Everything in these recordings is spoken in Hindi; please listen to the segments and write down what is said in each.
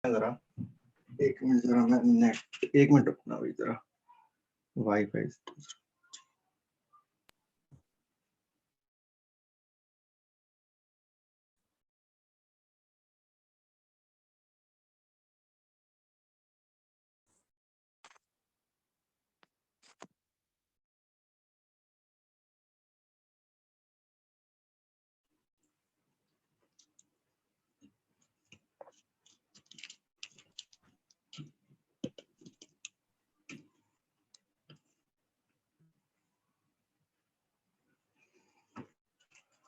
जरा 1 मिनट, जरा मैं नेट 1 मिनट रुकना भाई, जरा वाईफाई।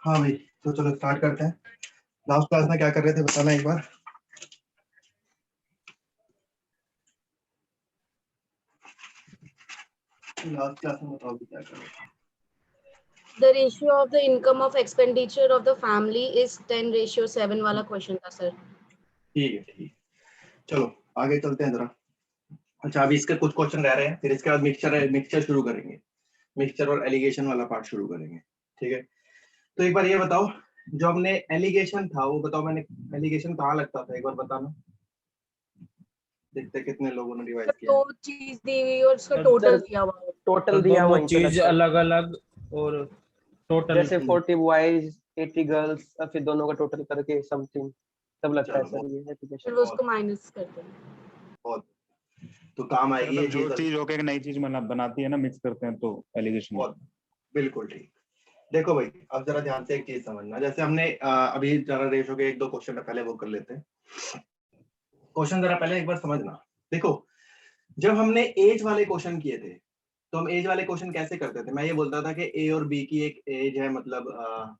हाँ भाई, तो चलो स्टार्ट करते हैं। लास्ट क्लास में क्या कर रहे थे बताना एक बार। लास्ट क्लास में बताओ क्या कर रहे थे। The ratio of the income of expenditure of the family is 10:7 वाला क्वेश्चन था सर। ठीक है, ठीक, चलो आगे चलते हैं जरा। अच्छा, अभी इसके कुछ क्वेश्चन रह रहे हैं, फिर इसके बाद मिक्सचर शुरू करेंगे। मिक्सचर और एलिगेशन वाला पार्ट शुरू करेंगे, ठीक है। तो एक बार ये बताओ, जो हमने एलिगेशन था वो बताओ, मैंने एलिगेशन कहाँ लगता था एक बार बताना। देखते कितने लोगों ने रिवाइज किया। दो चीज दी हुई और उसका टोटल दिया हुआ है। टोटल दिया हुआ चीज अलग अलग और टोटल, जैसे 40 बॉयज 80 गर्ल्स और फिर दोनों का टोटल करके समथिंग सब लगता है सर। ये फिर एप्लीकेशन वो उसको माइनस करते हैं। बहुत तो काम आएगी ये जो चीज। चीज होके एक नई चीज बनाती है ना, मिक्स करते हैं तो एलिगेशन। बहुत बिल्कुल ठीक। देखो भाई, अब जरा ध्यान से एक चीज समझना। जैसे हमने अभी जरा रेशो के 1-2 क्वेश्चन पहले वो कर लेते हैं। क्वेश्चन जरा पहले एक बार समझना। देखो, जब हमने एज वाले क्वेश्चन किए थे तो हम एज वाले क्वेश्चन कैसे करते थे। मैं ये बोलता था कि ए और बी की एक एज है, मतलब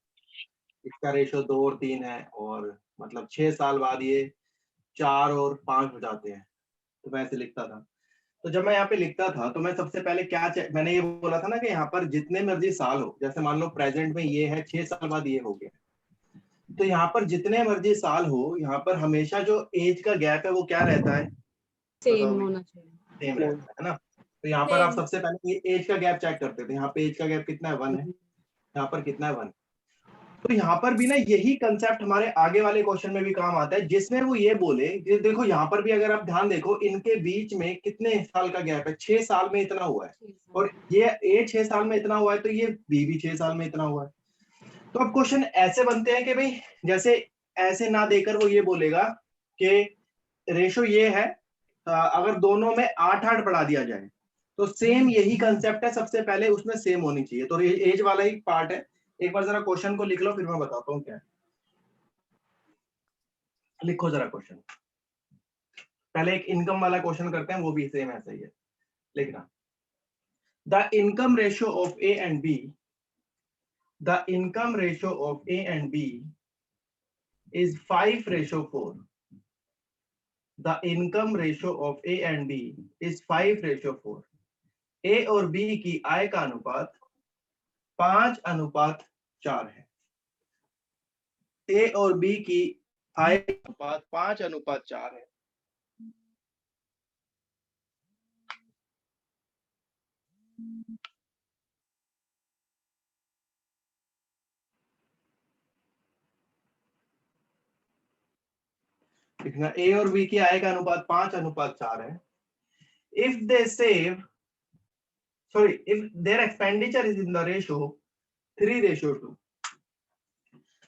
इसका रेशो 2 और 3 है, और मतलब 6 साल बाद ये 4 और 5 हो जाते हैं। तो मैं ऐसे लिखता था। तो जब मैं यहाँ पे लिखता था तो मैं सबसे पहले मैंने ये बोला था ना कि यहाँ पर जितने मर्जी साल हो, जैसे मान लो प्रेजेंट में ये है, 6 साल बाद ये हो गया, तो यहाँ पर जितने मर्जी साल हो, यहाँ पर हमेशा जो एज का गैप है वो क्या रहता है, सेम होना चाहिए। सेम रहता है ना। तो यहाँ पर आप सबसे पहले ये एज का गैप चेक करते थे। यहाँ पे एज का गैप कितना है, 1 है। यहाँ पर कितना है, 1। तो यहाँ पर भी ना यही कंसेप्ट हमारे आगे वाले क्वेश्चन में भी काम आता है, जिसमें वो ये बोले कि देखो यहाँ पर भी अगर आप ध्यान देखो, इनके बीच में कितने साल का गैप है, 6 साल में इतना हुआ है, और ये ए 6 साल में इतना हुआ है, तो ये बी भी 6 साल में इतना हुआ है। तो अब क्वेश्चन ऐसे बनते हैं कि भाई जैसे ऐसे ना देकर वो ये बोलेगा कि रेशो ये है, अगर दोनों में 8-8 बढ़ा दिया जाए तो सेम यही कंसेप्ट है, सबसे पहले उसमें सेम होनी चाहिए। तो एज वाला ही पार्ट है। एक बार जरा क्वेश्चन को लिख लो, फिर मैं बताता हूँ क्या है। लिखो जरा क्वेश्चन। पहले एक इनकम वाला क्वेश्चन करते हैं, वो भी सेम ऐसा ही है। लिखना, the income ratio of A and B, the income ratio of A and B is 5:4। The income ratio of A and B is 5:4। A और बी की आय का अनुपात 5:4 है। ए और बी की आय का अनुपात 5:4 है। लिखना, ए और बी की आय का अनुपात 5:4 है। If they save, sorry, if their expenditure is in the ratio 3:2,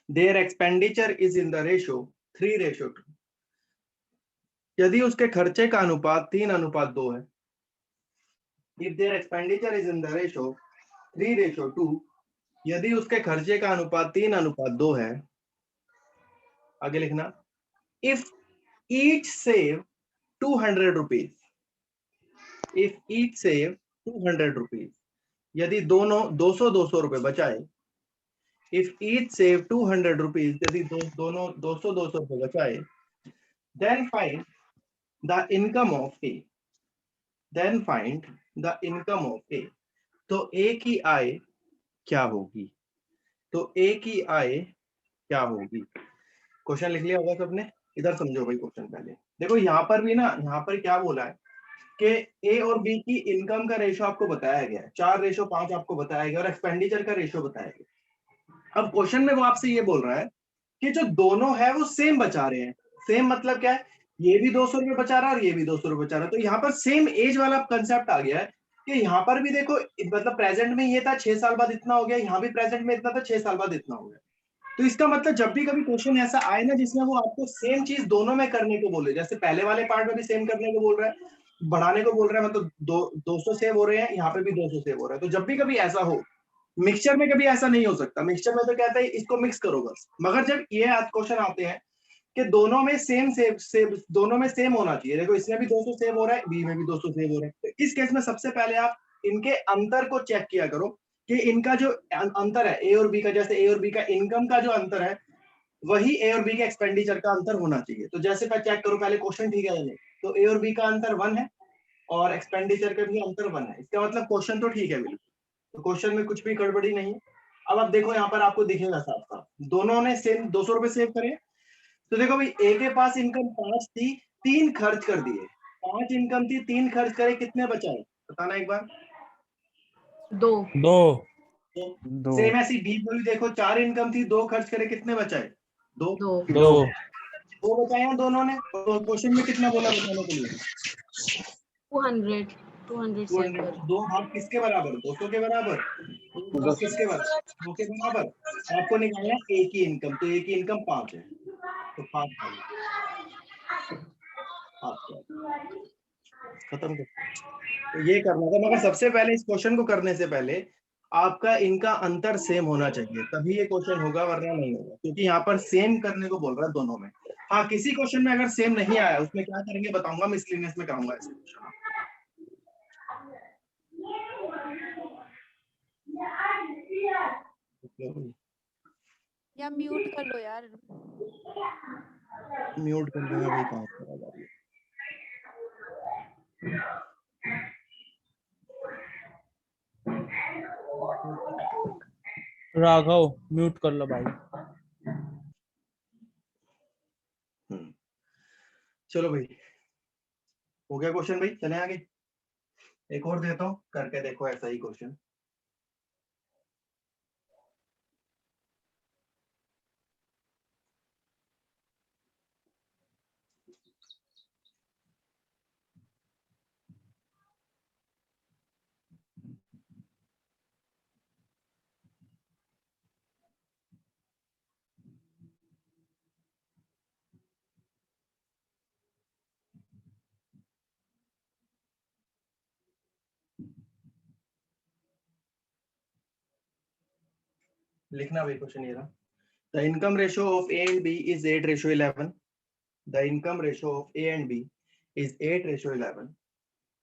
their expenditure is in the ratio 3:2, यदि उसके खर्चे का अनुपात 3:2 है, if their expenditure is in the ratio 3:2, यदि उसके खर्चे का अनुपात 3:2 है। आगे लिखना, if each save 200 rupees, if each save 200 rupees, यदि दोनों 200 रुपए बचाए। If each save 200 rupees, यदि दोनों 200 रुपए बचाए, then find the income of A, then find the income of A। तो A की आय क्या होगी, तो A की आय क्या होगी। क्वेश्चन लिख लिया होगा सबने। इधर समझो भाई क्वेश्चन पहले। देखो यहाँ पर भी ना, यहाँ पर क्या बोला है कि ए और बी की इनकम का रेशो आपको बताया गया है, 4:5 आपको बताया गया, और एक्सपेंडिचर का रेशो बताया गया। अब क्वेश्चन में वो आपसे ये बोल रहा है कि जो दोनों है वो सेम बचा रहे हैं। सेम मतलब क्या है ये भी 200 रुपए बचा रहा है और ये भी 200 रुपए बचा रहा है। तो यहाँ पर सेम एज वाला कंसेप्ट आ गया है कि यहाँ पर भी देखो, मतलब प्रेजेंट में ये था 6 साल बाद इतना हो गया, यहाँ भी प्रेजेंट में इतना था 6 साल बाद इतना हो गया। तो इसका मतलब जब भी कभी क्वेश्चन ऐसा आए ना जिसमें वो आपको सेम चीज दोनों में करने को बोले, जैसे पहले वाले पार्ट में भी सेम करने को बोल रहा है, बढ़ाने को बोल रहा है, मतलब 200 सेव हो रहे हैं, यहाँ पे भी 200 सेव हो रहा है। तो जब भी कभी ऐसा हो, मिक्सचर में कभी ऐसा नहीं हो सकता। मिक्सचर में तो कहता है इसको मिक्स करो बस। मगर जब ये क्वेश्चन आते हैं कि दोनों में सेम सेव दोनों में सेम होना चाहिए, देखो इसमें भी 200 सेव हो रहा है, बी में भी 200 सेव हो रहा है, तो इस केस में सबसे पहले आप इनके अंतर को चेक किया करो कि इनका जो अंतर है ए और बी का, जैसे ए और बी का इनकम का जो अंतर है वही ए और बी के एक्सपेंडिचर का अंतर होना चाहिए। तो जैसे मैं चेक करूं पहले क्वेश्चन ठीक है नहीं, तो ए और बी का अंतर 1 है और एक्सपेंडिचर का भी अंतर 1 है, इसका मतलब क्वेश्चन तो ठीक है बिल्कुल, तो क्वेश्चन में कुछ भी गड़बड़ी नहीं है। अब आप देखो यहाँ पर आपको दिखेगा साफ साफ दोनों ने सेम 200 रुपए सेव करे। तो देखो भाई, ए के पास इनकम 5 थी, 3 खर्च कर दिए, 5 इनकम थी, 3 खर्च करे, कितने बचाए बताना एक बार। 2 2 2 सेम ऐसी बी को भी देखो, 4 इनकम थी, 2 खर्च करे, कितने बचाए 2 2 2 2 बचाए हैं दोनों ने। तो क्वेश्चन में कितना बोला बचाने के लिए? 200 सेव 200। कर। 2 हाफ किसके बराबर? 200 के बराबर। 2 किसके बराबर? 2 के बराबर। आपको निकालना है ए की इनकम, तो ए की इनकम 5 है, तो 5 खत्म कर। तो ये करना था, मगर सबसे पहले इस क्वेश्चन को करने से पहले आपका इनका अंतर सेम होना चाहिए, तभी ये क्वेश्चन होगा, वरना नहीं होगा, क्योंकि यहाँ पर सेम करने को बोल रहा है दोनों में। हाँ, किसी क्वेश्चन में अगर सेम नहीं आया उसमें क्या करेंगे बताऊंगा, मिसलिनियस में कराऊंगा ऐसे क्वेश्चन। या म्यूट कर लो यार। म्यूट कर दूंगा भाई, कहाँ पर आ रही है। राघव म्यूट कर लो भाई। चलो भाई, हो गया क्वेश्चन भाई, चले आगे। एक और देता हूँ, करके देखो ऐसा ही क्वेश्चन। लिखना भाई क्वेश्चन ये रहा। The income ratio of A and B is 8:11। The income ratio of A and B is 8:11।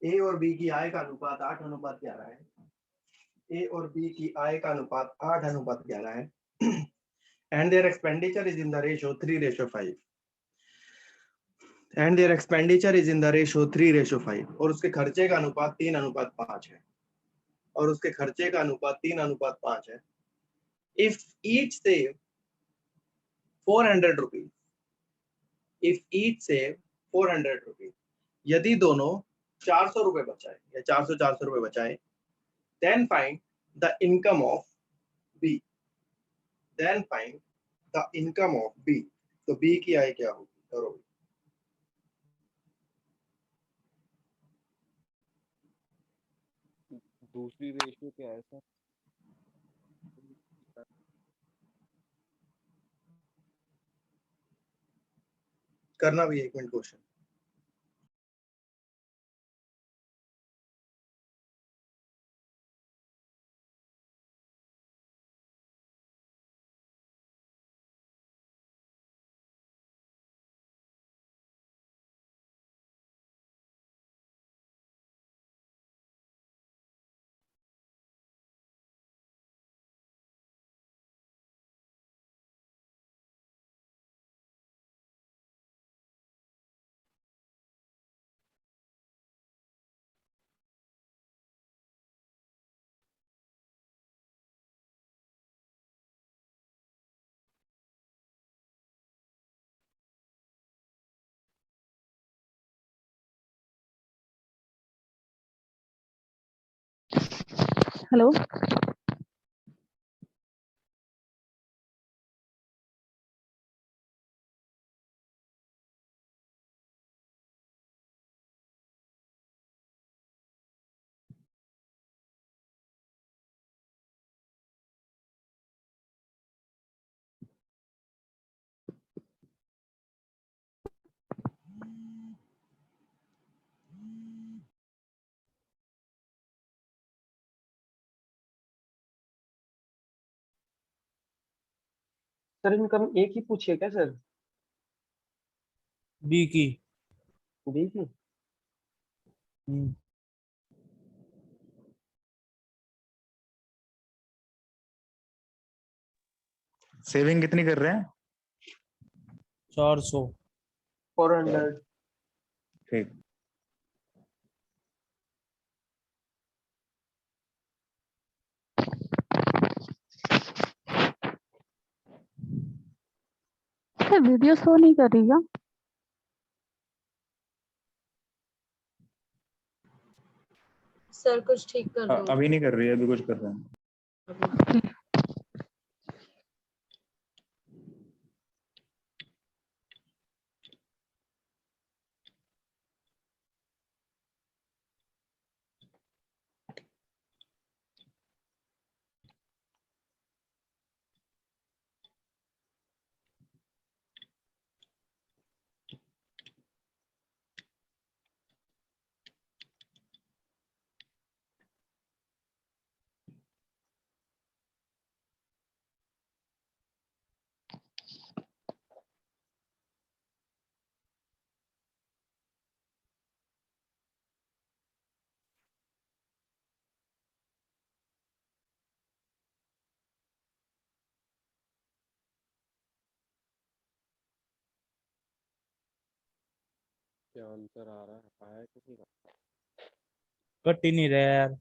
A और बी की आय का अनुपात 8:11 है। ए और बी की आय का अनुपात 8:11 है। And there expenditure is in the ratio 3:5। And there expenditure is in the ratio 3:5, और उसके खर्चे का अनुपात 3:5 है, और उसके खर्चे का अनुपात 3:5 है। If each save 400 rupees, if each save 400 rupees, यदि दोनों 400 रुपए बचाए या 400 रुपए बचाए, then find the income of B, then find the income of B। तो B की आय क्या होगी, करो। दूसरी रेशियो क्या है सर? करना भी 1 minute question. Hello. Sir income एक ही पूछिए क्या सर? बी की। बी की? हम्म, सेविंग कितनी कर रहे हैं? 400। 400। ठीक। वीडियो शो नहीं कर रही क्या? सर कुछ ठीक कर रहे अभी नहीं कर रही है, अभी कुछ कर रहे हैं। हो। क्या आंसर आ रहा है? आया किसी का? कट ही नहीं रहा यार।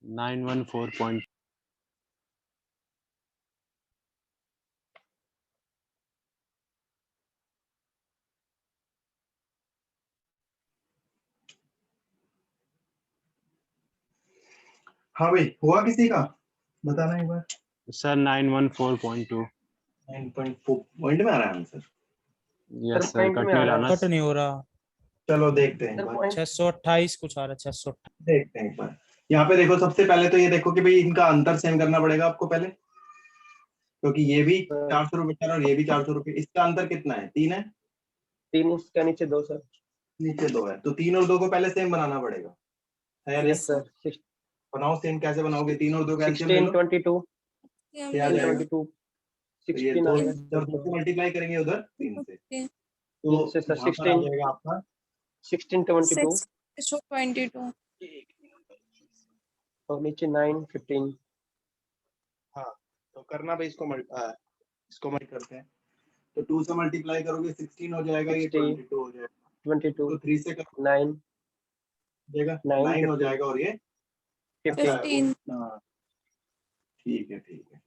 Nine one four point. हाँ भाई, हुआ किसी का? बताना एक बार। सर 914.2। 9.4 पॉइंट में आ रहा है answer. Yes sir sir, point cut में नहीं आ रहा रहा ना। कट नहीं हो रहा। चलो देखते हैं एक सर बार। पॉइंट 628 कुछ आ रहा है, 628। देखते हैं एक बार। यहाँ पे देखो, सबसे पहले तो ये देखो कि भाई इनका अंतर सेम करना पड़ेगा आपको पहले, क्योंकि ये भी 400 रुपए का और ये भी 400 रुपए। इसका अंतर कितना है? 3 है। 3, इसका नीचे 2 सर। नीचे 2 है, तो 3 और 2 को पहले सेम बनाना पड़ेगा, है या नहीं? Yes sir. बनाओ सेम। कैसे बनाओगे? 3 और 2 का एलसीएम ले 16, लो। 22, क्या आ जाएगा? 22, तो ये 16 दो, आ जब 2 से मल्टीप्लाई करेंगे उधर 3 से, तो गया सर। यहाँ पर आ 16, जाएगा आपका 16, 22 22 और नीचे 9, 15। हाँ, तो करना भाई इसको इसको मल्टी करते हैं। तो 2 से मल्टीप्लाई करोगे 16 हो जाएगा, ये 60, 22 हो जाएगा। 22, तो 3 से कर 9, देगा 9, 9 हो 15, जाएगा, और ये 15। 15 हाँ, ठीक है ठीक है।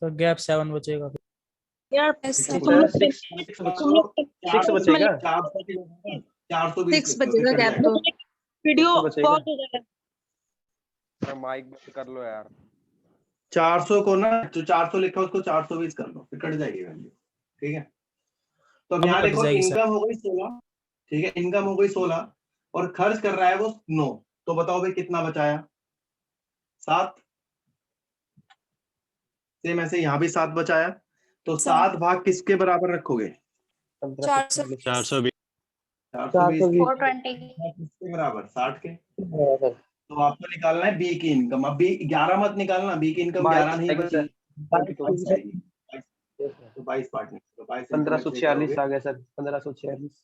तो गैप 7 बचेगा फिर। यार यस नहीं सर। सर, 6 बचेगा। 420 बचेगा गैप तो। वीडियो पॉज हो जाएगा। माइक बंद कर लो यार। 400 को ना, जो 400 लिखा है उसको 420 कर लो, फिर कट जाएगी वैल्यू। ठीक है, तो अब अब यहाँ कट देखो, जाएगी सर। इनकम हो गई 16। ठीक है, इनकम हो गई 16 और खर्च कर रहा है वो 9। तो बताओ भाई कितना बचाया? 7। सेम ऐसे यहाँ भी 7 बचाया। तो 7 भाग किसके बराबर रखोगे? 1540। 420। 420 420 किसके बराबर? 60 के। तो आपको निकालना है बी की इनकम। अब बी 11 मत निकालना, बी की इनकम 11 नहीं बची, 22 आएगी। तो 22 पार्ट निकालो, 22 1546 आ गया सर। 1546।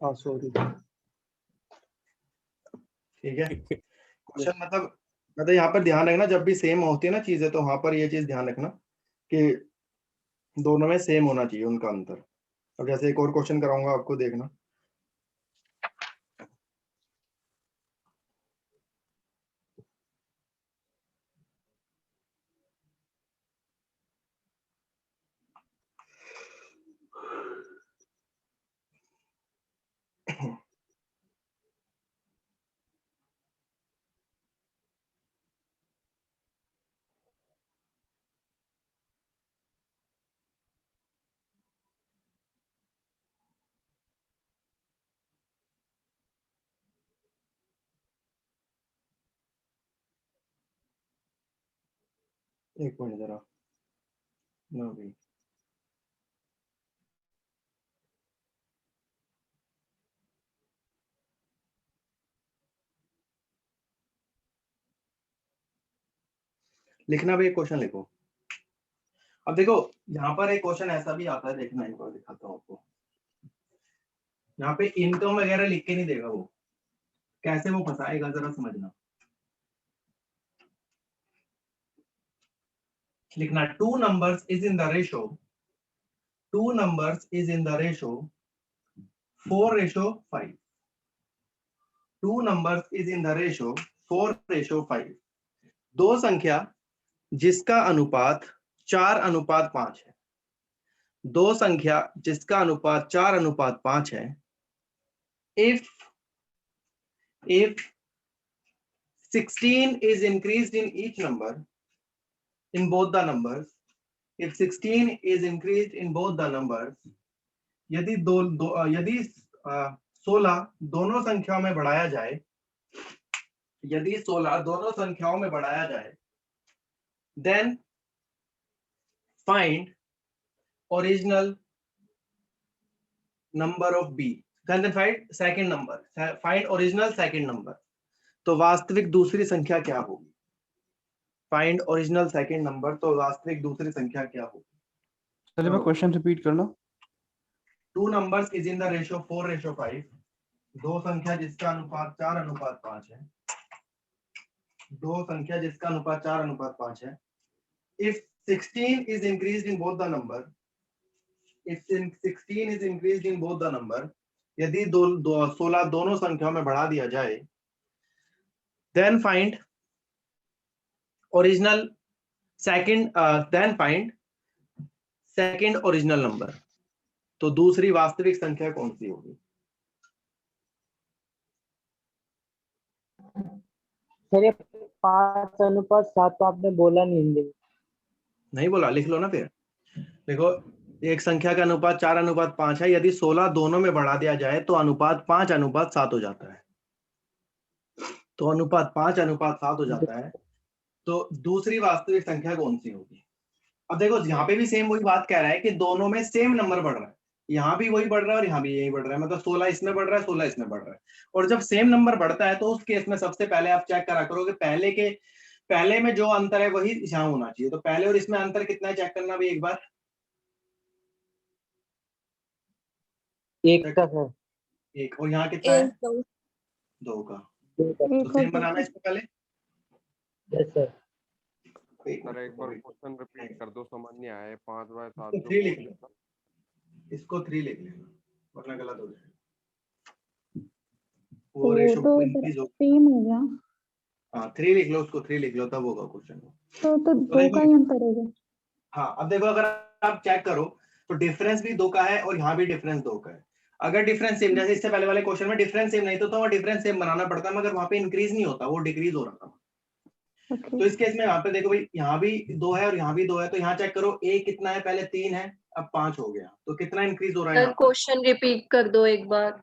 हाँ सॉरी। ठीक है, क्वेश्चन मतलब यहाँ पर ध्यान रखना, जब भी सेम होती है ना चीजें, तो वहां पर ये चीज ध्यान रखना कि दोनों में सेम होना चाहिए उनका अंतर। अब जैसे एक और क्वेश्चन कराऊंगा आपको, देखना। एक मिनट जरा, नो भी लिखना भी, एक क्वेश्चन लिखो। अब देखो यहाँ पर एक क्वेश्चन ऐसा भी आता है, देखना एक बार दिखाता हूँ आपको। यहाँ पे इनकम वगैरह लिख के नहीं देगा वो, कैसे वो फंसाएगा जरा समझना। लिखना, to numbers is in the ratio, to numbers is in the ratio 4:5। To numbers is in the ratio 4:5। दो संख्या जिसका अनुपात 4:5 है। दो संख्या जिसका अनुपात 4:5 है। if 16 is increased in each number, in both the numbers, if 16 is increased in both the numbers, यदि 16 दोनों संख्याओं में बढ़ाया जाए, यदि 16 दोनों संख्याओं में बढ़ाया जाए, then find original number of b, then find second number, find original second number। तो वास्तविक दूसरी संख्या क्या होगी? फाइंड ओरिजिनल सेकंड नंबर, तो वास्तविक दूसरी संख्या क्या होगी? चलिए मैं क्वेश्चन रिपीट कर लो। Two numbers is in the ratio 4:5। दो संख्या जिसका अनुपात 4:5 है। दो संख्या जिसका अनुपात 4:5 है। If 16 is increased in both the number, if 16 is increased in both the number, यदि 16 दोनों संख्याओं में बढ़ा दिया जाए, then find original second, then find second original number। तो दूसरी वास्तविक संख्या कौन सी होगी? सर ये 5:7 तो आपने बोला नहीं हिंदी में। नहीं बोला, लिख लो ना फिर। देखो, एक संख्या का अनुपात 4:5 है, यदि 16 दोनों में बढ़ा दिया जाए तो अनुपात 5:7 हो जाता है। तो अनुपात 5:7 हो जाता है, तो दूसरी वास्तविक संख्या कौन सी होगी? अब देखो यहाँ पे भी सेम वही बात कह रहा है कि दोनों में सेम नंबर बढ़ रहा है, यहाँ भी वही बढ़ रहा है और यहाँ भी यही बढ़ रहा है, मतलब 16 इसमें बढ़ रहा है, 16 इसमें बढ़ रहा है। और जब सेम नंबर बढ़ता है तो उस केस में सबसे पहले आप चेक करा करो कि पहले में जो अंतर है वही यहाँ होना चाहिए। तो पहले और इसमें अंतर कितना है चेक करना भी एक बार। एक का सर। एक, और यहाँ कितना है? 2 का। तो सेम एक बनाना है इसको पहले। Yes sir. सर एक बार क्वेश्चन रिपीट कर दो, समझ नहीं आया। 5/7 इसको 3 लिख लो, इसको 3 लिख लेना वरना गलत हो जाएगा। वो रेशो तो इंक्रीज हो। सेम हो गया, हाँ 3 लिख लो, उसको 3 लिख लो, तब होगा क्वेश्चन। तो 2 का ही अंतर होगा। हाँ अब देखो, अगर आप चेक करो तो डिफरेंस भी 2 का है और यहाँ भी डिफरेंस 2 का है। अगर डिफरेंस सेम, जैसे इससे पहले वाले क्वेश्चन में डिफरेंस सेम नहीं तो वहाँ डिफरेंस सेम बनाना पड़ता, मगर वहाँ पे इंक्रीज नहीं होता, वो डिक्रीज हो रहा था। तो इस केस में यहाँ पे देखो भाई, यहाँ भी 2 है और यहाँ भी 2 है, तो यहाँ चेक करो ए कितना है, पहले 3 है अब 5 हो गया, तो कितना इंक्रीज हो रहा है? क्वेश्चन रिपीट कर दो एक बार।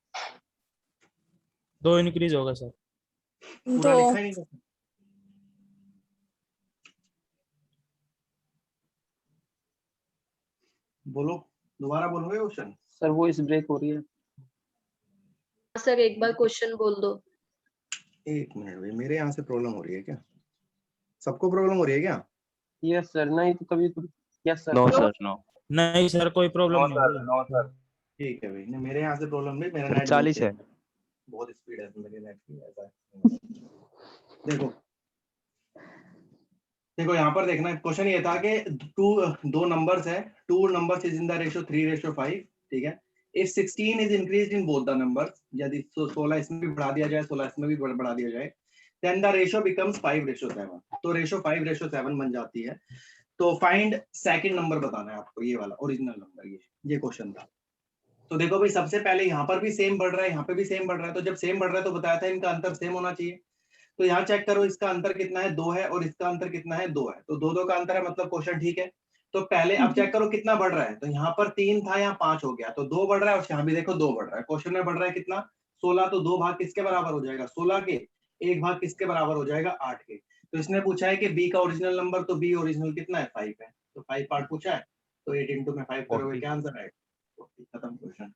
2 इंक्रीज होगा सर। पूरा लिखा ही नहीं। बोलो, दोबारा बोलोगे क्वेश्चन? सर वो इस ब्रेक हो रही है। सर एक बार क्वेश्चन बोल दो। एक मिनट भाई, मेरे यहाँ से प्रॉब्लम हो रही है क्या? सबको प्रॉब्लम हो रही है क्या? यस सर, नहीं तो कभी तो। Yes sir. No sir, no. नहीं सर, कोई प्रॉब्लम नहीं है। ठीक है भाई, नहीं मेरे यहाँ से प्रॉब्लम नहीं, मेरा नेट 40 है। बहुत स्पीड है मेरे नेट की, ऐसा है। देखो देखो यहाँ पर देखना, क्वेश्चन ये था कि दो नंबर्स है, to numbers is in the ratio 3:5, ठीक है। If 16 is increased in both the numbers, यदि 16 इसमें भी बढ़ा दिया जाए, 16 इसमें भी बढ़ा दिया जाए, देन द रेशियो बिकम्स 5:7, तो रेशियो 5:7 बन जाती है। तो फाइंड सेकंड नंबर बताना है आपको, ये वाला ओरिजिनल नंबर, ये क्वेश्चन था। तो देखो भाई, सबसे पहले यहाँ पर भी सेम बढ़ रहा है, यहाँ पे भी सेम बढ़ रहा है, तो जब सेम बढ़ रहा है तो बताया था इनका अंतर सेम होना चाहिए। तो यहाँ चेक करो, इसका अंतर कितना है, 2 है, और इसका अंतर कितना है, 2 है, तो 2 का अंतर है, मतलब क्वेश्चन ठीक है। तो पहले अब चेक करो कितना बढ़ रहा है, तो यहाँ पर 3 था, यहाँ 5 हो गया, तो 2 बढ़ रहा है, और यहाँ भी देखो 2 बढ़ रहा है। क्वेश्चन में बढ़ रहा है कितना, 16, तो 2 भाग किसके बराबर हो जाएगा, 16 के, 1 भाग किसके बराबर हो जाएगा, 8 के। तो इसने पूछा है कि बी का ओरिजिनल नंबर, तो बी ओरिजिनल कितना है, 5 है, तो 5 पार्ट पूछा है, तो 8 इंटू में 5 करोगे, क्या आंसर आएगा, खत्म क्वेश्चन।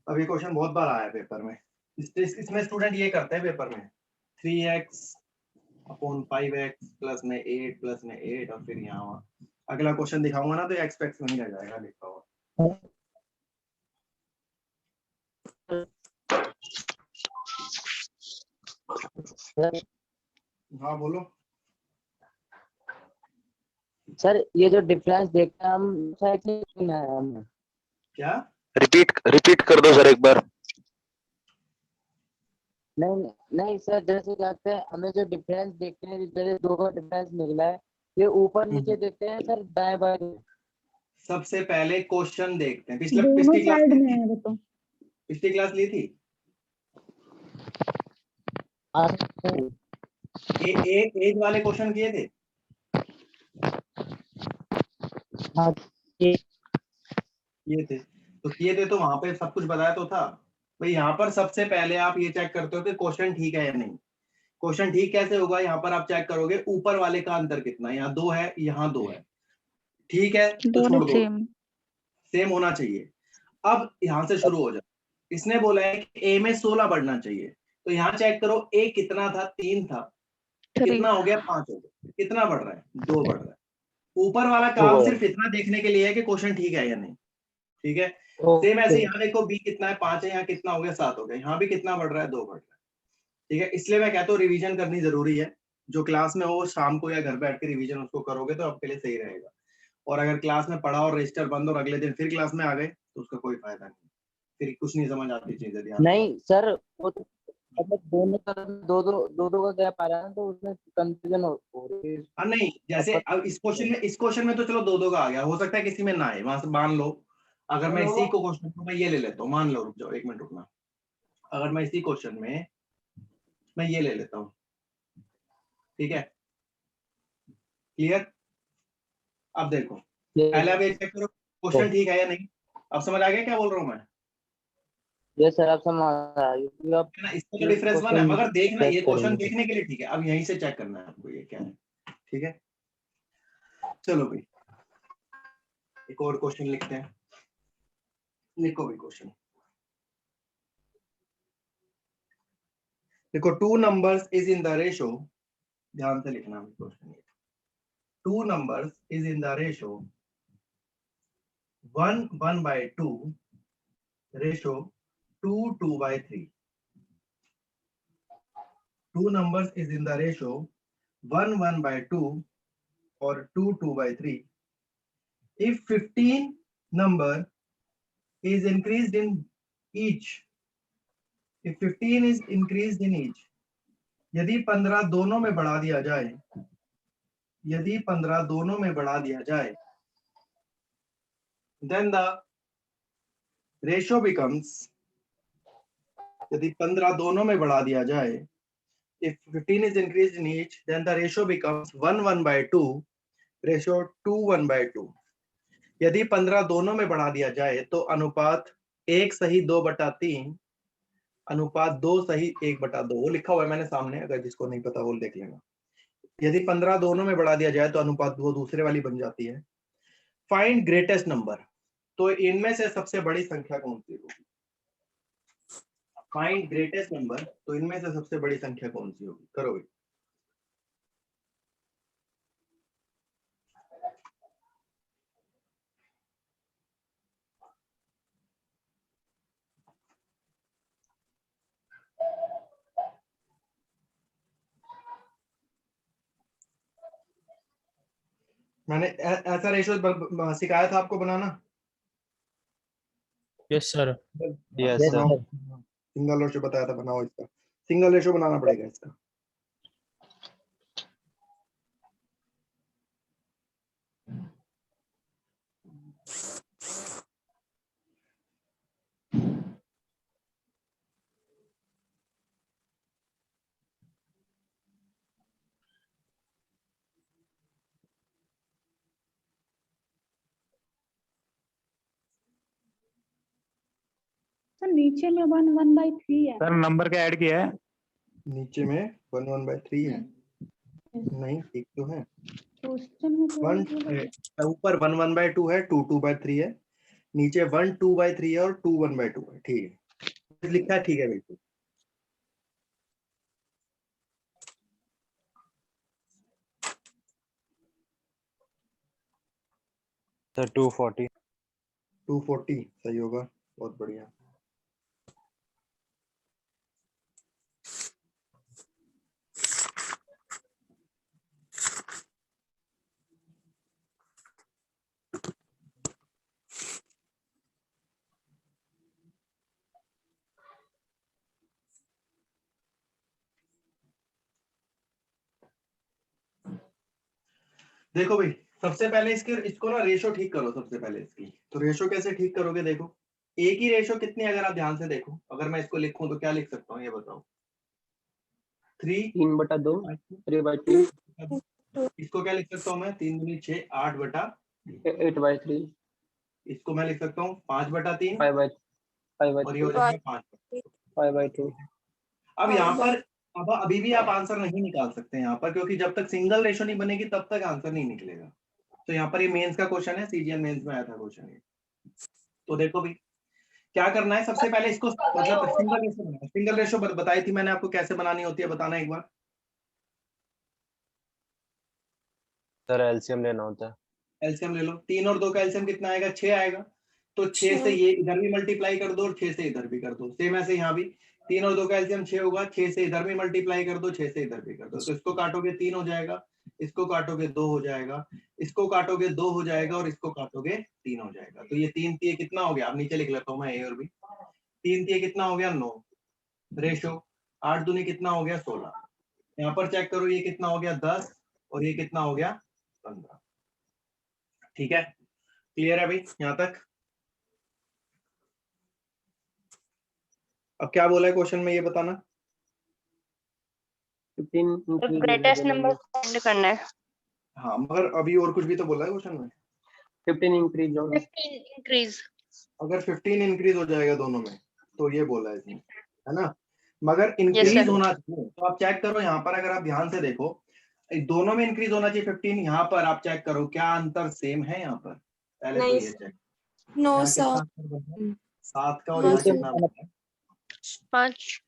अब ये क्वेश्चन बहुत बार आया है पेपर में, इसमें स्टूडेंट ये करते हैं पेपर में, 3x अपॉन 5x प्लस में 8 प्लस में 8, और फिर यहाँ अगला क्वेश्चन दिखाऊंगा ना, तो x पैक्स में ही रह जाएगा लिखा हुआ। हाँ बोलो। सर ये जो डिफरेंस देखते हैं हम, हम क्या रिपीट कर दो सर एक बार। नहीं नहीं सर, जैसे कहते हैं हमें जो डिफरेंस देखते हैं, जैसे 2 का डिफरेंस निकला है, ये ऊपर नीचे देखते हैं सर, दाएं बाएं। सबसे पहले क्वेश्चन देखते हैं, दोनों पिछली क्लास साइड में है वो तो। पिछली क्लास ली थी, एज वाले क्वेश्चन किए थे। हाँ ये थे, तो किए थे, तो वहां पे सब कुछ बताया तो था भाई। यहाँ पर सबसे पहले आप ये चेक करते हो कि क्वेश्चन ठीक है या नहीं। क्वेश्चन ठीक कैसे होगा, यहाँ पर आप चेक करोगे ऊपर वाले का अंतर कितना है, यहाँ 2 है, यहाँ 2 है, ठीक है, तो दोनों छोड़ दो, सेम। सेम होना चाहिए। अब यहाँ से शुरू हो जाए, इसने बोला है कि ए में 16 बढ़ना चाहिए, तो यहाँ चेक करो, ए कितना था, 3 था, 3। कितना हो गया, 5 हो गया, कितना बढ़ रहा है, 2 बढ़ रहा है। ऊपर वाला काम सिर्फ इतना देखने के लिए है कि क्वेश्चन ठीक है या नहीं, ठीक है। सेम ऐसे यहाँ देखो, बी कितना है, 5 है, यहाँ कितना हो गया, 7 हो गया, यहाँ भी कितना बढ़ रहा है, 2 बढ़ रहा है, ठीक है। इसलिए मैं कहता हूँ रिवीजन करनी जरूरी है, जो क्लास में हो शाम को या घर बैठ के रिवीजन उसको करोगे तो आपके लिए सही रहेगा। और अगर क्लास में पढ़ा और रजिस्टर बंद और अगले दिन फिर क्लास में आ गए तो उसका कोई फायदा नहीं, फिर कुछ नहीं समझ आती चीजें, ध्यान नहीं सर, वो तो मतलब दोनों का दो का गैप आ रहा है ना, तो उसमें कंफ्यूजन हो रही है। हाँ नहीं, जैसे अब इस क्वेश्चन में तो चलो 2 का आ गया, हो सकता है किसी में ना आए, वहां से मान लो, अगर मैं इसी को क्वेश्चन को मैं ये ले लेता हूँ, मान लो, रुक जाओ 1 मिनट रुकना, अगर मैं इसी क्वेश्चन में मैं ये ले लेता हूँ, ठीक है, क्लियर। अब देखो, पहले आप ये चेक करो क्वेश्चन ठीक है या नहीं। अब समझ आ गया क्या बोल रहा हूँ मैं, ये सर आप समझ आप इसका तो डिफरेंस 1 है, मगर देखना, ये क्वेश्चन देखने के लिए ठीक है। अब यहीं से चेक करना है आपको ये क्या है, ठीक है। चलो भाई एक और क्वेश्चन लिखते हैं, लिखो भी क्वेश्चन। देखो, 2 numbers is in the ratio, ध्यान से लिखना question, 2 numbers is in the ratio 1:2, ratio 2:3। 2 numbers is in the ratio 1:2 or 2:3. If 15 number is increased in each, if 15 is increased in each, यदि 15 दोनों में बढ़ा दिया जाए, यदि 15 दोनों में बढ़ा दिया जाए, then the ratio becomes, यदि 15 दोनों में बढ़ा दिया जाए, if 15 is increased in each, then the ratio becomes 1:2, ratio 2:2। यदि 15 दोनों में बढ़ा दिया जाए तो अनुपात 1:2/3, अनुपात 2:1/2, वो लिखा हुआ है मैंने सामने, अगर जिसको नहीं पता वो देख लेना। यदि 15 दोनों में बढ़ा दिया जाए तो अनुपात 2 दूसरे वाली बन जाती है। फाइंड ग्रेटेस्ट नंबर, तो इनमें से सबसे बड़ी संख्या कौन सी होगी। फाइंड ग्रेटेस्ट नंबर, तो इनमें से सबसे बड़ी संख्या कौन सी होगी, करोगे। मैंने ऐसा रेशियो सिखाया था आपको बनाना। Yes sir. Yes Yes, sir. sir. Single ratio बताया था, बनाओ इसका। सिंगल रेशियो बनाना पड़ेगा इसका। सर नीचे में 1/3 है। सर नंबर क्या ऐड किया है? नीचे में 1/3 है। नहीं ठीक तो है। क्वेश्चन में तो वन ऊपर 1/2 है, 2/3 है, नीचे 1/2/3 है और 2/2 है। ठीक है, लिखा है, ठीक है बिल्कुल। सर 240। 240 सही होगा, बहुत बढ़िया। देखो भाई, सबसे पहले इसको ना रेशो ठीक करो। सबसे पहले इसकी तो रेशो कैसे ठीक करोगे? देखो एक ही रेशो कितनी, अगर आप ध्यान से देखो, अगर मैं इसको लिखूं तो क्या लिख सकता हूँ ये बताओ। 3 3/2 3/2 इसको क्या लिख सकता हूँ मैं? 3 दूनी 6, 8/, 8/3 इसको मैं लिख सकता हूँ 5/3 5/5 और ये हो जाएगा 5। 5/2। अब यहाँ पर अब अभी भी आप आंसर नहीं निकाल सकते यहाँ पर, क्योंकि जब तक सिंगल रेशो नहीं बनेगी तब तक आंसर नहीं निकलेगा। तो यहाँ पर ये मेंस का क्वेश्चन है, सीजीएल मेंस में आया था क्वेश्चन ये। तो देखो भी क्या करना है, सबसे पहले इसको मतलब सिंगल रेशो बनाना। सिंगल रेशो बताई थी मैंने आपको कैसे बनानी होती है, बताना एक बार। सर एलसीएम लेना होता है। एलसीएम ले लो। 3 और 2 का एलसीएम कितना आएगा? 6 आएगा। तो 6 से ये इधर भी मल्टीप्लाई कर दो और 6 से इधर भी कर दो। सेम ऐसे यहाँ भी 3 और 2 का एलसीएम 6 होगा, 6 से इधर भी मल्टीप्लाई कर दो, 6 से इधर भी कर दो। तो इसको काटोगे 3 हो जाएगा, इसको काटोगे 2 हो जाएगा, इसको काटोगे 2 हो जाएगा और इसको काटोगे 3 हो जाएगा। तो ये 3 3 कितना हो गया? अब नीचे लिख लेता हूँ मैं, ए और बी। 3 3 कितना हो गया? 9 रेशो। 8 दूनी कितना हो गया? 16। यहाँ पर चेक करो, ये कितना हो गया? 10 और ये कितना हो गया? 15। ठीक है, क्लियर है भाई यहाँ तक? अब क्या बोला है क्वेश्चन में ये बताना। 15 ग्रेटेस्ट नंबर फाइंड करना है। हाँ मगर अभी और कुछ भी तो बोला है क्वेश्चन में। 15 इंक्रीज होगा। 15 इंक्रीज। अगर 15 इंक्रीज हो जाएगा दोनों में तो ये बोला है इसमें, है ना? मगर Yes, इंक्रीज sir. होना चाहिए। तो आप चेक करो यहाँ पर, अगर आप ध्यान से देखो दोनों में इंक्रीज होना चाहिए 15। यहाँ पर आप चेक करो क्या अंतर सेम है यहाँ पर? पहले तो नहीं, ये चेक। नो यहाँ सर। कितना अंतर बन रहा है? 7 का और हाँ, यहाँ sir. कितना बन रहा है? 5।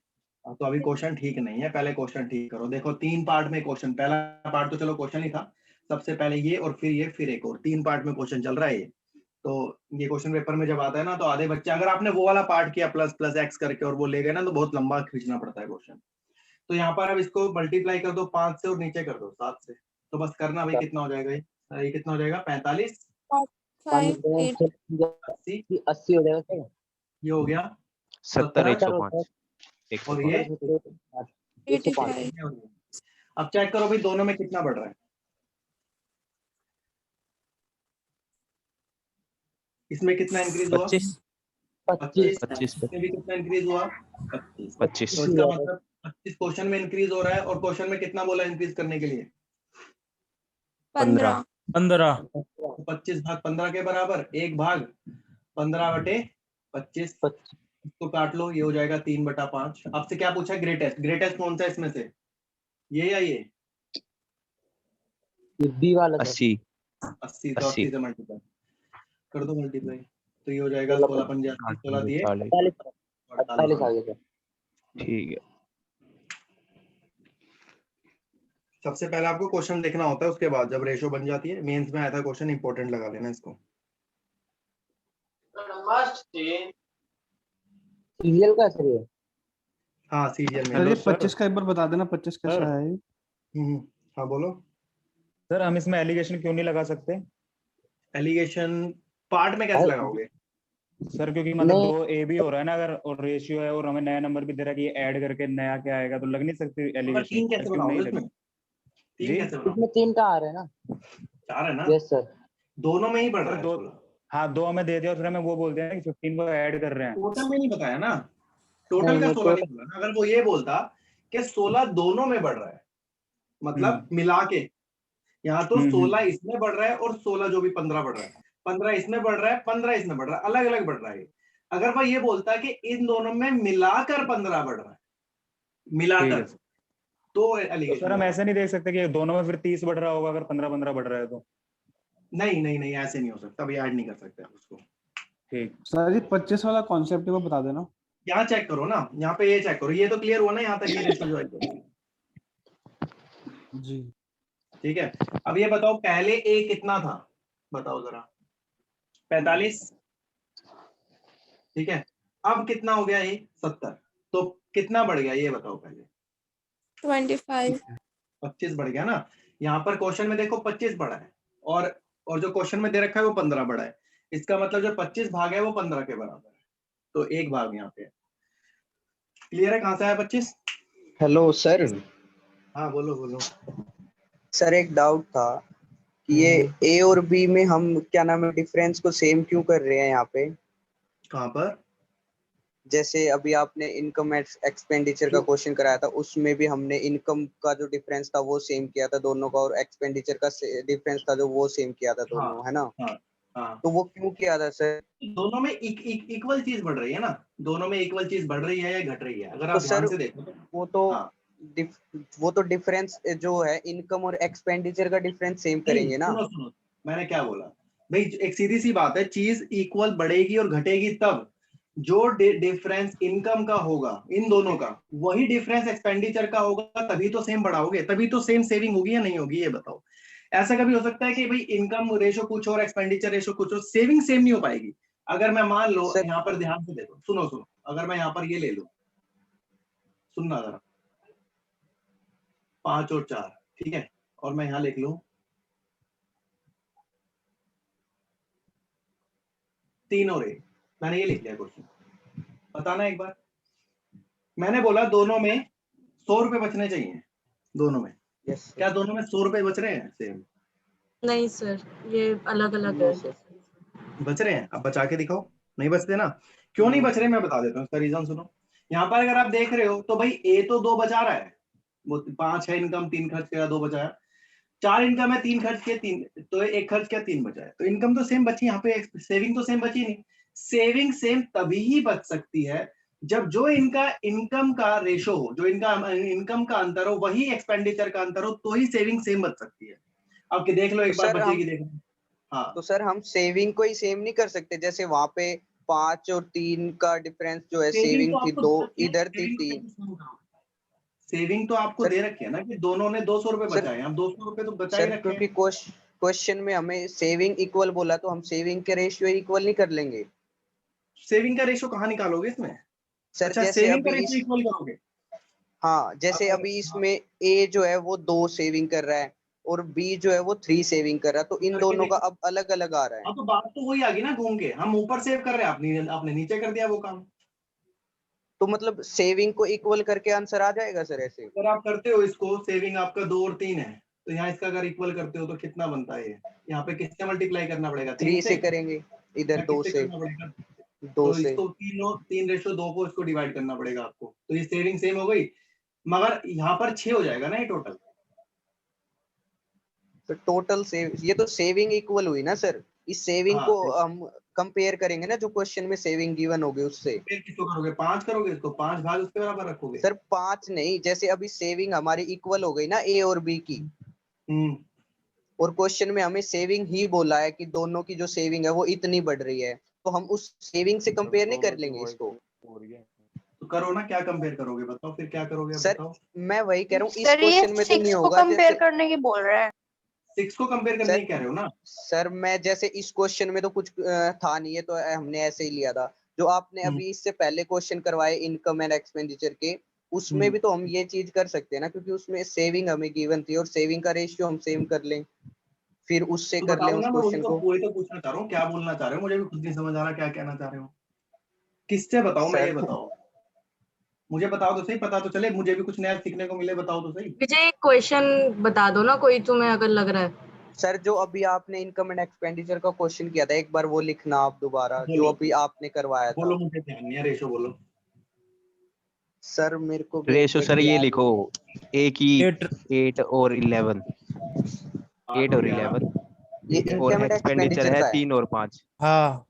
तो अभी क्वेश्चन ठीक नहीं है, पहले क्वेश्चन ठीक करो। देखो 3 पार्ट में क्वेश्चन, पहला पार्ट तो चलो क्वेश्चन ही था, सबसे पहले ये और फिर ये फिर एक और, 3 पार्ट में क्वेश्चन चल रहा है ये। तो ये क्वेश्चन पेपर में जब आता है ना, तो आधे बच्चे, अगर आपने वो वाला पार्ट किया प्लस प्लस एक्स करके और वो ले गए ना, तो बहुत लंबा खींचना पड़ता है क्वेश्चन। तो यहाँ पर अब इसको मल्टीप्लाई कर दो 5 से और नीचे कर दो 7 से। तो बस करना भाई, कितना हो जाएगा ये कितना हो जाएगा? 45 5 8 80 80 हो जाएगा सर। ये हो गया 70 17 105 और ये 85। ये हो गया। अब चेक करो भाई दोनों में कितना बढ़ रहा है। इसमें कितना इंक्रीज हुआ? 25। 25 इसमें भी कितना इंक्रीज हुआ? 25। 25 तो इसका मतलब 25 क्वेश्चन में इंक्रीज हो रहा है। और क्वेश्चन में कितना बोला इंक्रीज करने के लिए? 15 15। तो 25 भाग 15 के बराबर 1 भाग 15/25। इसको काट लो, ये हो जाएगा 3/5। आपसे क्या पूछा है? ग्रेटेस्ट। ग्रेटेस्ट कौन सा इसमें से? ये या ये? बी वाला सर। 80 80। तो 80 से मल्टीप्लाई कर दो, मल्टीप्लाई। तो ये हो जाएगा 16 पंजे 80, 16 दिए 48 आ गया सर। ठीक है। सबसे पहले आपको क्वेश्चन देखना होता है, उसके बाद जब रेशो बन जाती है, मेंस में आया था क्वेश्चन, इंपॉर्टेंट लगा लेना इसको। सीरियल का सर ये। हाँ सीरियल में। सर ये 25 का एक बार बता देना, 25 कैसा है ये? हाँ बोलो। सर हम इसमें एलिगेशन क्यों नहीं लगा सकते? एलिगेशन पार्ट में कैसे लगाओगे? सर क्योंकि मतलब नहीं। 2 ए भी हो रहा है ना, अगर और रेशियो है और हमें नया नंबर भी दे रहा है कि ये ऐड करके नया क्या आएगा, तो लग नहीं सकती अगर एलिगेशन। 3 कैसे क्यों नहीं बनाओगे लगी? इसमें? 3 जी? कैसे बनाओगे? इसमें 3 कहाँ आ रहे हैं ना? 4 है ना? Yes sir. दोनों में ही बढ़ सर रहा है 2, 16। हाँ 2 हमें दे दिया और फिर हमें वो बोलते हैं कि 15 को ऐड कर रहे हैं। टोटल में नहीं बताया ना, टोटल नहीं, का नहीं, 16 नहीं बोला ना। अगर वो ये बोलता कि 16 दोनों में बढ़ रहा है, मतलब मिला के, यहाँ तो 16 इसमें बढ़ रहा है और 16 जो भी 15 बढ़ रहा है, 15 इसमें बढ़ रहा है, 15 इसमें बढ़ रहा है, अलग अलग बढ़ रहा है। अगर वो ये बोलता है कि इन दोनों में मिलाकर 15 बढ़ रहा है, ठीक है मिलाकर, सर। तो तो एलिगेशन सर हम ऐसे नहीं देख सकते कि दोनों में फिर 30 बढ़ रहा होगा अगर 15-15 बढ़ रहा है तो? नहीं नहीं नहीं, ऐसे नहीं हो सकता, अभी ऐड नहीं कर सकते आप उसको। ठीक। सर जी 25 वाला कॉन्सेप्ट में बता देना। यहाँ चेक करो ना, यहाँ पे ये चेक करो, ये तो क्लियर हुआ ना यहाँ तक, ये रेशियो ज्वाइन करो। जी ठीक है, अब ये बताओ पहले ए कितना था, बताओ जरा। 45। ठीक है, अब कितना हो गया ये? 70। तो कितना बढ़ गया ये बताओ पहले? 25 25 बढ़ गया ना। यहाँ पर क्वेश्चन में देखो 25 बढ़ा है, और जो क्वेश्चन में दे रखा है वो 15 बढ़ा है। इसका मतलब जो 25 भाग है वो 15 के बराबर है, तो एक भाग यहाँ पे। क्लियर है कहाँ से आया 25? Hello sir. हाँ बोलो बोलो। सर एक डाउट था कि ये ए और बी में हम क्या नाम है डिफरेंस को सेम क्यों कर रहे हैं यहाँ पे? कहाँ पर? जैसे अभी आपने इनकम एक्सपेंडिचर का क्वेश्चन कराया था, उसमें भी हमने इनकम का जो डिफरेंस था वो सेम किया था दोनों का, और एक्सपेंडिचर का डिफरेंस था जो वो सेम किया था दोनों, हाँ है ना? हाँ हाँ। तो वो क्यों किया था सर? दोनों में इक्वल चीज बढ़ रही है ना, दोनों में इक्वल चीज बढ़ रही है या घट रही है, अगर तो आप सर ध्यान से देखो तो। वो तो हाँ वो तो डिफरेंस जो है इनकम और एक्सपेंडिचर का डिफरेंस सेम नहीं, करेंगे ना? सुनो सुनो, मैंने क्या बोला भाई, एक सीधी सी बात है, चीज इक्वल बढ़ेगी और घटेगी तब जो डिफरेंस इनकम का होगा इन दोनों का, वही डिफरेंस एक्सपेंडिचर का होगा, तभी तो सेम बढ़ाओगे, तभी तो सेम सेविंग होगी या नहीं होगी, ये बताओ। ऐसा कभी हो सकता है कि भाई इनकम रेशो कुछ और एक्सपेंडिचर रेशो कुछ और, सेविंग सेम नहीं हो पाएगी। अगर मैं मान लो सर यहाँ पर ध्यान से देखो, सुनो सुनो, अगर मैं यहाँ पर ये ले लूं, सुनना जरा, 5 और 4, ठीक है, और मैं यहाँ लिख लूं 3 और 1, मैंने ये लिख लिया क्वेश्चन, बताना एक बार। मैंने बोला दोनों में 100 रुपए बचने चाहिए, दोनों में। यस क्या दोनों में 100 रुपए बच रहे हैं सेम? नहीं सर, ये अलग अलग नो है। सर। बच रहे हैं? अब बचा के दिखाओ। नहीं बचते ना, क्यों नहीं बच रहे मैं बता देता हूँ इसका रीजन, सुनो। यहाँ पर अगर आप देख रहे हो तो भाई ए तो 2 बचा रहा है, वो 5 है इनकम, 3 खर्च किया 2 बचाया, 4 इनकम है 3 खर्च किया 3, तो 1 खर्च किया 3 बचा है, तो इनकम तो सेम बची, यहाँ पे सेविंग तो सेम बची नहीं। सेविंग सेम तभी ही बच सकती है जब जो इनका इनकम का रेशो हो, जो इनका इनकम का अंतर हो वही एक्सपेंडिचर का अंतर हो, तो ही सेविंग सेम बच सकती है। अब कि देख लो एक तो बार सर बचेगी, देख लो। हाँ तो सर हम सेविंग को ही सेम नहीं कर सकते? जैसे वहां पे 5 और 3 का डिफरेंस जो है, सेविंग सेविंग तो थी आपको 2, दे रखी है, इधर थी सेविंग 3। सेविंग तो आपको सर दे रखी है ना कि दोनों ने 200 रुपए सर बचाए, हम 200 रुपए तो बचा ही सर रखे क्योंकि हैं। क्वेश्चन में हमें सेविंग इक्वल बोला, तो हम सेविंग के रेशियो इक्वल नहीं कर लेंगे? सेविंग का रेशो कहाँ निकालोगे इसमें? सर अच्छा, जैसे सेविंग का अभी रेशो इक्वल करोगे? हाँ, जैसे अगर अभी इसमें ए जो है वो 2 सेविंग कर रहा है और बी जो है वो 3 सेविंग कर रहा है, तो इन करके दोनों का देखो, अब अलग अलग आ रहा है। हाँ तो बात तो वही आ गई ना घूम के, हम ऊपर सेव कर रहे हैं, आपने नीचे कर दिया वो काम। तो मतलब सेविंग को इक्वल करके आंसर आ जाएगा सर ऐसे? अगर आप करते हो इसको, सेविंग आपका 2 और 3 है, तो यहाँ इसका अगर इक्वल करते हो तो कितना बनता है ये? यहाँ पे किससे मल्टीप्लाई करना पड़ेगा? 3 3 से से करेंगे, इधर या 2 किससे से, करना पड़ेगा? 2 तो से। इसको 3 रेशो 2 को इसको डिवाइड करना पड़ेगा आपको, तो ये सेविंग सेम हो गई, मगर यहाँ पर 6 हो जाएगा ना ये टोटल। तो टोटल सेव, ये तो सेविंग इक्वल हुई ना सर? इस सेविंग हाँ, को हम कंपेयर करेंगे ना जो क्वेश्चन में सेविंग गिवन होगी उससे। फिर किसको करोगे? 5 करोगे इसको, 5 भाग उसके बराबर रखोगे। सर 5 नहीं, जैसे अभी सेविंग हमारी इक्वल हो गई ना ए और बी की, और क्वेश्चन में हमें सेविंग ही बोला है कि दोनों की जो सेविंग है वो इतनी बढ़ रही है, तो हम उस सेविंग से कंपेयर नहीं कर लेंगे इसको? तो करो ना, क्या कंपेयर करोगे बताओ, फिर क्या करोगे अब सर बताओ। मैं वही कह रहा हूँ, इस सर ये क्वेश्चन में तो 6 नहीं को होगा। कंपेयर जैसे करने की बोल रहा है। 6 को कंपेयर करने सर ही कह रहे हो ना? सर मैं जैसे इस क्वेश्चन में तो कुछ था नहीं है, तो हमने ऐसे ही लिया था। जो आपने अभी इससे पहले क्वेश्चन करवाए इनकम एंड एक्सपेंडिचर के, उसमें भी तो हम ये चीज कर सकते हैं ना, क्योंकि उसमें सेविंग हमें गिवन थी और सेविंग का रेशियो हम सेम कर लें, फिर उससे तो कर लें बताओ उस ना, मैं वही क्वेश्चन तो को। वही तो पूछना चाह रहा हूँ, क्या बोलना चाह रहे हो, मुझे भी खुद नहीं समझ आ रहा क्या कहना चाह रहे हो। किससे बताओ, मैं ये सर बताओ, मुझे बताओ तो सही, पता तो चले, मुझे भी कुछ नया सीखने को मिले, बताओ तो सही। विजय एक क्वेश्चन बता दो ना कोई तुम्हें अगर लग रहा है। सर जो अभी आपने इनकम एंड एक्सपेंडिचर का क्वेश्चन किया था, एक बार वो लिखना आप दोबारा, जो बोलो अभी आपने करवाया था। बोलो, मुझे ध्यान नहीं है, रेशो बोलो। सर मेरे को भी रेशो सर exactly ये याद लिखो, एक ही 8 और 11, 8 और 11, ये ठीक है। और इनकम एंड एक्सपेंडिचर एक्सपेंडिचर है का है। 3 और 5। हाँ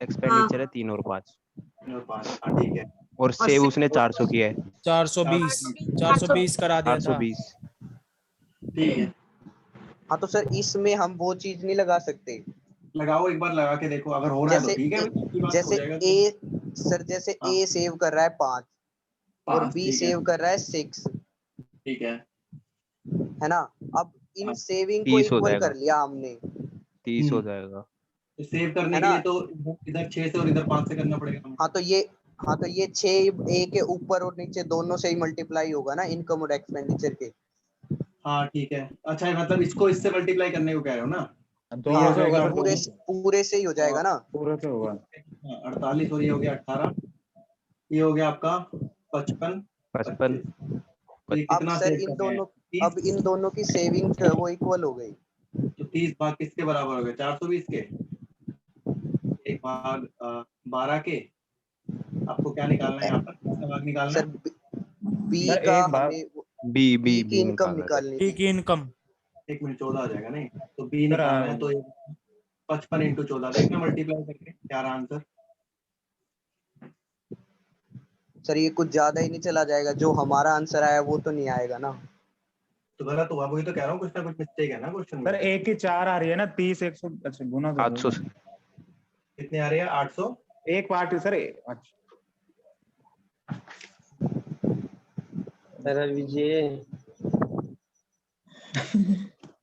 एक्सपेंडिचर है 3 और 5, 3 और 5, हाँ ठीक है। और सेव उसने 400 किया है, 420 420 करा दिया था। 420। ठीक है, हाँ तो सर इसमें हम वो चीज नहीं लगा सकते, लगाओ एक बार, लगा के देखो, अगर हो रहा है तो जैसे ठीक है, अच्छी बात हो जैसे जाएगा तो। ए, सर जैसे हाँ, ए सेव कर रहा है 5 और 5 बी ठीक है, सेव कर रहा है 6, ठीक है। है ना। अब इन हाँ, सेविंग को 30 हो इक्वल जाएगा, कर लिया हमने, 30 हो जाएगा। तो सेव करने है के ना। लिए तो इधर 6 से और इधर 5 से करना पड़ेगा हमें। हाँ तो ये 6 ए के ऊपर और नीचे दोनों से ही मल्टीप्लाई होगा ना इनकम और एक्सपेंडिचर के। हाँ ठीक है, अच्छा मतलब इसको इससे मल्टीप्लाई करने को कह रहे हो ना, तो दोनों ये हो से होगा जाएगा सर, पूरे दोनों से। पूरे से ही हो जाएगा ना। पूरे से होगा। 48 और ये हो गया 18, ये हो गया आपका 55, 55। 25। तो ये अब कितना सर सेव कर रहे हैं? अब इन दोनों की सेविंग जो है वो इक्वल हो गई। तो 30 भाग किसके बराबर हो गए? 420 के। एक भाग 12 के। आपको क्या निकालना है यहाँ पर, किसका भाग निकालना सर है? बी सर का एक बात, हमें बी बी बी की बी इनकम निकालना है। निकालनी बी थी। की इनकम। 1 मिनट, 14 आ जाएगा नहीं, तो बी सर निकालना है तो 55 इंटू 14 देखना मल्टीप्लाई करके क्या रहा आंसर। सर ये कुछ ज्यादा ही नहीं चला जाएगा, जो हमारा आंसर आया वो तो नहीं आएगा ना। तो गलत हुआ, वही तो कह रहा हूँ, कुछ ना कुछ मिस्टेक है ना क्वेश्चन सर में। 1 की 4 आ रही है ना, 30 100, अच्छा गुना कर दो 800 ना। कितने आ रहे हैं? 800। एक पार्ट सर, अच्छा अरे विजय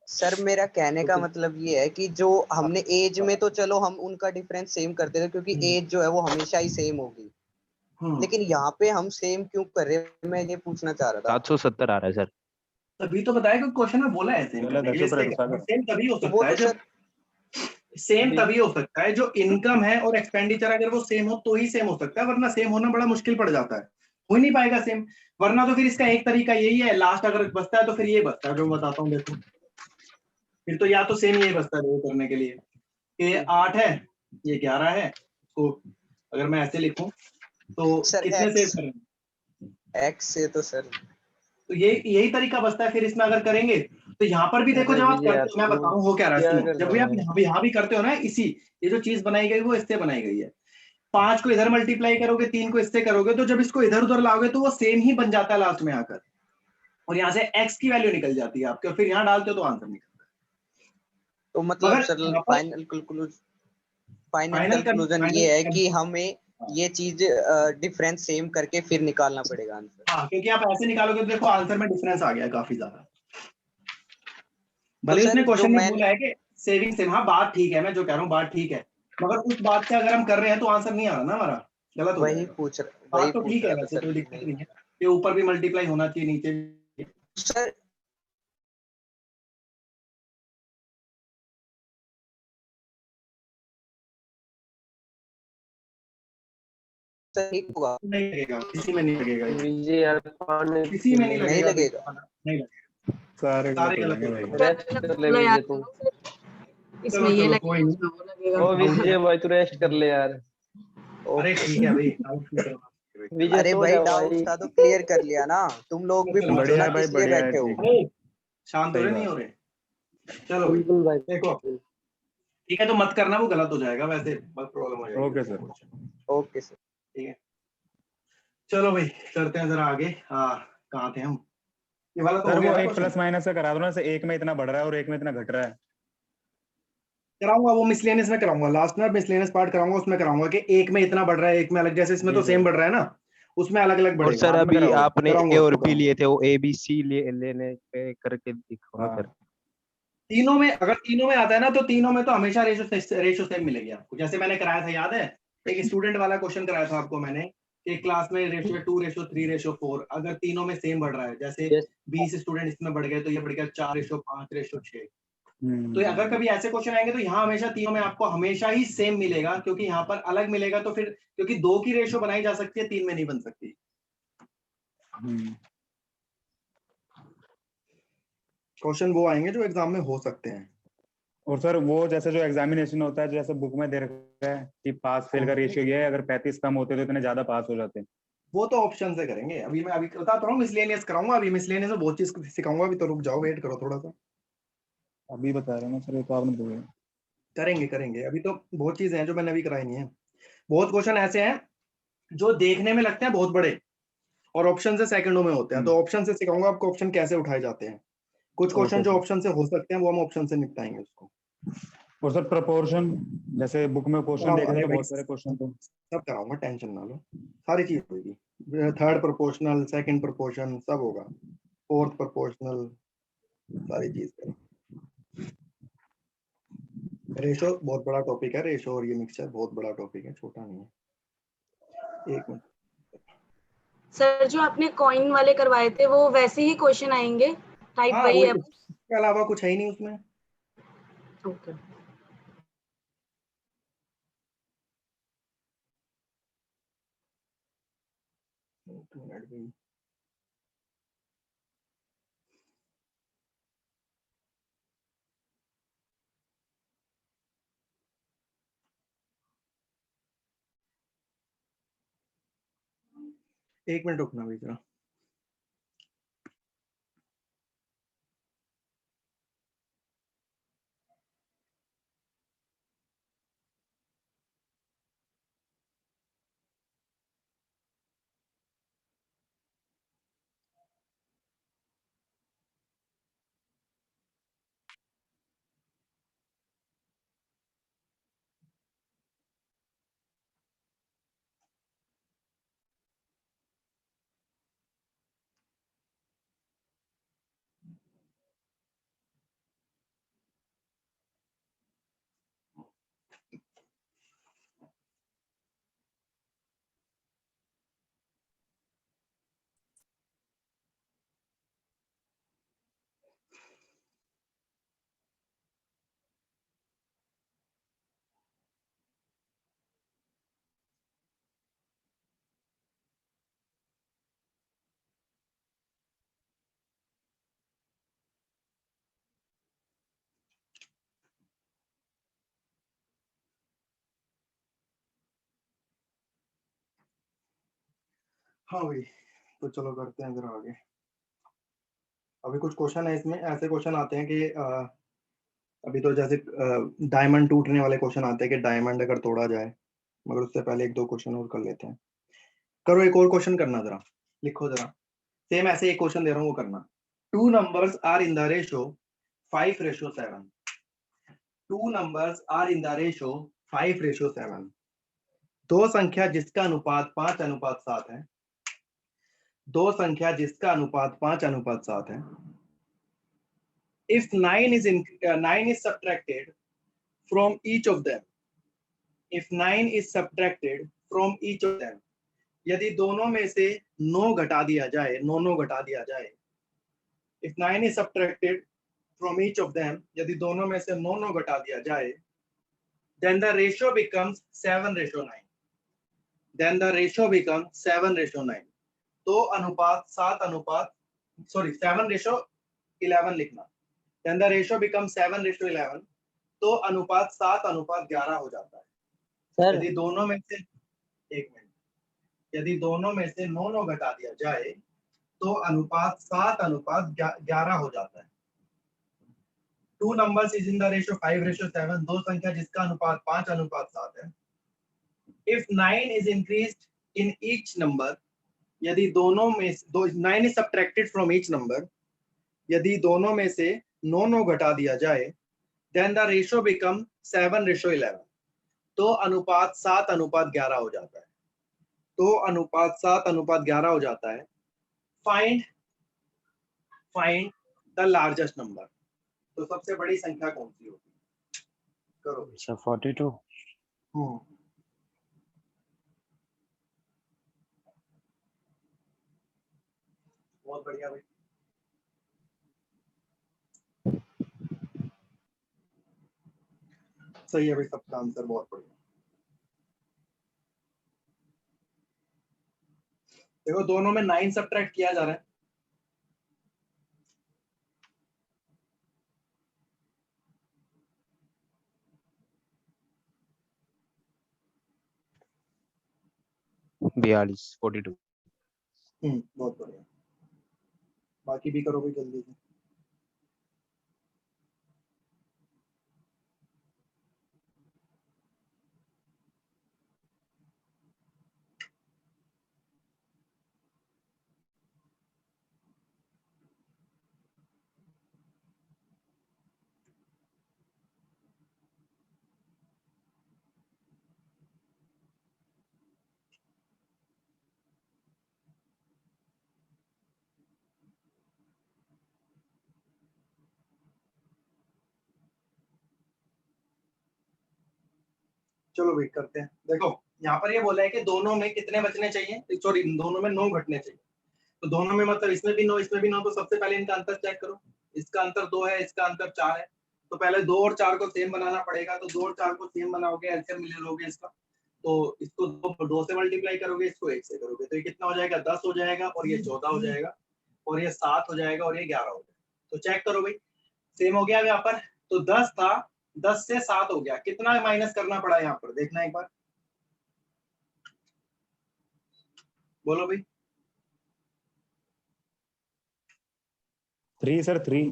सर मेरा कहने का मतलब ये है कि जो हमने एज में तो चलो हम उनका डिफरेंस सेम करते थे, क्योंकि एज जो है वो हमेशा ही सेम होगी, लेकिन यहाँ पे हम सेम क्यों कर रहे हैं, मैं ये पूछना चाह रहा था। 770 आ रहा है सर। तभी तो बताया कि क्वेश्चन में बोला है सेम करने के लिए, सेम तभी हो तो वो सकता है तो जब, सेम तभी हो सकता है जो इनकम है और एक्सपेंडिचर अगर वो सेम हो तो ही सेम हो सकता है, वरना सेम होना बड़ा मुश्किल पड़ जाता है, हो ही नहीं पाएगा सेम। वरना तो फिर इसका एक तरीका यही है, लास्ट अगर बचता है तो फिर ये बचता है जो मैं बताता हूँ, देखो फिर तो या तो सेम यही बचता है वो करने के लिए, ये 8 है ये 11 है, तो अगर मैं ऐसे लिखूं तो सर कितने सेव करें? एक्स से तो सर, तो यही तरीका बचता है फिर इसमें अगर करेंगे तो यहाँ पर भी देखो, जब आप करते हो, मैं बता रहा हूँ हो क्या रहा है, सुनो, जब भी आप यहाँ भी करते हो ना, इसी ये जो चीज बनाई गई वो इससे बनाई गई है, 5 को इधर मल्टीप्लाई करोगे, 3 को इससे करोगे, तो जब इसको इधर उधर लाओगे तो वो सेम ही बन जाता है लास्ट में आकर, और यहाँ से x की वैल्यू निकल जाती है आपके, और फिर यहाँ डालते हो तो आंसर निकलता है। तो मतलब सर फाइनल कंक्लूजन ये है कि हमें ये चीज डिफरेंस सेम करके फिर निकालना पड़ेगा आंसर। हाँ, क्योंकि आप ऐसे निकालोगे तो देखो आंसर में डिफरेंस आ गया काफी ज्यादा। भले उसने क्वेश्चन में बोला है कि सेविंग सेम, हाँ बात ठीक है, मैं जो कह रहा हूँ बात ठीक है, मगर उस बात से अगर हम कर रहे हैं तो आंसर नहीं आ रहा ना हमारा, गलत हो जाएगा। बात तो ठीक है, वैसे कोई दिक्कत नहीं है, ये ऊपर भी मल्टीप्लाई होना चाहिए, नीचे भी। सर ठीक होगा, नहीं लगेगा, किसी में नहीं लगेगा, विजय यार किसी में नहीं लगेगा, नहीं लगेगा, सारे गलत हो जाएंगे। रेस्ट कर ले विजय तू। इसमें ये लगेगा, कोई नहीं, इसमें वो लगेगा। ओ विजय भाई तू रेस्ट कर ले यार। अरे ठीक है भाई, विजय अरे सो भाई जा डाउट्स था तो क्लियर कर लिया ना, तुम लोग भी पूछो बढ़िया ना है भाई, किस लिए बढ़िया है, बैठे हो। ठीक है। शांत हो रहे नहीं हो रहे, चलो बिल्कुल भाई देखो ठीक है, तो मत करना, वो गलत हो जाएगा, वैसे बस प्रॉब्लम हो जाएगी। ओके सर, ओके सर, ठीक है, चलो भाई करते हैं जरा आगे। हाँ कहाँ थे हम? ये वाला तो सर हो गया वो ना एक क्वेश्चन? प्लस माइनस का करा दो ना, जैसे एक में इतना बढ़ रहा है और एक में इतना घट रहा है। कराऊंगा वो मिसलेनियस में कराऊंगा, लास्ट में मिसलेनियस पार्ट कराऊंगा, उसमें कराऊंगा कि एक में इतना बढ़ रहा है, एक में अलग, जैसे इसमें तो सेम बढ़ रहा है ना, उसमें अलग अलग और बढ़ेगा। सर बाद में अभी कराओगे, आपने कराऊंगा ए और उसको, बी लिए थे, वो ए बी सी लेने पे करके दिखाओ ना सर। तीनों में अगर तीनों में आता है ना तो तीनों में तो हमेशा रेशो सेम मिलेगी आपको, जैसे मैंने कराया था याद है, एक स्टूडेंट वाला क्वेश्चन कराया था आपको मैंने, कि क्लास में रेशियो 2:3 रेशियो 4 अगर तीनों में सेम बढ़ रहा है, जैसे 20 स्टूडेंट इसमें बढ़ गए तो ये बढ़ गया 4:5:6। तो अगर कभी ऐसे क्वेश्चन आएंगे तो यहाँ हमेशा तीनों में आपको हमेशा ही सेम मिलेगा, क्योंकि यहाँ पर अलग मिलेगा तो फिर क्योंकि 2 की रेशियो बनाई जा सकती है, 3 में नहीं बन सकती। क्वेश्चन वो आएंगे जो एग्जाम में हो सकते हैं। और सर वो जैसे जो एग्जामिनेशन होता है, जैसे बुक में दे रखा है कि पास फेल का रेशियो ये है, अगर 35 कम होते तो इतने ज्यादा पास हो जाते हैं। वो तो ऑप्शन से करेंगे। अभी मैं अभी बताता हूँ, मिसलेनियस कराऊंगा, अभी मिसलेनियस में बहुत चीज सिखाऊंगा, अभी तो रुक जाओ, वेट करो थोड़ा सा। अभी बता रहे हैं सर, ये तो आपने बोला। करेंगे अभी तो बहुत चीजें हैं जो मैंने अभी कराई नहीं है। बहुत क्वेश्चन ऐसे हैं जो देखने में लगते हैं बहुत बड़े और ऑप्शन से सेकंडों में होते हैं, तो ऑप्शन से सिखाऊंगा आपको ऑप्शन कैसे उठाए जाते हैं। कुछ क्वेश्चन जो ऑप्शन से हो सकते हैं वो हम ऑप्शन से निपटाएंगे उसको। और सर प्रोपोर्शन, जैसे बुक में क्वेश्चन देखे थे तो बहुत सारे क्वेश्चन तो सब कराऊंगा, टेंशन ना लो, सारी चीज होगी। थर्ड प्रोपोर्शनल, सेकंड प्रोपोर्शन सब होगा, फोर्थ प्रोपोर्शनल, सारी चीज करें। रेशो बहुत बड़ा टॉपिक है, रेशो और ये मिक्सचर बहुत बड़ा टॉपिक है, छोटा नहीं है। एक मिनट सर, जो आपने कॉइन वाले करवाए थे वो वैसे ही क्वेश्चन आएंगे, टाइप वही है? इसके अलावा कुछ है ही नहीं उसमें। ओके। एक मिनट रुकना भाई जरा। हाँ भाई, तो चलो करते हैं जरा आगे। अभी कुछ क्वेश्चन है इसमें, ऐसे क्वेश्चन आते हैं कि अभी तो जैसे डायमंड टूटने वाले क्वेश्चन आते हैं कि डायमंड अगर तोड़ा जाए, मगर उससे पहले एक दो क्वेश्चन और कर लेते हैं। करो एक और क्वेश्चन करना, जरा लिखो जरा, सेम ऐसे एक क्वेश्चन दे रहा हूँ वो करना। 2 numbers are in the ratio 5:7. 2 numbers are in the ratio 5:7. दो संख्या जिसका अनुपात 5:7 है, दो संख्या जिसका अनुपात 5:7 है। If 9 is subtracted from each of them, if 9 is subtracted from each of them, यदि दोनों में से 9 घटा दिया जाए, 9 घटा दिया जाए। If 9 is subtracted from each of them, यदि दोनों में से 9 घटा दिया जाए, then the ratio becomes 7:9. Then the ratio becomes 7:9. तो अनुपात 7:11 लिखना। Then the ratio becomes 7:11. तो अनुपात 7:11 हो जाता है। सर यदि दोनों में से, एक मिनट, यदि दोनों में से 9 घटा दिया जाए तो अनुपात 7:11 हो जाता है। 2 numbers is in the ratio 5:7. दो संख्या जिसका अनुपात 5:7 है। If 9 is increased in each number, यदि दोनों में 9 is subtracted from each number, यदि दोनों में से 9 घटा दिया जाए, then the ratio become 7:11. तो अनुपात 7:11 हो जाता है। तो अनुपात 7:11 हो जाता है। Find the largest number. तो सबसे बड़ी संख्या कौन सी होगी? करो। अच्छा 42। बहुत बढ़िया भाई। सही है भाई, सबका आंसर बहुत बढ़िया। देखो दोनों में 9 सब्ट्रैक्ट किया जा रहा है। बयालीस 42। बहुत बढ़िया। बाकी भी करो भाई जल्दी से। चलो वेट करते हैं। देखो यहाँ पर ये बोला है कि दोनों में कितने बचने चाहिए, सॉरी दोनों में 9 घटने चाहिए। तो दोनों में मतलब इसमें भी 9 इसमें भी 9, तो सबसे पहले इनका अंतर चेक करो। इसका अंतर 2 है, इसका अंतर 4 है। तो पहले 2 और 4 को सेम बनाना पड़ेगा। तो 2 और 4 को सेम बनाओगे, एलसीएम ले लोगे इसका। तो इसको 2 से मल्टीप्लाई करोगे, इसको 1 से करोगे, तो ये कितना हो जाएगा, 10 हो जाएगा, और ये 14 हो जाएगा, और ये 7 हो जाएगा, और ये 11 हो जाएगा। तो चेक करो भाई, सेम हो गया यहाँ पर। तो 10 था, 10 से 7 हो गया, कितना माइनस करना पड़ा यहाँ पर, देखना एक बार, बोलो भाई। 3 सर 3।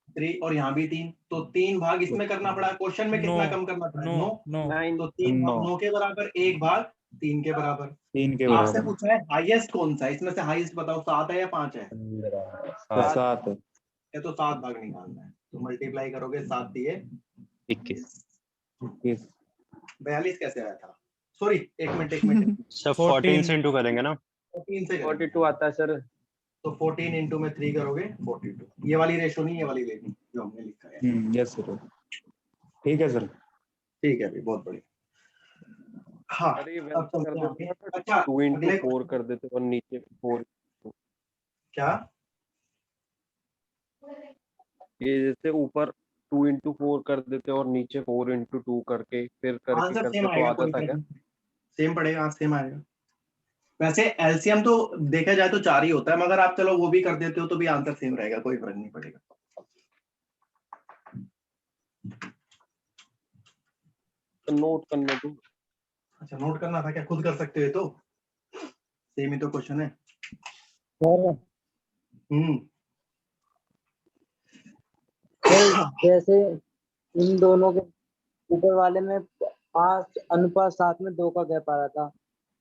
3 और यहाँ भी 3, तो 3 भाग इसमें करना पड़ा। क्वेश्चन में कितना No, कम करना पड़ा, no, 9। no. तो 3 9 9 के बराबर, 1 भाग 3 के बराबर। 3 के आपसे बराबर। पूछा है हाईएस्ट कौन सा है, इसमें से हाईएस्ट बताओ, 7 है या 5 है? 7 है। ये तो 7 भाग निकालना है, तो मल्टीप्लाई करोगे, 7 दिए 21। 42 कैसे आया था, सॉरी एक मिनट सर 14 से इंटू करेंगे ना, 14 से करेंगे। 42 आता है सर। तो 14 इंटू में 3 करोगे 42। ये वाली रेशो नहीं, ये वाली लेनी जो हमने लिखा है। यस सर, ठीक है सर। ठीक है भाई, बहुत बढ़िया। हाँ अरे अब वैसे चलते कर हैं आगे। देते अच्छा 2 into अगले 4 कर देते और नीचे 4। क्या, ये जैसे ऊपर 2 into 4 कर देते और नीचे 4 into 2 करके फिर करके आंसर करते सेम तो आएगा, आता कोई था फर्क क्या? नहीं, सेम पड़ेगा, सेम आएगा। वैसे एलसीएम तो देखा जाए तो 4 ही होता है, मगर आप चलो वो भी कर देते हो तो भी आंसर सेम रहेगा, कोई फर्क नहीं पड़ेगा। तो नोट करने दो। अच्छा नोट करना था क्या, खुद कर सकते हो, तो सेम ही तो क्वेश्चन है। जैसे इन दोनों के ऊपर वाले में 5:7 में 2 का गैप आ रहा था,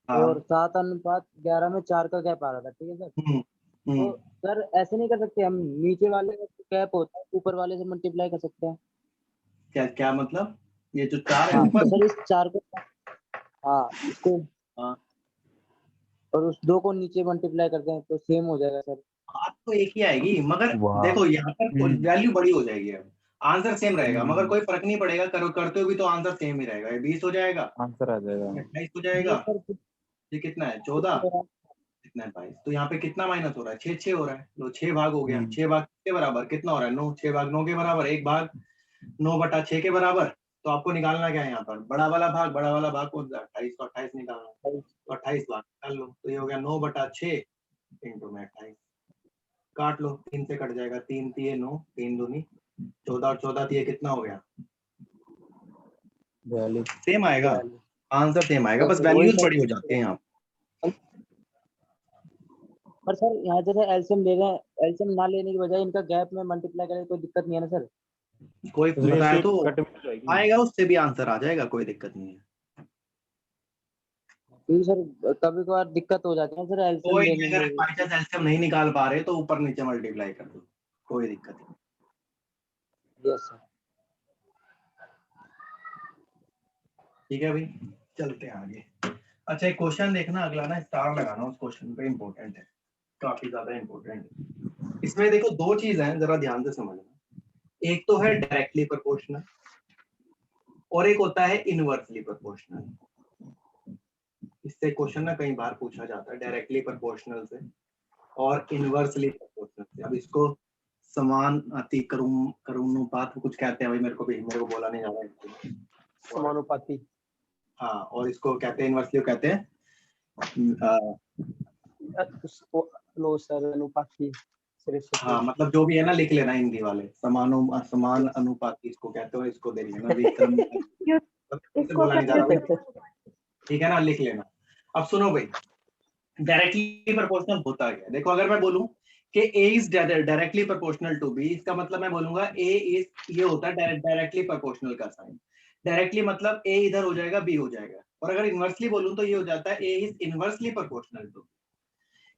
और 7:11 में 4 का गैप आ रहा था, ठीक है सर। तो सर ऐसे नहीं कर सकते हम, नीचे वाले का गैप होता है ऊपर वाले से मल्टीप्लाई कर सकते हैं क्या क्या मतलब, ये जो 4 है हाँ, ऊपर, तो सर इस 4 को, हाँ इसको, हाँ और उस 2 को नीचे मल्टीप्लाई करते हैं तो सेम हो जाएगा सर। बात तो एक ही आएगी, मगर देखो यहाँ पर वैल्यू बड़ी हो जाएगी, अब आंसर सेम रहेगा, मगर कोई फर्क नहीं पड़ेगा, करते हो भी तो आंसर सेम ही रहेगा। ये 20 हो जाएगा, आंसर आ जाएगा, 28 हो जाएगा, ये कितना है 14, कितना है 22। तो यहाँ पे कितना माइनस हो रहा है, 6 6 हो रहा है, तो 6 भाग हो गया। 6 भाग के बराबर कितना हो रहा है, 9। 6 भाग 9 के बराबर, 1 भाग 9/6 के बराबर। तो आपको निकालना क्या है यहाँ पर, बड़ा वाला भाग कौन सा, 28, तो 28 निकालना है, तो 28 भाग निकाल लो, तो ये हो गया 9/6 इंटू में 28, काट लो, 3 से कट जाएगा, 3 3 9, 3 दूनी 14, और 14 3 कितना हो गया, 42। सेम आएगा, आंसर सेम आएगा, बस वैल्यूज बड़ी हो जाती है यहाँ। पर सर यहाँ जैसे एलसीएम ले रहे हैं, एलसीएम ना लेने की बजाय इनका गैप में मल्टीप्लाई करें, कोई दिक्कत नहीं है ना सर? कोई बताया तो कट में जाएगी। आएगा, उससे भी आंसर आ जाएगा, कोई दिक्कत नहीं है। क्योंकि सर कभी कभार दिक्कत हो जाती है सर एलसीएम कोई लेने अगर में। बाई चांस एलसीएम नहीं निकाल पा रहे तो ऊपर नीचे मल्टीप्लाई कर दो, कोई दिक्कत नहीं। Yes sir. ठीक है भाई, चलते हैं आगे। अच्छा एक क्वेश्चन देखना अगला ना, स्टार लगाना उस क्वेश्चन पे, इंपॉर्टेंट है, काफी ज्यादा इंपॉर्टेंट है। इसमें देखो 2 चीज हैं, जरा ध्यान से समझना। एक तो है डायरेक्टली प्रोपोर्शनल, और एक होता है इनवर्सली प्रोपोर्शनल। इससे क्वेश्चन ना कई बार पूछा जाता है, डायरेक्टली प्रोपोर्शनल से और इनवर्सली प्रोपोर्शनल। अब इसको समानुपाती करूनुपात कुछ कहते हैं भाई, मेरे को बोला नहीं जा रहा है। समानुपाती। हाँ, और इसको कहते हैं इनवर्सली कहते हैं नो सर, अनुपाती। हाँ, मतलब जो भी है ना लिख लेना हिंदी वाले, समान अनुपाती इसको कहते हो, इसको देख लेना विक्रम। बोला नहीं जा रहा, ठीक है ना, लिख लेना। अब सुनो भाई, डायरेक्टली प्रोपोर्शनल होता है। देखो अगर मैं बोलूं कि A is directly proportional to B, इसका मतलब मैं बोलूंगा A इज, ये होता है डायरेक्टली प्रोपोर्शनल का साइन। डायरेक्टली मतलब A इधर हो जाएगा, B हो जाएगा। और अगर इनवर्सली बोलूं तो ये हो जाता है A is inversely proportional to.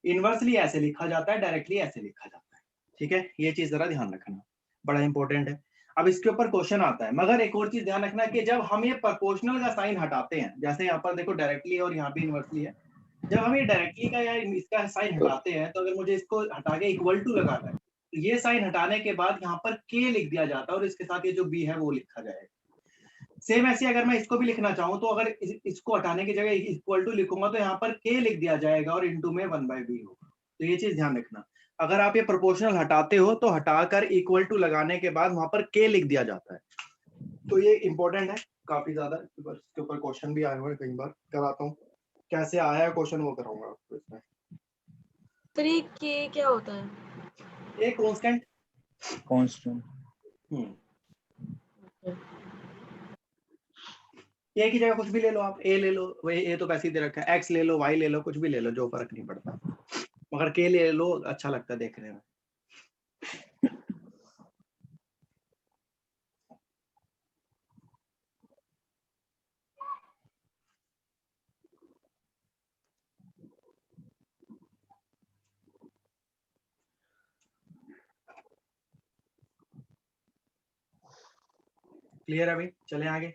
Inversely ऐसे लिखा जाता है, डायरेक्टली ऐसे लिखा जाता है। ठीक है, ये चीज जरा ध्यान रखना, बड़ा इंपॉर्टेंट है। अब इसके ऊपर क्वेश्चन आता है, मगर एक और चीज ध्यान रखना कि जब हम ये प्रोपोर्शनल का साइन हटाते हैं, जैसे यहाँ पर देखो डायरेक्टली और यहाँ पे इनवर्सली है, जब हम ये डायरेक्टली का या इसका साइन हटाते हैं, तो अगर मुझे इसको हटा के इक्वल टू लगाना है, तो ये साइन हटाने के बाद यहाँ पर के लिख दिया जाता है और इसके साथ ये जो बी है वो लिखा जाएगा। सेम ऐसे अगर मैं इसको भी लिखना चाहूँ तो अगर इसको हटाने की जगह इक्वल टू लिखूंगा तो यहाँ पर के लिख दिया जाएगा और इनटू में 1/b होगा। तो ये चीज ध्यान रखना, अगर आप ये प्रोपोर्शनल हटाते हो तो हटाकर इक्वल टू लगाने के बाद वहां पर के लिख दिया जाता है। तो ये इंपॉर्टेंट है काफी ज्यादा, इसके ऊपर क्वेश्चन भी आए हुए कई बार, कराता हूँ कैसे आया है क्वेश्चन वो कराऊंगा आपको इसमें। फिर के क्या होता है? A constant. ए की जगह कुछ भी ले लो आप, ए ले लो, वही ए तो वैसे ही दे रखा है, एक्स ले लो, वाई ले लो, कुछ भी ले लो, जो फर्क नहीं पड़ता, मगर के ले लो, अच्छा लगता है देखने में। क्लियर है भाई, चले आगे।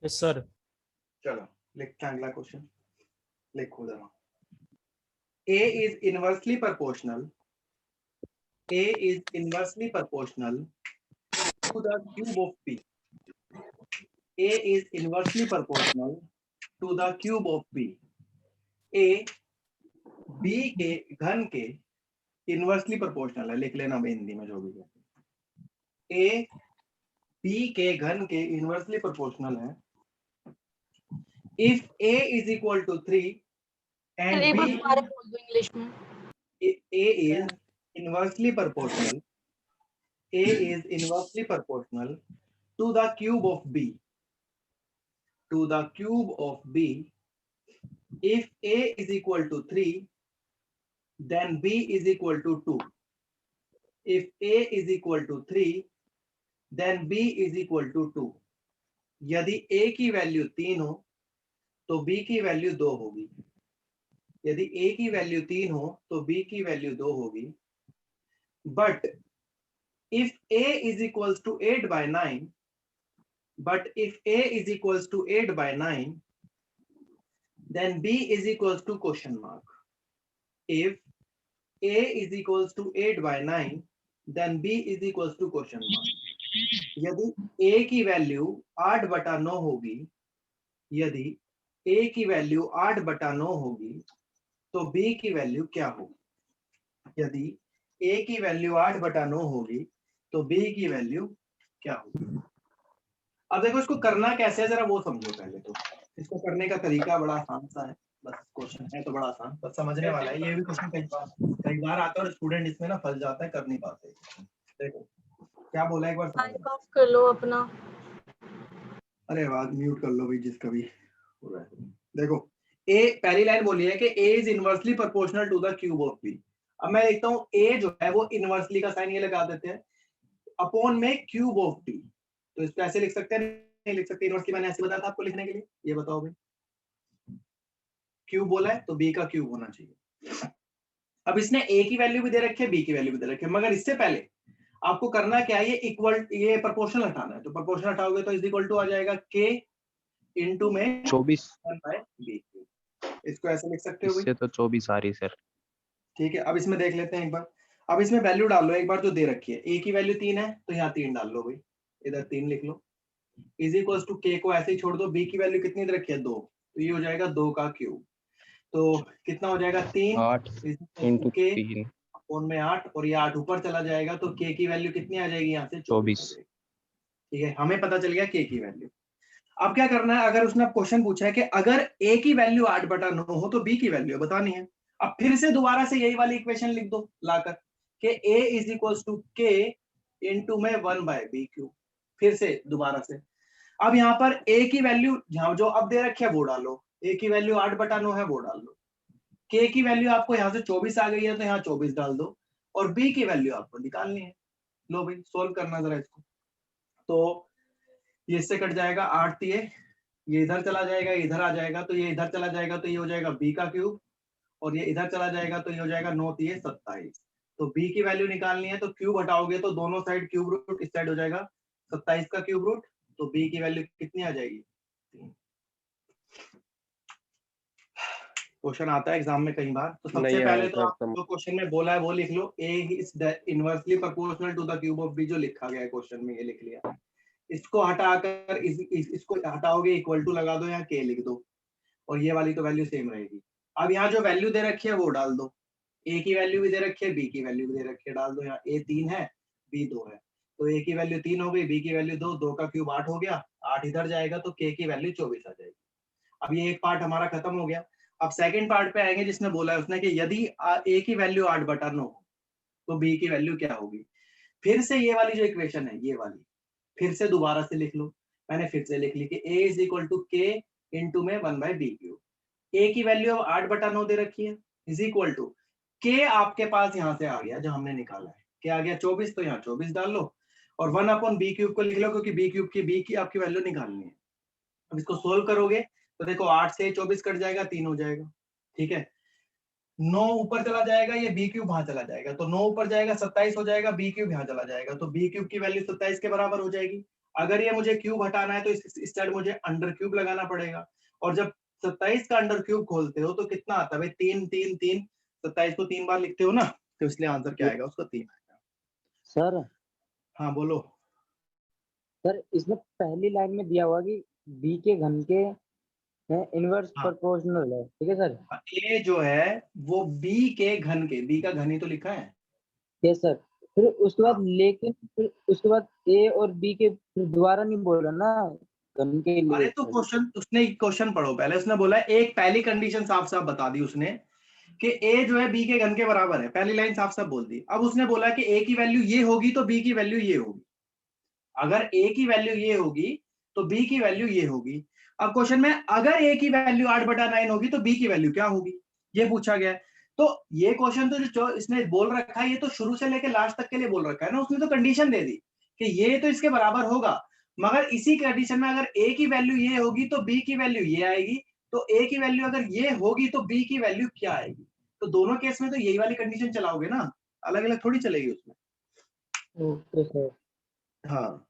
Yes sir. चलो लिखते हैं अगला क्वेश्चन, लिखो जरा। A is inversely proportional. A is inversely proportional to the cube of B. A is inversely proportional to the cube of B. A B के घन के इनवर्सली प्रोपोर्शनल है, लिख लेना भाई हिंदी में जो भी है। A B के घन के इनवर्सली प्रोपोर्शनल है if A is equal to 3 and B English में। A is inversely proportional. A is inversely proportional to the cube of B. To the cube of B. If A is equal to 3, then B is equal to 2. If A is equal to 3, then B is equal to 2. यदि A की वैल्यू 3 हो तो B की वैल्यू 2 होगी। यदि A की वैल्यू 3 हो तो B की वैल्यू 2 होगी। But if A is equals to 8/9, but if A is equals to 8/9, then B is equals to question mark. If A is equals to 8/9, then B is equals to question mark. यदि A की वैल्यू 8/9 होगी, यदि A की वैल्यू 8/9 होगी तो B की वैल्यू क्या होगी? यदि A की वैल्यू 8/9 होगी तो B की वैल्यू क्या होगी? अब देखो इसको करना कैसे है जरा वो समझो पहले तो। इसको करने का तरीका बड़ा आसान सा है, बस क्वेश्चन है तो बड़ा आसान, बस समझने वाला है। ये भी क्वेश्चन कई बार आता है और स्टूडेंट इसमें ना फंस जाता है, कर नहीं पाते। देखो क्या बोला एक बार माइक ऑफ कर लो अपना। अरे आवाज म्यूट कर लो भाई जिसका भी हो रहा है। देखो ए पहली लाइन बोली है कि A is inversely proportional to the cube of B। अब मैं लिखता हूँ A जो है वो इनवर्सली का साइन ये लगा देते हैं अपॉन में क्यूब ऑफ B। तो इसको ऐसे लिख सकते हैं, नहीं लिख सकते? इनवर्सली मैंने ऐसे बताया था आपको लिखने के लिए, ये बताओ भाई। क्यूब बोला है तो B का क्यूब होना चाहिए। अब इसने A की वैल्यू भी दे रखी है, B की वैल्यू भी दे रखी है, मगर इससे पहले आपको करना क्या है, ये प्रोपोर्शनल हटाना है। तो प्रोपोर्शनल हटाओगे तो इज इक्वल टू आ जाएगा K इनटू में 24। इसको ऐसे लिख सकते हो इससे तो 24 आ रही सर। ठीक है, अब इसमें देख लेते हैं एक बार। अब इसमें वैल्यू डाल लो एक बार जो दे रखी है। A की वैल्यू 3 है तो यहाँ 3 डाल लो भाई, इधर 3 लिख लो। इज इक्वल टू K को ऐसे ही छोड़ दो। B की वैल्यू कितनी दे रखी है? 2, तो ये हो जाएगा 2 का क्यूब। तो कितना हो जाएगा 3 8 इंटू के 3 अपॉन में 8 और ये 8 ऊपर चला जाएगा तो के की वैल्यू कितनी आ जाएगी यहाँ से 24 आ 24 जाएगी। ठीक है, हमें पता चल गया के की वैल्यू। अब क्या करना है, अगर उसने क्वेश्चन पूछा है कि अगर ए की वैल्यू 8/9 हो तो बी की वैल्यू बतानी है। अब फिर से दोबारा से यही वाली इक्वेशन लिख दो लाकर कि a इज इक्वल टू के इंटू में 1/b³। फिर से दोबारा से अब यहाँ पर a की वैल्यू जो अब दे रखी है वो डालो, a की वैल्यू 8/9 है वो डाल दो, k की वैल्यू आपको यहाँ से 24 आ गई है तो यहाँ 24 डाल दो और b की वैल्यू आपको निकालनी है। लो भाई सोल्व करना जरा इसको, तो ये इससे कट जाएगा 8 ये इधर चला जाएगा, इधर आ जाएगा तो ये इधर चला जाएगा तो ये हो जाएगा b का क्यूब और ये इधर चला जाएगा तो ये हो जाएगा 9 27। तो b की वैल्यू निकालनी है तो क्यूब हटाओगे तो दोनों साइड क्यूब रूट, इस साइड हो जाएगा 27 का क्यूब रूट, तो b की वैल्यू कितनी आ जाएगी 3। क्वेश्चन आता है एग्जाम में कई बार, तो सबसे नहीं पहले आया तो सर, आप जो क्वेश्चन में बोला है वो लिख लो, a is inversely proportional to the cube of b, जो लिखा गया है क्वेश्चन में ये लिख लिया। इसको हटाकर इसको हटाओगे इक्वल टू लगा दो, यहाँ k लिख दो और ये वाली तो वैल्यू सेम रहेगी। अब यहाँ जो वैल्यू दे रखी है वो डाल दो, a की वैल्यू भी दे रखी है, b की वैल्यू भी दे रखी है, डाल दो। यहाँ a 3 है b 2 है तो a की वैल्यू 3 हो गई, b की वैल्यू 2, 2 का क्यूब 8 हो गया, 8 इधर जाएगा तो k की वैल्यू 24 आ जाएगी। अब ये एक पार्ट हमारा खत्म हो गया। अब सेकंड पार्ट पे आएंगे जिसने बोला है उसने कि यदि a की वैल्यू 8/9 हो तो b की वैल्यू क्या होगी। फिर से ये वाली जो इक्वेशन है ये वाली फिर से दोबारा से लिख लो, मैंने फिर से लिख ली कि a इज इक्वल टू के इंटू में 1/b³। a की वैल्यू अब 8/9 दे रखी है इज इक्वल टू के आपके पास यहाँ से आ गया जो हमने निकाला है, क्या आ गया 24, तो यहाँ 24 डाल लो और 1/b³ को लिख लो क्योंकि b की आपकी वैल्यू निकालनी है। अब इसको सोल्व करोगे तो देखो 8 से 24 कट जाएगा, 3 हो जाएगा। ठीक है, 9 ऊपर चला जाएगा, ये b³ वहां चला जाएगा तो 9 ऊपर जाएगा 27 हो जाएगा, b³ यहाँ चला जाएगा तो b³ की वैल्यू 27 के बराबर हो जाएगी। अगर ये मुझे क्यूब हटाना है तो इस साइड मुझे अंडर क्यूब लगाना पड़ेगा और जब 27 का अंडर क्यूब खोलते हो तो कितना आता है भाई 3 3 3, 27 को 3 बार लिखते हो ना तो इसलिए आंसर क्या आएगा उसका 3 आएगा। सर हाँ बोलो। सर इसमें पहली लाइन में दिया हुआ कि b के घन के इनवर्स प्रोपोर्शनल है, ठीक है सर। ये जो है वो b के घन के, b का घन ही तो लिखा है। यस सर, फिर उसके बाद लेकिन फिर उसके बाद a और b के फिर दोबारा नहीं बोल रहा ना घन के लिए। अरे तो क्वेश्चन उसने क्वेश्चन पढ़ो पहले, उसने बोला एक पहली कंडीशन साफ साफ बता दी उसने कि a जो है b के घन के बराबर है, पहली लाइन साफ साफ बोल दी। अब उसने बोला कि a की वैल्यू ये होगी तो b की वैल्यू ये होगी, अगर a की वैल्यू ये होगी तो b की वैल्यू ये होगी। अब क्वेश्चन में अगर a की वैल्यू 8/9 होगी तो b की वैल्यू क्या होगी ये पूछा गया है। तो ये क्वेश्चन तो जो इसने बोल रखा है ये तो शुरू से लेकर लास्ट तक के लिए बोल रखा है ना, उसने तो कंडीशन दे दी कि ये तो इसके बराबर होगा, मगर इसी कंडीशन में अगर a की वैल्यू ये होगी तो b की वैल्यू ये आएगी, तो a की वैल्यू अगर ये होगी तो b की वैल्यू क्या आएगी। तो दोनों केस में तो यही वाली कंडीशन चलाओगे ना, अलग अलग थोड़ी चलेगी उसमें। Okay sir. हाँ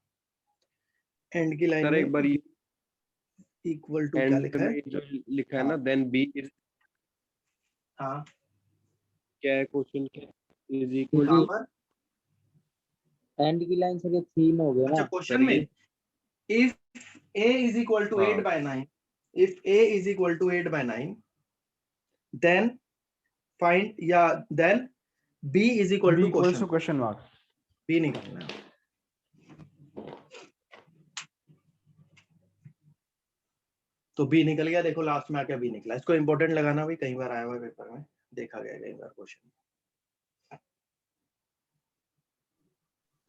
एंड की लाइन सर एक बार इक्वल टू क्या लिखा है जो लिखा है ना देन b इज, हाँ क्या है क्वेश्चन क्या इज इक्वल कहां टू पर एंड की लाइन सर ये 3 हो गया ना। अच्छा क्वेश्चन में if a is equal to 8/9, if a is equal to 8/9 then find या then b is equal to question mark b निकालना है। तो b निकल गया, देखो लास्ट में आके b निकला। इसको इंपॉर्टेंट लगाना भी, कई बार आया हुआ है पेपर में, देखा गया कई बार क्वेश्चन।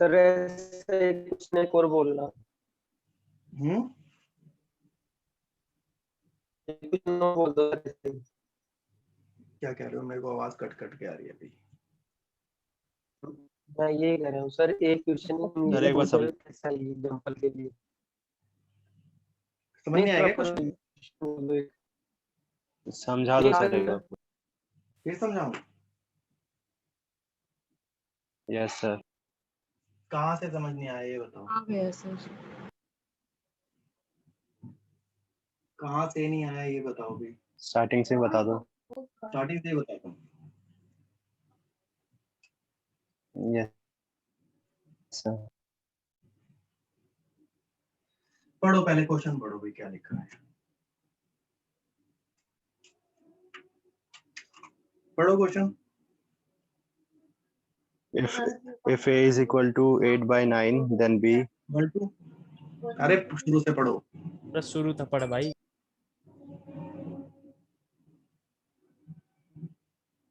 सर ऐसे कुछ नहीं और बोलना कुछ न बोल दो। क्या कह रहे हो, मेरे को आवाज कट कट के आ रही है अभी। मैं ये कह रहा हूँ सर एक क्वेश्चन सर एक बार समझ एग्जांपल के लिए समझ नहीं आएगा क्वेश्चन, समझा दो सर एक बार। फिर समझाऊं? Yes sir. कहाँ से समझ नहीं आया ये बताओ। आ गया सर। कहाँ से नहीं आया ये बताओ भी। स्टार्टिंग से बता दो। स्टार्टिंग से बता दो। Yes sir. पढ़ो पहले क्वेश्चन पढ़ो भी क्या लिखा है। पढ़ो question. if A is equal to 8 by 9, then B. Bolt, अरे शुरू से पढ़ो। शुरू तो पढ़ भाई।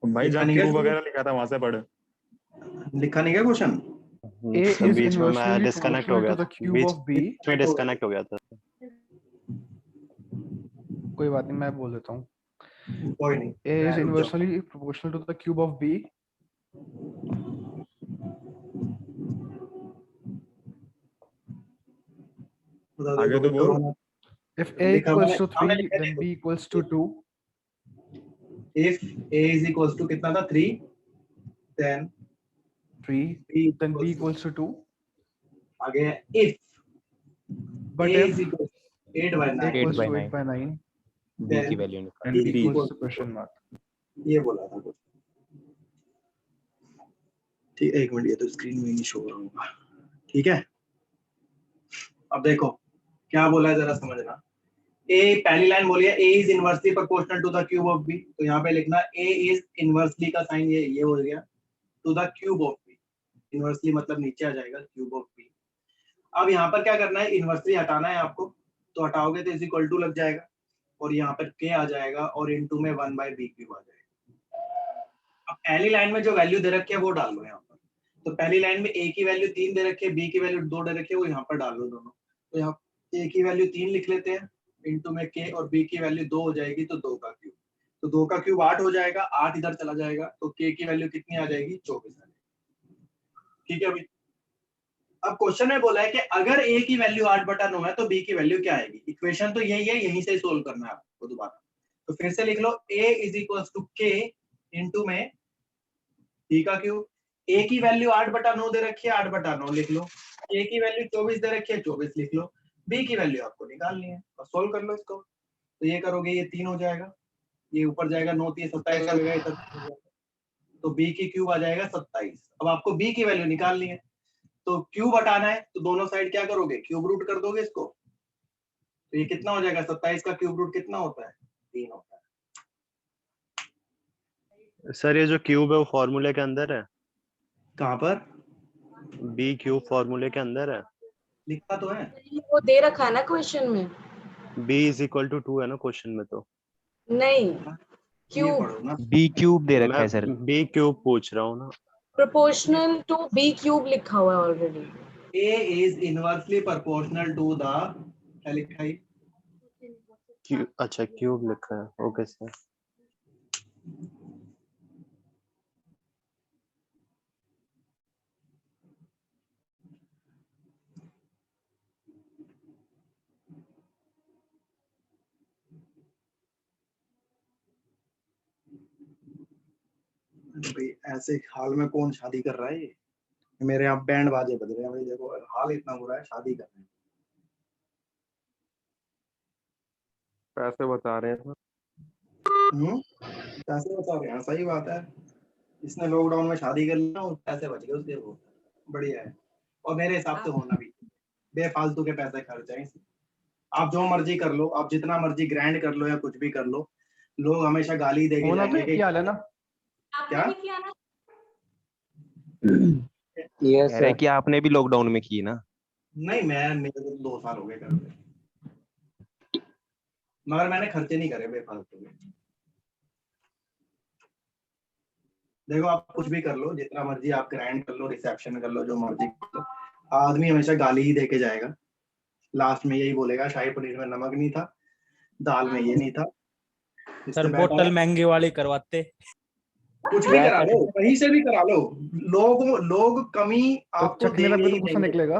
भाई जहाँ क्यूब वगैरह लिखा था वहां से पढ़। लिखा नहीं क्या क्वेश्चन? A is बीच में मैं inversely डिस्कनेक्ट हो proportional गया to the था, cube बीच of B. में डिस्कनेक्ट हो गया था। कोई बात नहीं, मैं बोल देता हूँ। कोई नहीं। A is inversely proportional to the cube of B. आगे तो बोल। If A equals to 3, then B equals to 2. If A is equals to कितना था 3, then 3, then B equals to 2. आगे if But A if is equals to 8 by 9 equals to 8 by 9, B की वैल्यू निकाल। B B equals equals to to question mark. ये बोला था कुछ। ठीक, एक मिनट, ये तो स्क्रीन में नहीं शो हो रहा होगा। ठीक है, अब देखो क्या बोला है जरा समझना। A पहली लाइन बोलिए A is inversely proportional to the cube of B, तो यहाँ पे लिखना A is inversely का साइन ये हो गया to the cube of B। Inversely मतलब नीचे आ जाएगा क्यूब ऑफ B। अब यहाँ पर क्या करना है, इनवर्सली हटाना है आपको, तो हटाओगे तो इज इक्वल टू लग जाएगा और यहाँ पर k आ जाएगा और इनटू में 1 by b क्यूब आ जाएगा। अब पहली लाइन में जो वैल्यू दे रखी है वो डाल लो यहाँ पर। तो पहली लाइन में a की वैल्यू 3 दे रखी है, b की वैल्यू 2 दे रखी है, वो यहाँ पर डाल लो दोनों। तो यहाँ a की वैल्यू 3 लिख लेते हैं, इनटू में k, और b की वैल्यू 2 हो जाएगी, तो 2 का क्यूब, तो 2 का क्यूब 8 हो जाएगा, 8 इधर चला जाएगा, तो k की वैल्यू कितनी आ जाएगी, 24 आ जाएगी। ठीक है भाई। अब क्वेश्चन में बोला है कि अगर a की वैल्यू 8/9 है तो b की वैल्यू क्या आएगी। इक्वेशन तो यही है, यहीं से सोल्व करना है आपको दोबारा। तो फिर से लिख लो a is equals to k into में b का क्यूब। a की वैल्यू 8/9 दे रखी है, 8/9 लिख लो। a की वैल्यू 24 दे रखी है, 24 लिख लो। b की वैल्यू आपको निकालनी है और सोल्व कर लो इसको। तो ये करोगे, ये 3 हो जाएगा, ये ऊपर जाएगा 9 3 27 का लगेगा, तो b की क्यूब आ जाएगा 27। अब आपको b की वैल्यू निकालनी है, तो क्यूब हटाना है, तो दोनों साइड क्या करोगे, क्यूब रूट कर दोगे इसको। तो ये कितना हो जाएगा, 27 का क्यूब रूट कितना होता है, 3 होता है। सर ये जो क्यूब है वो फॉर्मूले के अंदर है। कहाँ पर? b क्यूब फॉर्मूले के अंदर है, लिखा तो है, वो दे रखा है ना क्वेश्चन में। b इज इक्वल टू 2 है ना क्वेश्चन में, तो नहीं, ये पढ़ो ना। B क्यूब दे रखा मैं है सर। b क्यूब पूछ रहा हूँ ना। प्रोपोर्शनल टू b क्यूब लिखा हुआ है already. a is inversely proportional to the, क्या लिखा है? अच्छा क्यूब लिखा है, ओके सर। भाई ऐसे हाल में कौन शादी कर रहा है? ये मेरे यहाँ बैंड बाजे बज रहे हैं भाई, देखो हाल इतना बुरा है, शादी कर रहे हैं। पैसे बता रहे हैं। पैसे बचा रहे हैं, सही बात है। इसने लॉकडाउन में शादी कर लिया, पैसे बच गए उसके, वो बढ़िया है। और मेरे हिसाब से होना भी, बेफालतू के पैसे खर्च हैं। आप जो मर्जी कर लो, आप जितना मर्जी ग्रैंड कर लो या कुछ भी कर लो, लोग हमेशा गाली देके जाएंगे कि क्या है ना, क्या कह रहे कि आपने भी लॉकडाउन में की ना। नहीं, मेरे को 2 साल हो गए कर रहे, मगर मैंने खर्चे नहीं करे बेफालतू के। देखो आप कुछ भी कर लो, जितना मर्जी आप ग्रैंड कर लो, रिसेप्शन कर लो, जो मर्जी कर लो, आदमी हमेशा गाली ही देके जाएगा। लास्ट में यही बोलेगा, शाही पनीर में नमक नहीं था, दाल में ये नहीं था। सर बोतल महंगी वाली करवाते। कुछ भी करा लो, कहीं से भी करा लो, लोग कमी आपको देंगे ही देंगे। निकलेगा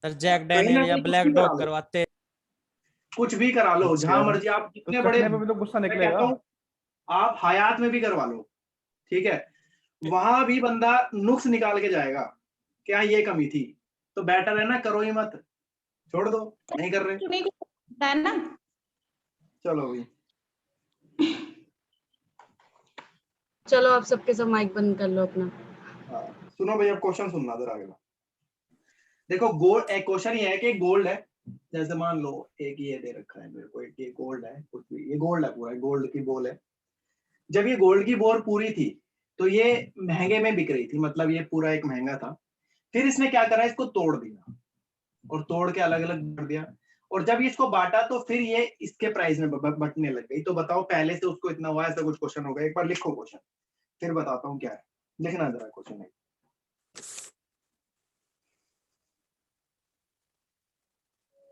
सर जैक डैनियल या ब्लैक डॉग करवाते। कुछ भी करा लो, जहां मर्जी आप जितने बड़े, तो गुस्सा मैं कहता हूं आप हयात में भी करवा लो, ठीक है, वहां भी बंदा नुक्स निकाल के जाएगा, क्या ये कमी थी, तो बेटर है ना, करो ही मत, छोड़ दो, नहीं कर रहे है ना। चलो भाई, चलो आप सबके सब माइक बंद कर लो अपना। सुनो भाई, अब क्वेश्चन सुनना जरा अगला। देखो गोल्ड, एक क्वेश्चन ये है कि गोल्ड है, जैसे मान लो एक ये दे रखा है मेरे को, एक ये गोल्ड है, कुछ भी, ये गोल्ड है पूरा, गोल्ड की बॉल है, जब ये गोल्ड की बोर पूरी थी तो ये महंगे में बिक रही थी, मतलब ये पूरा एक महंगा था। फिर इसने क्या करा, इसको तोड़ दिया और तोड़ के अलग अलग बांट दिया, और जब इसको बांटा तो फिर ये इसके प्राइस में बटने लग गई। तो बताओ पहले से उसको इतना हुआ, ऐसा कुछ क्वेश्चन होगा। एक बार लिखो क्वेश्चन, फिर बताता हूँ क्या है। लिखना जरा क्वेश्चन है।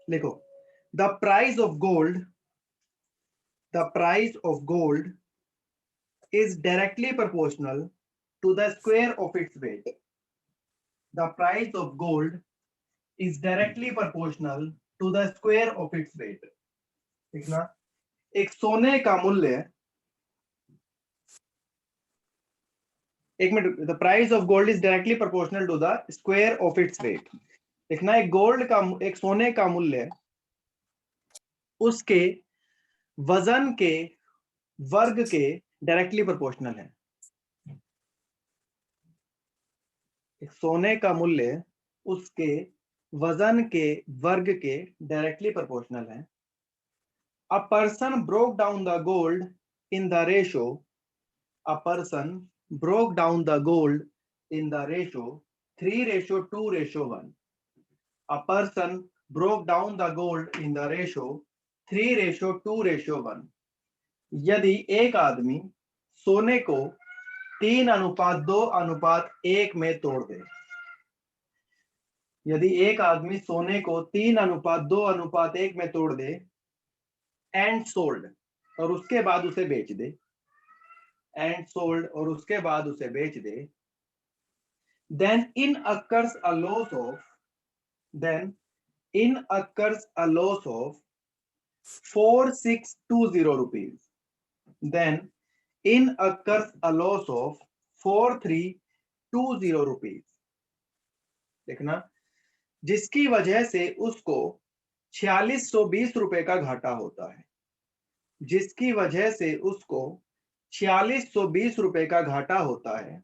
लिखो, the price of gold is directly proportional to the square of its weight. The price of gold is directly proportional to the square of its weight. ठीक ना? एक सोने का मूल्य, एक minute, the price of gold is directly proportional to the square of its weight. देखना, एक सोने का मूल्य उसके वजन के वर्ग के डायरेक्टली प्रोपोर्शनल है। सोने का मूल्य उसके वजन के वर्ग के डायरेक्टली प्रोपोर्शनल है। A person broke down the gold in the ratio, a person broke down the gold in the ratio 3:2:1। A person broke down the gold in the ratio 3:2:1। यदि एक आदमी सोने को 3:2:1 में तोड़ दे, यदि एक आदमी सोने को 3:2:1 में तोड़ दे, एंड सोल्ड, और उसके बाद उसे बेच दे, एंड सोल्ड, और उसके बाद उसे बेच दे, then in occurs a loss of 4620 rupees. Then in occurs a loss of 4320 rupees. देखना, जिसकी वजह से उसको 4620 रुपए का घाटा होता है, जिसकी वजह से उसको 4620 रुपए का घाटा होता है।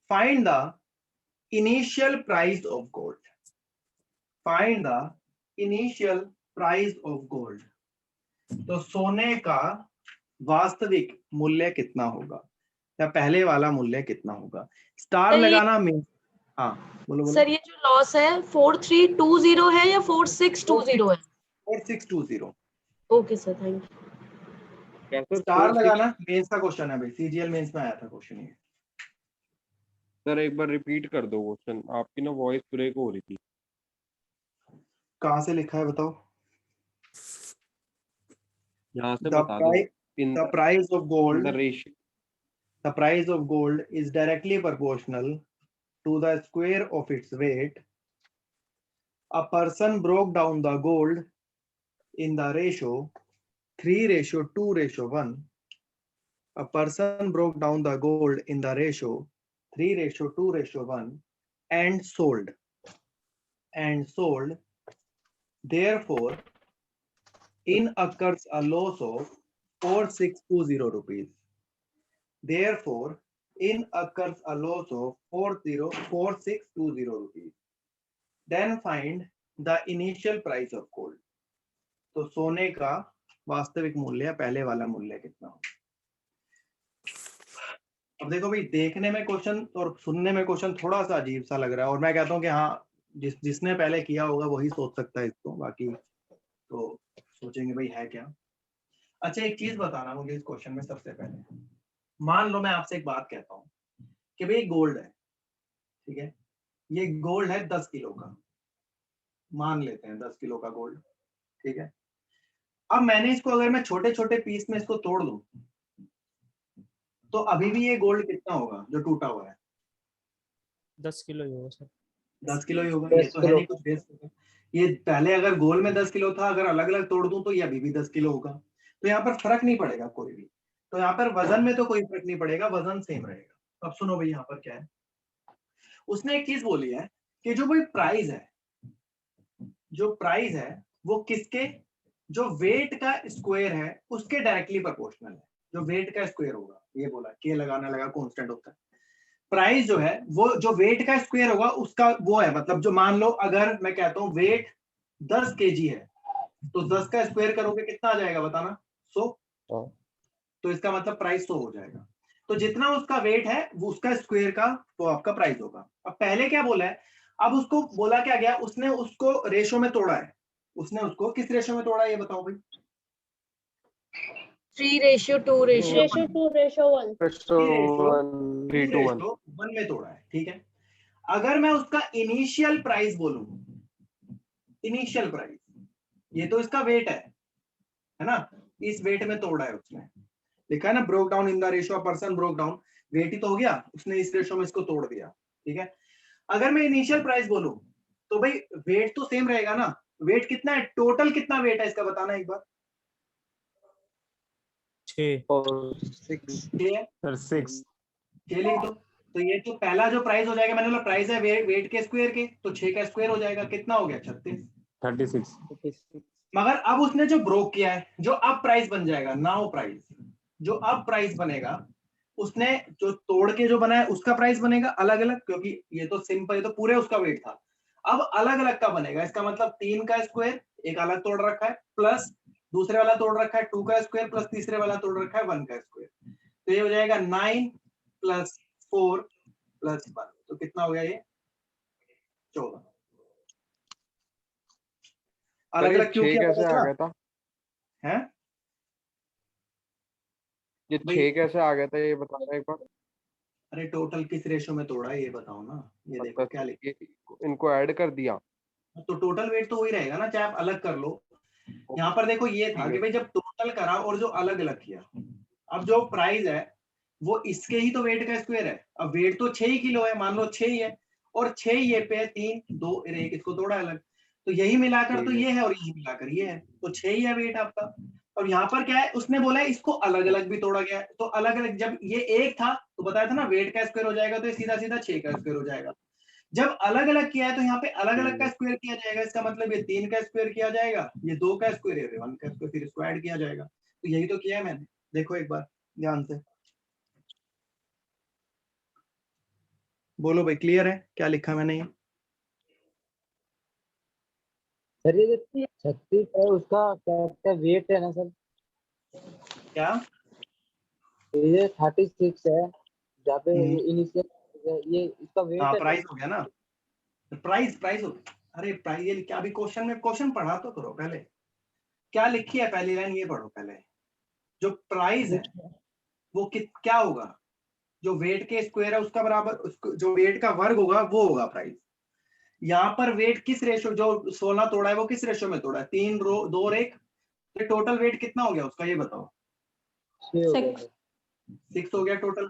Find the initial price of gold, find the initial price of gold. तो सोने का वास्तविक मूल्य कितना होगा, या पहले वाला मूल्य कितना होगा? स्टार लगाना में, हाँ बोलो सर ये जो लॉस है 4320 है या 4620 है? 4620। Okay sir, thank you. Star लगाना मेंस का क्वेश्चन है भाई, सीजीएल मेंस में आया था क्वेश्चन ये। सर एक बार रिपीट कर दो क्वेश्चन, आपकी ना वॉइस ब्रेक हो रही थी। कहाँ से लिखा है बताओ? यहाँ से बता दो। The price of gold, the ratio, the price of gold is directly proportional to the square of its weight. A person broke down the gold in the ratio 3:2:1. A person broke down the gold in the ratio 3:2:1 and sold. Therefore, in occurs a loss of 4620 rupees. Therefore, in occurs a loss of 4620 rupees. Then find the initial price of gold. तो सोने का वास्तविक मूल्य, पहले वाला मूल्य कितना हो? अब देखो भाई, देखने में क्वेश्चन और सुनने में क्वेश्चन थोड़ा सा अजीब सा लग रहा है, और मैं कहता हूँ कि हाँ, जिसने पहले किया होगा वही सोच सकता है इसको, बाकी तो सोचेंगे भाई है क्या। अच्छा, एक चीज बताना मुझे इस क्वेश्चन में सबसे पहले। मान लो मैं आपसे एक बात कहता हूँ कि भाई गोल्ड है, ठीक है, ये गोल्ड है 10 किलो का, मान लेते हैं 10 किलो का गोल्ड, ठीक है। अब मैंने इसको, अगर मैं छोटे छोटे पीस में इसको तोड़ दूं तो अभी भी ये गोल्ड कितना होगा जो टूटा हुआ है? 10 किलो ही होगा सर। 10 किलो ही होगा। ये तो है नहीं कुछ बेस होगा। ये पहले अगर गोल में 10 किलो था, अगर अलग अलग तोड़ दूं तो ये अभी भी 10 किलो होगा। तो यहाँ पर फर्क नहीं पड़ेगा कोई भी। तो यहाँ पर वजन में तो कोई फर्क नहीं पड़ेगा, वजन सेम रहेगा। अब सुनो भाई, यहाँ पर क्या है, उसने एक चीज बोली है कि जो भाई प्राइस है, जो प्राइस है वो किसके, जो वेट का स्क्वायर है उसके डायरेक्टली प्रोपोर्शनल है। जो वेट का स्क्वायर होगा, ये बोला, के लगाना लगा कांस्टेंट होता है। प्राइस जो है वो जो वेट का स्क्वायर होगा उसका वो है, मतलब जो मान लो अगर मैं कहता हूँ वेट 10 kg है तो 10 का स्क्वायर करोगे कितना आ जाएगा बताना? 100। तो इसका मतलब प्राइस 100 हो जाएगा। तो जितना उसका वेट है वो उसका स्क्वायर का वो आपका प्राइस होगा। अब पहले क्या बोला है, अब उसको बोला क्या गया, उसने उसको रेशो में तोड़ा है। उसने उसको किस रेशो में तोड़ा है ये बताओ भाई। 3:2:1 3:1 3:1 में तोड़ा है, ठीक है। अगर मैं उसका इनिशियल प्राइस बोलूं, इनिशियल प्राइस, ये तो इसका वेट है ना, इस वेट में तोड़ा है उसने, लिखा है ना broke down in the ratio of person broke down, wait ही तो हो गया, उसने इस रेशियो में इसको तोड़ दिया, ठीक है। अगर मैं इनिशियल प्राइस बोलूं तो भाई वेट तो सेम रहेगा ना, वेट कितना है, टोटल कितना वेट है इसका बताना एक बार। 6 और 6 लिख दो। तो ये तो पहला जो प्राइस हो जाएगा, मैंने बोला प्राइस है वेट के स्क्वायर के, तो 6 का स्क्वायर हो जाएगा, कितना हो गया 36। मगर अब उसने जो ब्रोक किया है, जो अब प्राइस बन जाएगा, नाउ प्राइस, जो अब प्राइस बनेगा, उसने जो तोड़ के जो बनाया उसका प्राइस बनेगा अलग अलग, क्योंकि ये तो सिंपल, ये तो पूरे उसका वेट था। अब अलग अलग का बनेगा, इसका मतलब 3 का स्क्वायर एक अलग तोड़ रखा है, प्लस दूसरे वाला तोड़ रखा है 2 का स्क्वायर, प्लस तीसरे वाला तोड़ रखा है 1 का स्क्वायर, तो ये हो जाएगा 9 + 4 + 1, तो कितना हो गया ये 14। अलग अलग क्यों किया कैसे आ गया था, है, ये 6 कैसे आ गया था ये बताना एक बार। अरे टोटल किस रेशो में तोड़ा है ये बताओ ना, ये देखो क्या लिखा, इनको ऐड कर दिया तो टोटल वेट तो वही रहेगा ना, चाहे आप अलग कर लो। यहाँ पर देखो ये था कि भाई जब टोटल करा और जो अलग अलग किया, अब जो प्राइस है वो इसके ही तो वेट का स्क्वायर है। अब वेट तो 6 किलो है, मान लो 6 ही है, और 6 ये पे 3 2 1 इसको तोड़ा अलग, तो यही मिलाकर तो ये है और यही मिलाकर ये है, तो 6 ही है वेट आपका। और यहाँ पर क्या है, उसने बोला है इसको अलग अलग भी तोड़ा गया है, तो अलग अलग, जब ये एक था तो बताया था ना वेट का स्क्वायर हो जाएगा, तो ये सीधा सीधा 6 का स्क्वायर हो जाएगा। जब अलग अलग किया है तो यहाँ पे अलग अलग का स्क्वायर किया जाएगा, इसका मतलब ये 3 का स्क्वायर किया जाएगा, ये 2 का स्क्वायर है, 1 का स्क्वायर, फिर इसको ऐड किया जाएगा। तो यही तो किया है मैंने, देखो एक बार ध्यान से बोलो भाई, क्लियर है क्या लिखा मैंने ये। सर ये 36 है, उसका क्या वेट है ना सर, क्या ये 36 है जहाँ पे इनिशियल, ये इसका वेट हाँ है। प्राइस हो गया ना, प्राइस हो गया। अरे प्राइस ये क्या, अभी क्वेश्चन में क्वेश्चन पढ़ा तो करो पहले, क्या लिखी है पहली लाइन ये पढ़ो पहले। जो प्राइस है वो क्या होगा, जो वेट के स्क्वायर है उसका बराबर, जो वेट का वर्ग होगा वो होगा प्राइस। यहाँ पर वेट किस रेशो, जो 16 तोड़ा है वो किस रेशो में तोड़ा है, 3 2 और 1, टोटल वेट कितना हो गया उसका ये बताओ। 6 हो गया टोटल।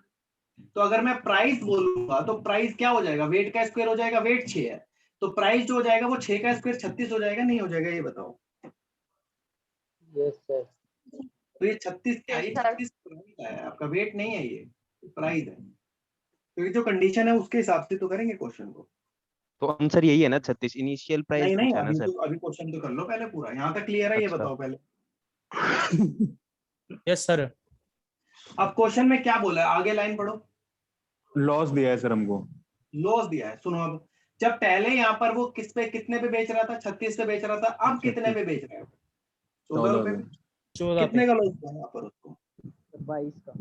तो अगर मैं प्राइस बोलूंगा तो प्राइस क्या हो जाएगा, वेट का स्क्वायर हो जाएगा, वेट 6 है, तो प्राइस जो हो जाएगा वो 6 का स्क्वायर 36 हो जाएगा, नहीं हो जाएगा ये बताओ। Yes sir. तो ये 36 क्या है, 36 है आपका, वेट नहीं है, ये प्राइस है। तो ये जो कंडीशन है उसके हिसाब से तो करेंगे क्वेश्चन को। तो आंसर यही है ना 36 इनिशियल प्राइस नहीं पूछा ना अभी सर। तो अभी क्वेश्चन तो कर लो पहले पूरा, यहाँ तक क्लियर है ये अच्छा। बताओ पहले। Yes sir. अब क्वेश्चन में क्या बोला है, आगे लाइन पढ़ो। लॉस दिया है सर हमको, लॉस दिया है, सुनो अब, जब पहले यहाँ पर वो किस पे कितने पे बेच रहा था, 36 पे बेच रहा था, अब कितने पे बेच रहा है, 14 रुपए पे। 14 कितने का लॉस हुआ यहाँ पर उसको, 22 का।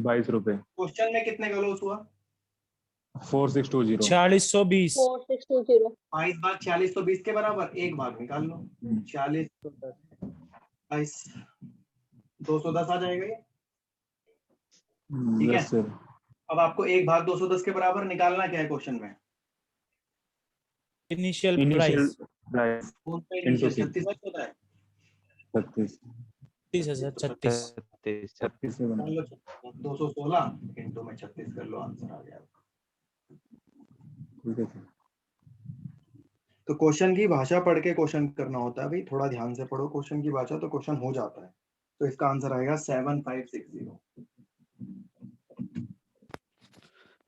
22 रुपए। क्वेश्चन में कितने का लॉस हुआ, 4620। 4620। 4620। 22 भाग 4620 के बराबर, एक भाग निकाल लो, 40 22 210 आ जाएगा ये, ठीक है। सर अब आपको 1 भाग 210 के बराबर निकालना क्या है क्वेश्चन में, इनिशियल प्राइस कौन सा इनिशियल, 36 होता है, 36 36 से बना। 216 इंटू में 36 कर लो, आंसर आ गया। ठीक है सर। तो क्वेश्चन की भाषा पढ़ के क्वेश्चन करना होता है भाई, थोड़ा ध्यान से पढ़ो क्वेश्चन की भाषा, तो क्वेश्चन हो जाता है। तो इसका आंसर आएगा 7560।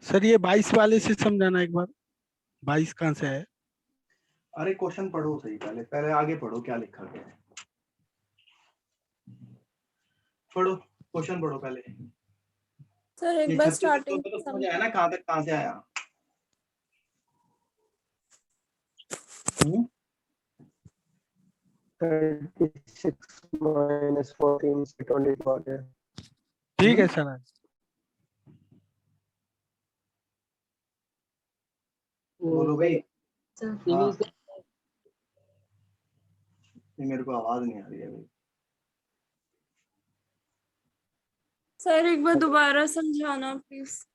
सर ये 22 वाले से समझाना एक बार, 22 कहाँ से है। अरे क्वेश्चन पढ़ो सही, पहले आगे पढ़ो क्या लिखा गया है, पढ़ो क्वेश्चन पढ़ो पहले। सर एक बार स्टार्टिंग तो समझ आया ना कहाँ तक कहाँ से आया। 36 minus 14 से 22 आ गया। ठीक है सर। बोलो भाई। सर हाँ, ये मेरे को आवाज नहीं आ रही है भाई। सर एक बार दोबारा समझाना प्लीज।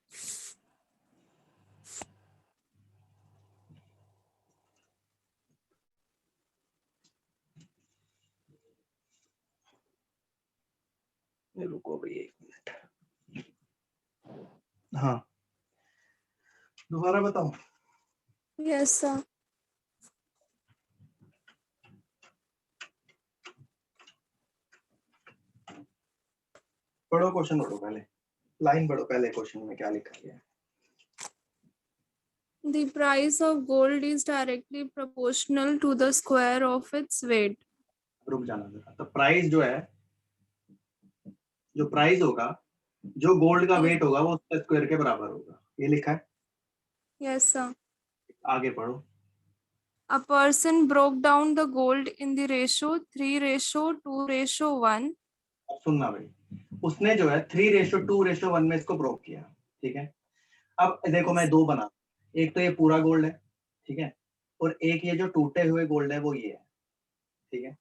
रुको भाई 1 मिनट। हाँ, दोबारा बताओ। Yes sir. पढ़ो क्वेश्चन, पढ़ो पहले लाइन पढ़ो, पहले क्वेश्चन में क्या लिखा गया है। The price of gold is directly proportional to the square of its weight. रुक जाना जरा। तो प्राइस जो है, जो प्राइस होगा, जो गोल्ड का वेट होगा वो उसका स्क्वायर के बराबर होगा, ये लिखा है। Yes sir. आगे पढ़ो। A person broke down the gold in the ratio 3:2:1. अब सुनना भाई, उसने जो है 3:2:1 में इसको ब्रोक किया, ठीक है। अब देखो मैं दो बना, एक तो ये पूरा गोल्ड है, ठीक है, और एक ये जो टूटे हुए गोल्ड है वो ये है, ठीक है।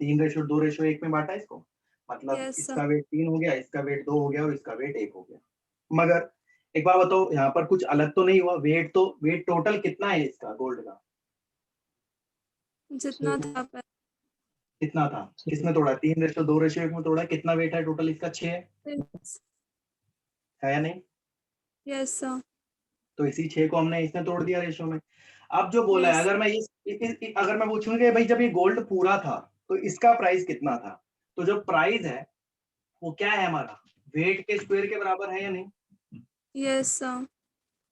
3:2:1 में बांटा इसको, मतलब Yes, sir. इसका वेट 3 हो गया, इसका वेट 2 हो गया और इसका वेट 1 हो गया। मगर एक बार बताओ, यहाँ पर कुछ अलग तो नहीं हुआ, वेट टोटल कितना है इसका गोल्ड का? जितना था पहले। कितना था, किसमें तोड़ा? 3:2:1 में तोड़ा। कितना वेट है टोटल इसका? 6 है या नहीं? Yes sir. तो इसी 6 को हमने इसमें तोड़ दिया रेशो में। अब जो बोला है, Yes. अगर मैं पूछूंगा भाई जब ये गोल्ड पूरा था तो इसका प्राइस कितना था, तो जो प्राइस है वो क्या है हमारा, वेट के स्क्वायर के बराबर है या नहीं? Yes sir.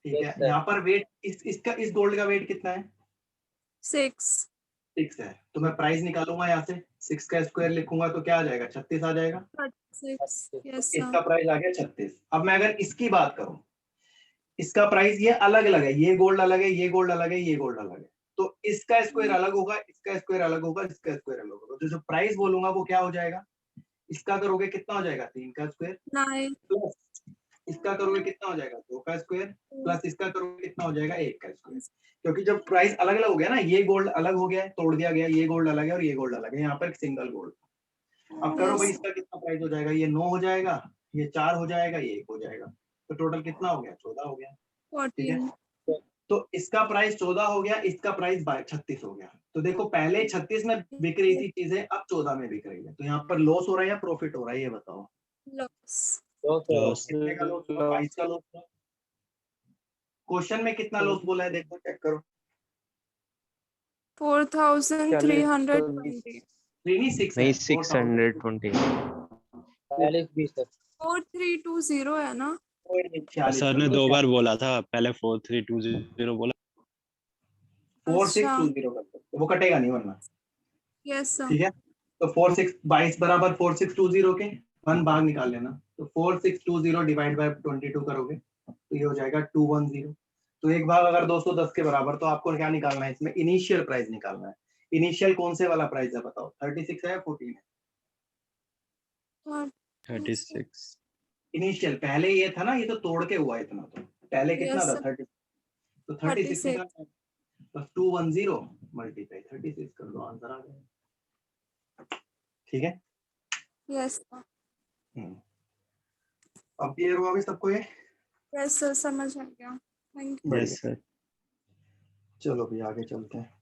ठीक है। यहाँ पर वेट इस गोल्ड का वेट कितना है? 6. 6 है। तो मैं प्राइस निकालूंगा यहाँ से, 6 का स्क्वायर लिखूंगा तो क्या आ जाएगा? 36 आ जाएगा। 36. Yes sir. इसका प्राइस आ गया 36। अब मैं अगर इसकी बात करूं, इसका प्राइस ये अलग अलग है, ये गोल्ड अलग है, ये गोल्ड अलग है, ये गोल्ड अलग है, तो इसका स्क्वायर अलग होगा, इसका स्क्वायर अलग होगा, इसका स्क्वायर अलग होगा। तो जो प्राइस बोलूंगा वो क्या हो जाएगा? इसका करोगे कितना हो जाएगा? 3 का स्क्वायर 9. प्लस इसका करोगे कितना हो जाएगा? 2 का स्क्वायर प्लस इसका करोगे कितना हो जाएगा? 1 का स्क्वायर। क्योंकि जब प्राइस अलग अलग हो गया ना, ये गोल्ड अलग हो गया है, तोड़ दिया गया, ये गोल्ड अलग है और ये गोल्ड अलग है, यहाँ पर एक सिंगल गोल्ड। अब करो भाई, इसका कितना प्राइस हो जाएगा? ये 9 हो जाएगा, ये 4 हो जाएगा, ये 1 हो जाएगा, तो टोटल कितना हो गया? 14 हो गया। ठीक है, तो इसका प्राइस 14 हो गया, इसका प्राइस 36 हो गया। तो देखो पहले 36 में बिक रही थी चीजें, अब 14 में बिक रही है, तो यहाँ पर लॉस हो रहा है या प्रॉफिट हो रहा है, ये बताओ। Loss. कितने का लॉस हुआ? 22 का लॉस हुआ। क्वेश्चन में कितना लॉस बोला है देखो, चेक करो। 4,320. नहीं 620। 4320 है ना? सर ने 2 बार बोला था, पहले 4320 बोला। 4620 कर सकते, वो कटेगा नहीं वरना। Yes sir. ठीक है, तो 22 बराबर 4620 के 1 भाग निकाल लेना, तो 4620 डिवाइड बाय 22 करोगे तो ये हो जाएगा 210। तो एक भाग अगर 210 के बराबर, तो आपको क्या निकालना है इसमें? इनिशियल प्राइस निकालना है। इनिशियल कौन से वाला प्राइस है बताओ? 36 है या 14 है? 36 इनिशियल पहले ये था ना, ये तो तोड़ के हुआ इतना, तो पहले कितना Yes, था? sir. 30, तो 36 निकालना है, बस 210 मल्टीप्लाई 36 कर दो, आंसर आ जाएगा। ठीक है। Yes sir. अब क्लियर हुआ भी सबको ये? Yes sir, समझ आ गया। Thank you. Yes sir. चलो भी आगे चलते हैं।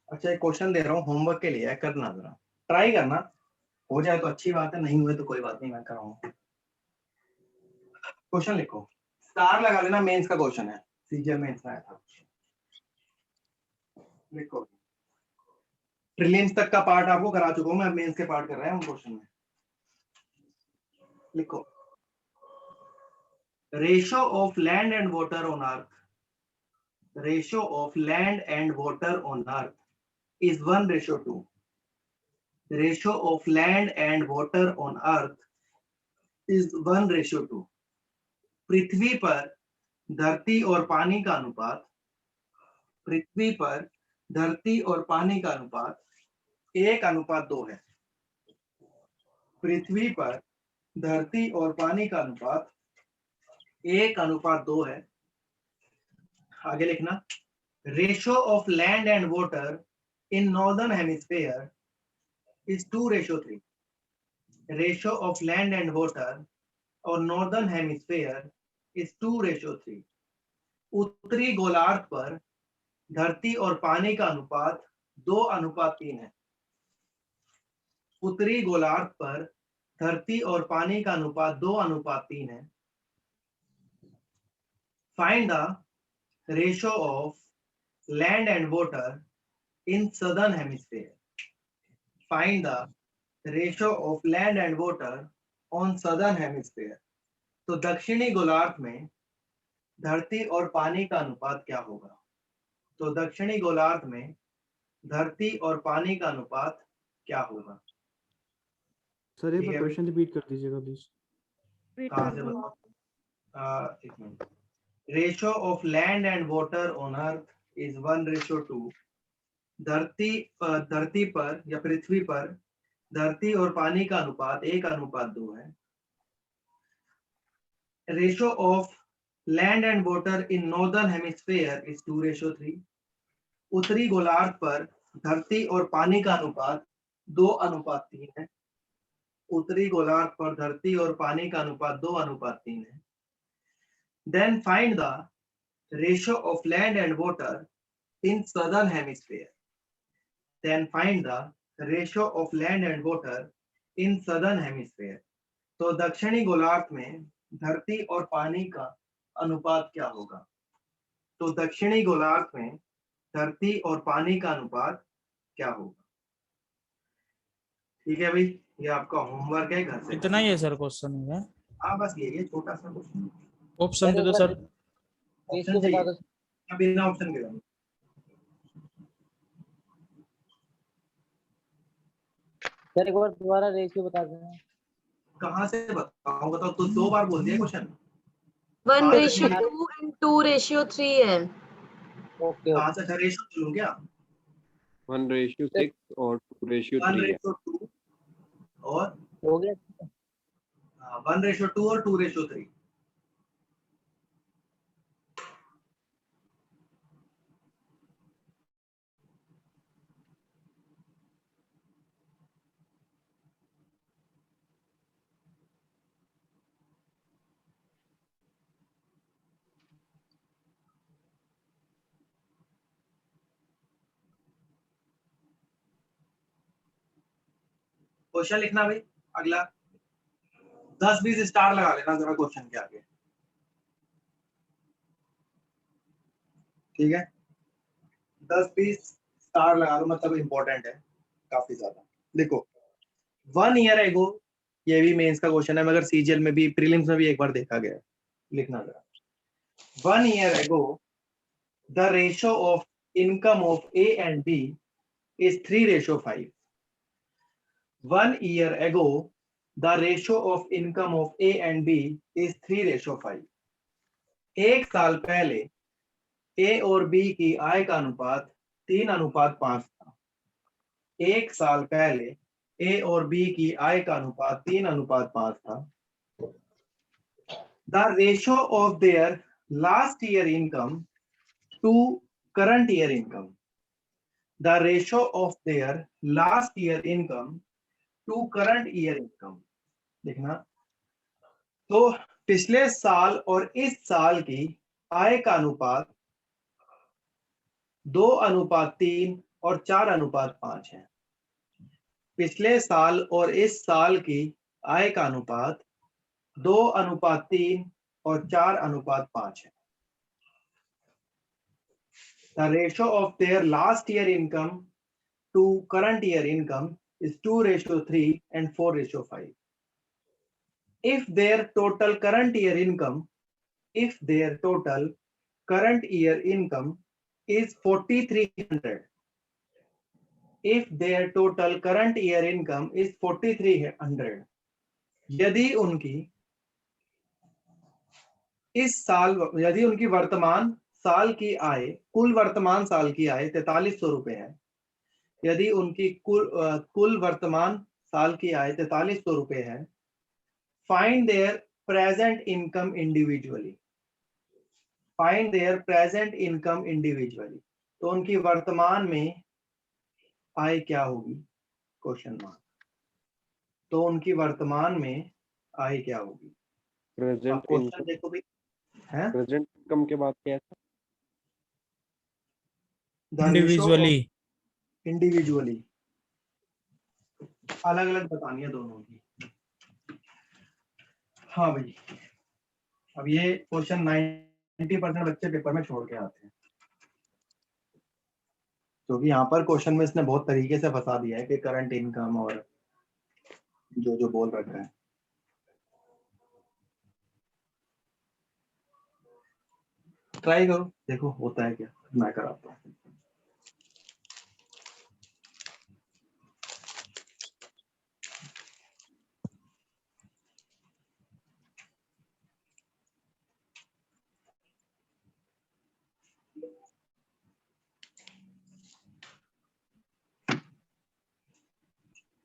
अच्छा, एक क्वेश्चन दे रहा हूँ होमवर्क के लिए, करना जरा, ट्राई करना, हो जाए तो अच्छी बात है, नहीं हुए तो कोई बात नहीं, मैं कराऊंगा। क्वेश्चन लिखो, स्टार लगा लेना, मेंस का क्वेश्चन है, सीजीएल मेंस में आया था। लिखो, प्रीलिम्स तक का पार्ट आपको करा चुका हूं मैं, अब मेंस के पार्ट कर रहे हैं हम क्वेश्चन में। लिखो, ratio of land and water on earth, ratio of land and water on earth is 1:2. Ratio of land and water on earth is 1:2. पृथ्वी पर धरती और पानी का अनुपात, पृथ्वी पर धरती और पानी का अनुपात 1:2 है। पृथ्वी पर धरती और पानी का अनुपात 1:2 है। आगे लिखना, ratio of land and water in northern hemisphere is 2:3. Ratio of land and water or northern hemisphere is 2:3. उत्तरी गोलार्ध पर धरती और पानी का अनुपात 2:3 है। उत्तरी गोलार्ध पर धरती और पानी का अनुपात 2:3 है। Find the ratio of land and water in southern hemisphere. Find the ratio of land and water on southern hemisphere. तो दक्षिणी गोलार्ध में धरती और पानी का अनुपात क्या होगा? तो दक्षिणी गोलार्ध में धरती और पानी का अनुपात क्या होगा? सर एक बार क्वेश्चन रिपीट कर दीजिएगा प्लीज। कहाँ से बताओ? एक minute. Ratio of land and water on earth is 1:2. धरती पर या पृथ्वी पर धरती और पानी का अनुपात 1:2 है। Ratio of land and water in northern hemisphere is 2:3. उत्तरी गोलार्ध पर धरती और पानी का अनुपात 2:3 है। उत्तरी गोलार्ध पर धरती और पानी का अनुपात 2:3 है। Then find the ratio of land and water in southern hemisphere. Then find the ratio of land and water in southern hemisphere. तो दक्षिणी गोलार्ध में धरती और पानी का अनुपात क्या होगा? तो दक्षिणी गोलार्ध में धरती और पानी का अनुपात क्या होगा? ठीक है भाई, ये आपका होमवर्क है घर से। इतना ही है सर क्वेश्चन है। हाँ बस ये छोटा सा क्वेश्चन। ऑप्शन दे दो सर। ऑप्शन चाहिए या बिना ऑप्शन के? सर एक बार दोबारा रेशियो बता देना। कहाँ से बताऊंगा? तो 2 बार बोल दिया क्वेश्चन। 1:2 and 2:3 है। ओके कहाँ से रेशियो चलूं क्या? 1:6 और 2:3 है। 1:2 और हो गया। 1:2 और 2:3। क्वेश्चन लिखना भाई। अगला 10-20 स्टार लगा लेना जरा क्वेश्चन के आगे, ठीक है? 10-20 स्टार लगा लो, मतलब इंपॉर्टेंट है काफी ज्यादा। देखो 1 ईयर एगो, ये भी मेंस का क्वेश्चन है मगर सीजीएल में भी प्रीलिम्स में भी एक बार देखा गया है। लिखना जरा, 1 year ago the ratio of income of A and B is 3:5. 1 year ago, the ratio of income of A and B is 3:5. एक साल पहले A और B की आय का अनुपात 3:5 था। एक साल पहले A और B की आय का अनुपात 3:5 था। The ratio of their last year income to current year income. The ratio of their last year income to current year income. देखना, तो पिछले साल और इस साल की आय का अनुपात 2:3 और 4:5 है। पिछले साल और इस साल की आय का अनुपात 2:3 और 4:5 है। The ratio of their last year income to current year income is 2:3 and 4:5. If their total current year income is 4,300, if their total current year income is 4,300, यदि उनकी वर्तमान साल की आय, कुल वर्तमान साल की आय 4300 रुपए है, यदि उनकी कुल वर्तमान साल की आय 4300 रुपए है, find there present income individually, find there present income individually. तो उनकी वर्तमान में आय क्या होगी, क्वेश्चन मार्क। तो उनकी वर्तमान में आय क्या होगी, प्रेजेंट क्वेश्चन देखो भाई, है प्रेजेंट इनकम के बाद क्या था? इंडिविजुअली इंडिविजुअली अलग अलग बतानी है दोनों की। हाँ भाई, अब ये क्वेश्चन 90% बच्चे पेपर में छोड़ के आते हैं, क्योंकि यहाँ पर क्वेश्चन में इसने बहुत तरीके से फंसा दिया है कि करंट इनकम और जो जो बोल रखा है। ट्राई करो, देखो होता है क्या, मैं कराता हूँ।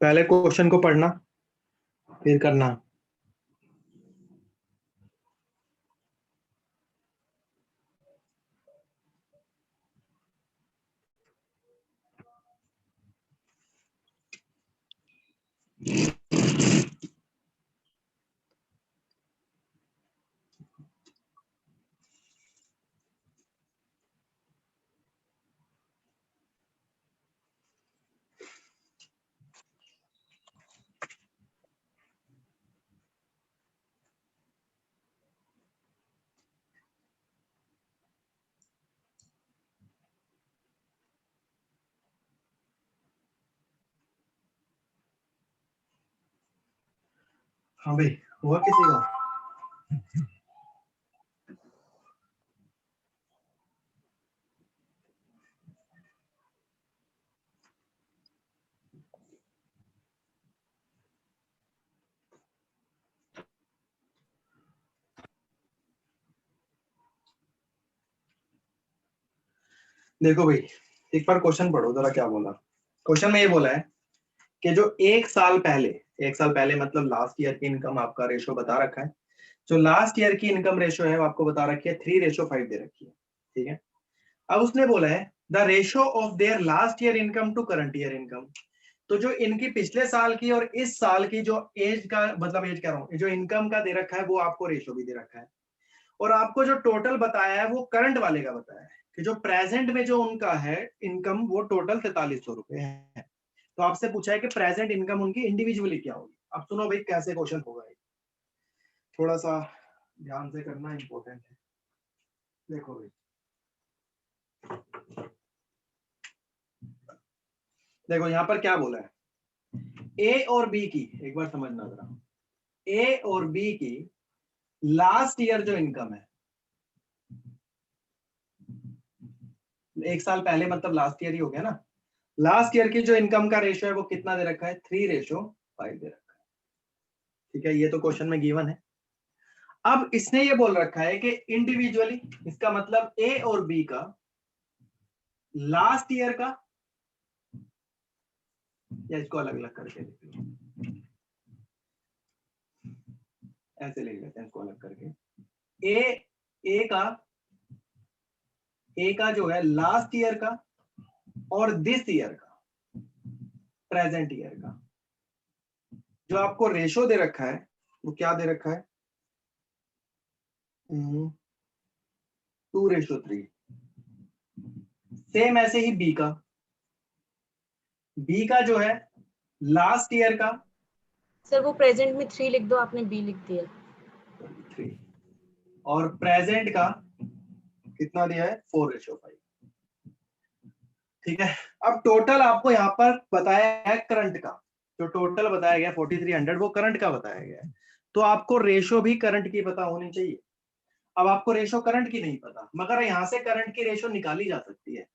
पहले क्वेश्चन को पढ़ना, फिर करना। हाँ भाई, हुआ किसी का? देखो भाई, एक बार क्वेश्चन पढ़ो जरा, क्या बोला क्वेश्चन में। ये बोला है कि जो एक साल पहले मतलब लास्ट ईयर की इनकम आपका रेशो बता रखा है, जो लास्ट ईयर की इनकम रेशो है वो आपको बता रखी है 3:5 दे रखी है, ठीक है। अब उसने बोला है the ratio of their last year income to current year income. तो जो इनकी पिछले साल की और इस साल की जो एज का, मतलब एज कह रहा हूँ, जो इनकम का दे रखा है वो आपको रेशो भी दे रखा है, और आपको जो टोटल बताया है वो करंट वाले का बताया है कि जो प्रेजेंट में जो उनका है इनकम वो टोटल 4300 रुपए है। तो आपसे पूछा है कि प्रेजेंट इनकम उनकी इंडिविजुअली क्या होगी। अब सुनो भाई कैसे क्वेश्चन होगा, थोड़ा सा ध्यान से करना इंपॉर्टेंट है। देखो भाई, देखो यहाँ पर क्या बोला है, ए और बी की एक बार समझना जरा, ए और बी की लास्ट ईयर जो इनकम है, एक साल पहले मतलब लास्ट ईयर ही हो गया ना, लास्ट ईयर की जो इनकम का रेशो है वो कितना दे रखा है, 3:5 दे रखा है, ठीक है। ये तो क्वेश्चन में गिवन है। अब इसने ये बोल रखा है कि इंडिविजुअली, इसका मतलब ए और बी का लास्ट ईयर का, या इसको अलग अलग करके लिख लो, ऐसे लिख लेते हैं इसको अलग करके। ए का जो है लास्ट ईयर का और दिस ईयर का, प्रेजेंट ईयर का, जो आपको रेशो दे रखा है वो क्या दे रखा है, 2:3। सेम ऐसे ही बी का जो है लास्ट ईयर का, सर वो प्रेजेंट में 3 लिख दो, आपने बी लिख दिया 3, और प्रेजेंट का कितना दिया है, 4:5। ठीक है, अब टोटल आपको यहाँ पर बताया है करंट का, जो टोटल बताया गया 4300 वो करंट का बताया गया है, तो आपको रेशो भी करंट की पता होनी चाहिए। अब आपको रेशो करंट की नहीं पता, मगर यहाँ से करंट की रेशो निकाली जा सकती है।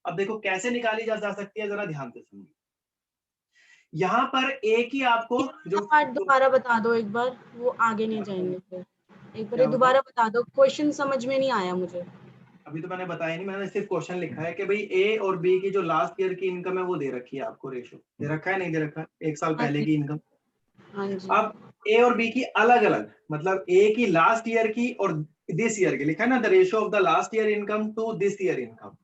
अब देखो कैसे निकाली जा सकती है, जरा ध्यान से सुनिए। यहाँ पर एक ही आपको जो पार्ट दोबारा बता दो एक बार, वो आगे नहीं जाएंगे फिर। एक बार ये क्या दोबारा बता दो, क्वेश्चन समझ में नहीं आया मुझे। अभी तो मैंने बताया नहीं, मैंने सिर्फ क्वेश्चन लिखा है कि भाई ए और बी की जो लास्ट ईयर की इनकम है वो दे रखी है आपको, रेशो दे रखा है नहीं दे रखा है, एक साल पहले की इनकम। हाँ जी। अब ए और बी की अलग अलग, मतलब ए की लास्ट ईयर की और दिस ईयर की लिखा है ना, the ratio of the last year income to this year income.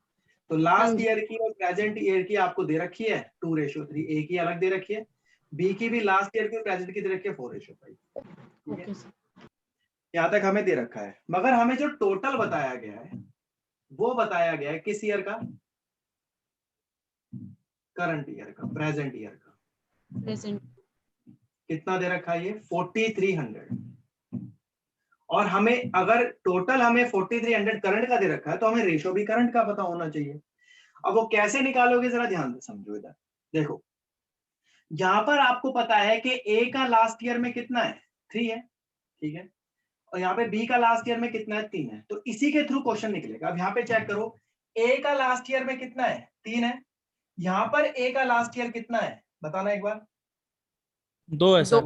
तो लास्ट ईयर की और प्रेजेंट ईयर की आपको दे रखी है 2:3, ए की अलग दे रखी है, बी की भी लास्ट ईयर की और प्रेजेंट की दे रखी है 4:5। ठीक है, यहाँ तक हमें दे रखा है, मगर हमें जो टोटल बताया गया है वो बताया गया है किस ईयर का, करंट ईयर का, प्रेजेंट ईयर का। प्रेजेंट कितना दे रखा है ये 4300, और हमें अगर टोटल हमें 4300 करंट का दे रखा है तो हमें रेशो भी करंट का पता होना चाहिए। अब वो कैसे निकालोगे जरा ध्यान से समझो। इधर देखो, यहां पर आपको पता है कि ए का लास्ट ईयर में कितना है 3 है, ठीक है, और यहाँ पे बी का लास्ट ईयर में कितना है 3 है, तो इसी के थ्रू क्वेश्चन निकलेगा। अब यहाँ पे चेक करो, ए का लास्ट ईयर में कितना है 3 है, यहाँ पर ए का लास्ट ईयर कितना है बताना एक बार। 2 है सर।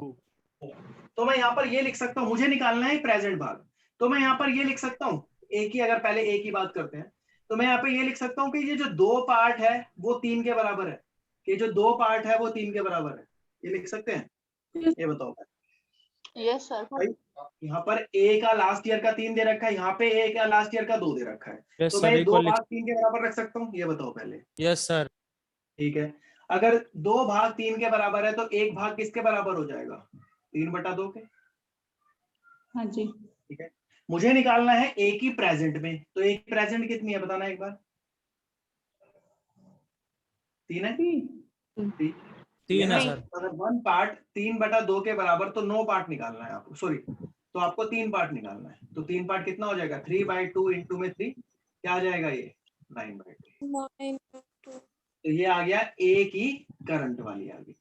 तो मैं यहाँ पर ये लिख सकता हूँ, मुझे निकालना है प्रेजेंट भाग, तो मैं यहाँ पर ये लिख सकता हूँ ए की, अगर पहले ए की बात करते हैं तो मैं यहाँ पे ये लिख सकता हूँ कि ये जो 2 पार्ट है वो 3 के बराबर है, कि जो 2 पार्ट है वो 3 के बराबर है, ये लिख सकते हैं। ये बताओ यस सर। यहाँ पर ए का लास्ट ईयर का 3 दे रखा है, यहाँ पे ए का लास्ट ईयर का 2 दे रखा है, यस तो सर, मैं ये 2 equal भाग 3 के बराबर रख सकता हूँ, ये बताओ पहले। Yes sir. ठीक है, अगर 2 भाग 3 के बराबर है तो 1 भाग किसके बराबर हो जाएगा 3/2 के। हाँ जी। ठीक है, मुझे निकालना है ए की प्रेजेंट में, तो ए की प्रेजेंट कितनी है बताना एक बार। 3 है, 3 है सर। अगर 1 पार्ट 3/2 के बराबर तो 9 पार्ट निकालना है आपको, सॉरी, तो आपको 3 पार्ट निकालना है, तो 3 पार्ट कितना हो जाएगा 3/2 इंटू में 3 क्या आ जाएगा ये 9/2। तो ये आ गया ए की करंट वाली आ गई।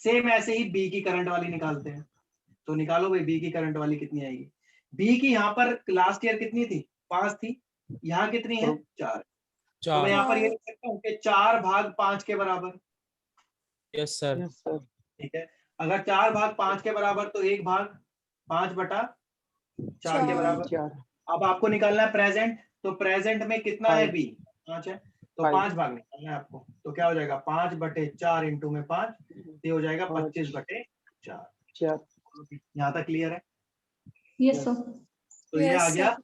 सेम ऐसे ही बी की करंट वाली निकालते हैं, तो निकालो भाई बी की करंट वाली कितनी आएगी। बी की यहाँ पर लास्ट ईयर कितनी थी 5 थी, यहाँ कितनी है 4। तो मैं यहाँ पर ये लिख सकता हूँ कि 4 भाग 5 के बराबर। Yes sir. ठीक है, अगर 4 भाग 5 के बराबर तो 1 भाग 5/4 के बराबर। अब आपको निकालना है प्रेजेंट, तो प्रेजेंट में कितना है बी 5 है, तो 5 भाग निकालना है आपको, तो क्या हो जाएगा 5/4 इंटू में 5, ये हो जाएगा 25/4। यहाँ तक क्लियर है। Yes sir. तो ये आ गया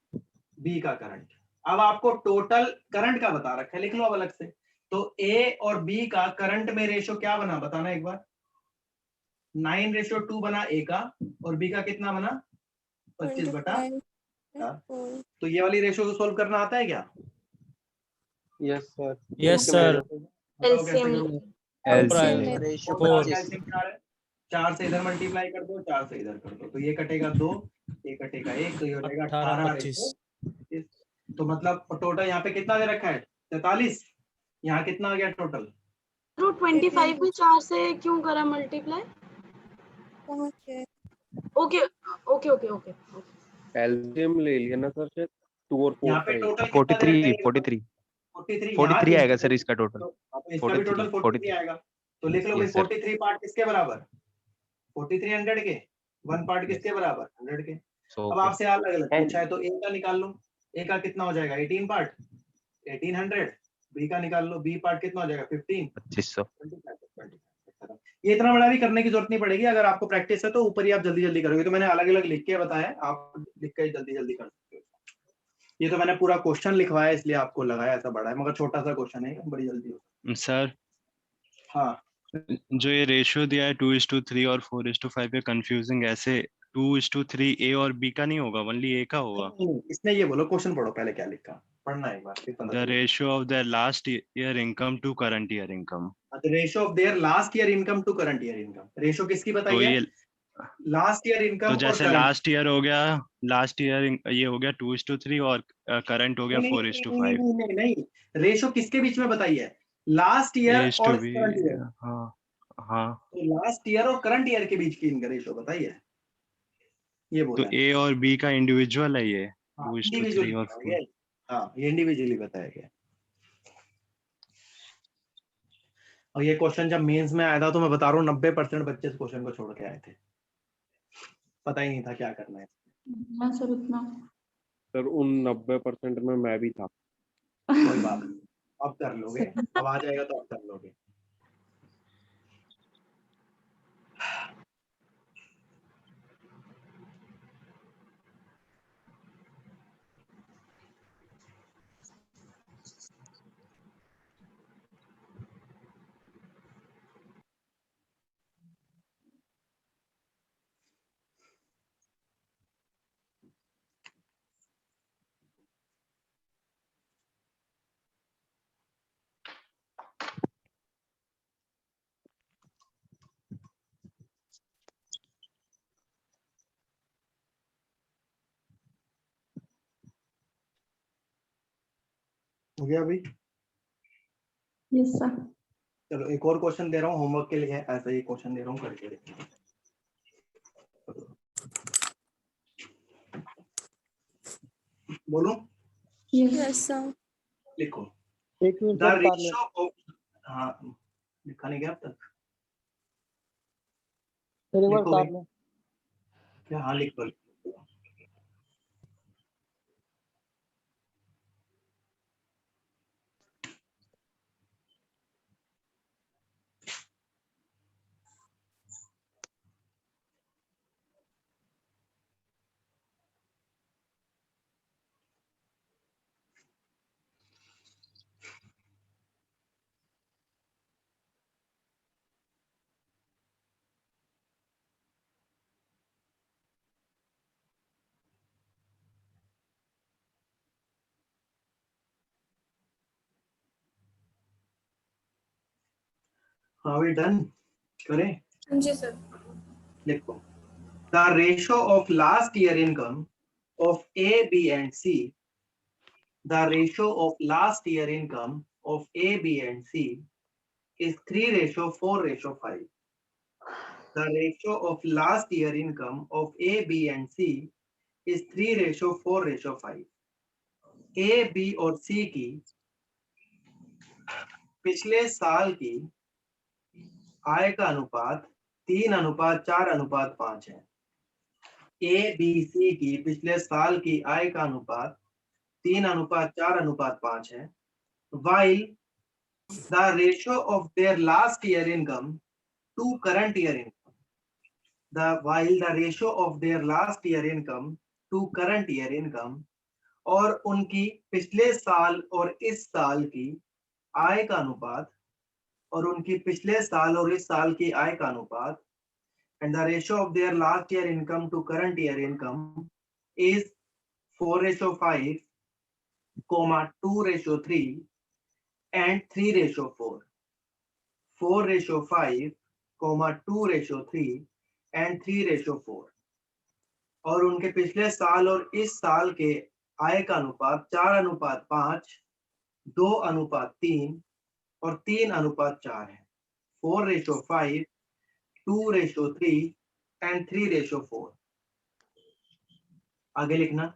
बी का करंट। अब आपको टोटल करंट का बता रखा है, लिख लो अब अलग से। तो ए और बी का करंट में रेशो क्या बना बताना एक बार। 9:2 बना ए का, और बी का कितना बना 25/4। तो ये वाली रेशो को सोल्व करना आता है क्या। Yes sir. Yes sir. Ratio 4 से इधर मल्टीप्लाई कर दो, 4 से इधर कर दो, तो ये कटेगा 2, ये कटेगा 1, तो ये हो जाएगा 18/25। तो मतलब टोटल यहाँ पे कितना दे रखा है 43, यहाँ कितना आ गया टोटल। 25 में 4 से क्यों करा multiply. Okay okay okay okay. LCM ले लिया ना सर, शायद 2 और 4 यहाँ पे टोटल 43 आएगा सर इसका टोटल। इसका भी टोटल 43 आएगा, तो लिख लो भाई 43 पार्ट किसके बराबर 4300 के, 1 पार्ट किसके बराबर 100 के। अब आपसे अलग अलग पूछा है तो ए का निकाल लो, ए का कितना हो जाएगा 18 पार्ट 1800, बी का निकाल लो, बी पार्ट कितना हो जाएगा 15 2500। ये इतना बड़ा भी करने की जरूरत नहीं पड़ेगी, अगर आपको प्रैक्टिस है तो ऊपर ही आप जल्दी जल्दी करोगे, तो मैंने अलग अलग लिख के बताया, आप लिख के जल्दी जल्दी कर सकते हो। ये तो मैंने पूरा क्वेश्चन लिखवाया इसलिए आपको लगाया ऐसा बड़ा है, मगर छोटा सा क्वेश्चन है, बड़ी जल्दी हो। सर हाँ, जो ये रेशियो दिया है 2:3 और 4:5 पे कंफ्यूजिंग, ऐसे 2:3 ए और बी का नहीं होगा, ओनली ए का होगा। इसमें ये बोलो, क्वेश्चन पढ़ो पहले क्या लिखा, पढ़ना एक बार। The ratio of the last year income to current year income. The ratio of their last year income to current year income, ratio किसकी बताई तो है ये लास्ट ईयर इनकम तो जैसे लास्ट ईयर ये हो गया 2:3 और करंट हो गया 4:5। नहीं, रेशो किसके बीच में बताइए? लास्ट ईयर और करंट ईयर। हाँ तो लास्ट ईयर और करंट ईयर के बीच की इनका रेशो बताइए, ये तो बोला है। ए और बी का इंडिविजुअल है ये हाँ, 2:3 और 4। हाँ, ये इंडिविजुअली बताया गया। और ये क्वेश्चन जब मेंस में आया था तो मैं बता रहा हूँ 90% बच्चे इस क्वेश्चन को छोड़ के आए थे, पता ही नहीं था क्या करना है। हाँ सर उतना। सर उन 90% में मैं भी था। कोई बात नहीं, अब कर लोगे, अब आ जाएगा तो अब कर लोगे। हो गया अभी? Yes sir. चलो एक और क्वेश्चन दे रहा हूँ होमवर्क के लिए, ऐसा ही क्वेश्चन दे रहा हूँ, करके देखिए। बोलो। Yes sir. लिखो। एक minute the sir ratio of, हाँ लिखा नहीं गया अब तक? लिखो भाई। क्या? हाँ लिख दो। Are we done? करें? जी सर। लिखो। The ratio of last year income of A, B and C. The ratio of last year income of A, B and C is 3:4:5. The ratio of last year income of A, B and C is 3:4:5. A, B और C की पिछले साल की आय का अनुपात 3:4:5 है। ए बी सी की पिछले साल की आय का अनुपात 3:4:5 है। While the ratio of their last year income to current year income, while the ratio of their last year income to current year income, और उनकी पिछले साल और इस साल की आय का अनुपात, और उनकी पिछले साल और इस साल की आय का अनुपात, and the ratio of their last year income to current year income is 4:5, 2:3 and 3:4. 4:5, 2:3 and 3:4. और उनके पिछले साल और इस साल के आय का अनुपात 4:5, 2:3 और 3:4 है। 4:5, 2:3 and 3:4. आगे लिखना।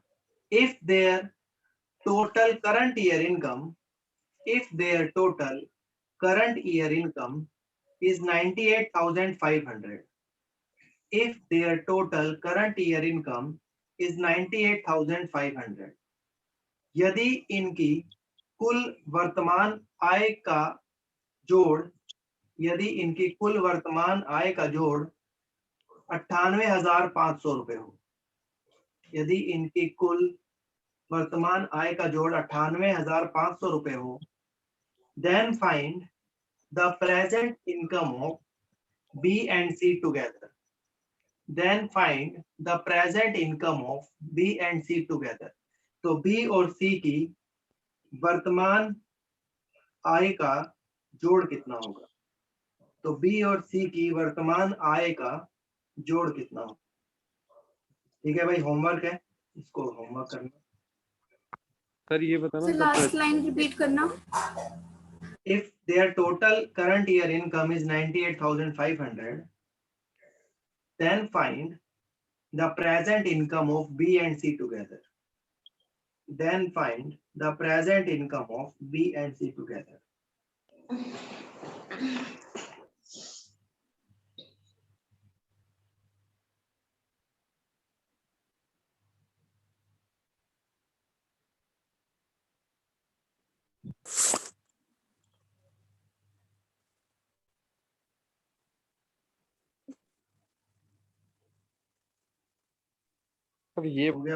If their total current year income is 98,500. If their total current year income is 98,500. यदि इनकी कुल वर्तमान आय का जोड़ 98,500 रुपए हो, यदि इनकी कुल वर्तमान आय का जोड़ 98,500 रुपए हो, then find the present income of B and C together. Then find the present income of B and C together. तो B और C की वर्तमान आय का जोड़ कितना होगा? तो B और C की वर्तमान आय का जोड़ कितना हो। ठीक है भाई, होमवर्क है, इसको होमवर्क करना। सर ये बताना सर लास्ट लाइन रिपीट करना। If their total current year income is 98,500, then find the present income of B and C together. Then find the present income of B and C together. Sir ये हो गया?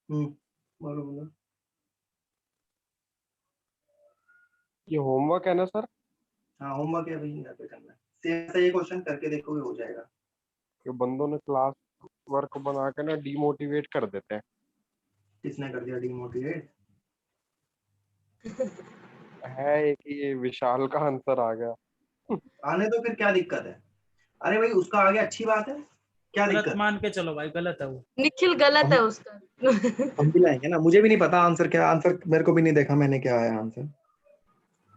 बोलो बोलो। ये होमवर्क है ना सर? हाँ होमवर्क है भाई, घर पे करना है। सेम से ये क्वेश्चन करके देखोगे हो जाएगा। कि बंदों ने क्लास वर्क बना के ना डिमोटिवेट कर देते हैं। किसने कर दिया डिमोटिवेट? है एक ये विशाल का आंसर आ गया। आने तो फिर क्या दिक्कत है? अरे भाई उसका आ गया, अच्छी बात है, क्या गलत दिक्कत? मान के चलो भाई, गलत है वो। निखिल गलत है उसका। हम भी लाएंगे ना, मुझे भी नहीं पता आंसर क्या, आंसर मेरे को भी नहीं देखा मैंने क्या आया आंसर।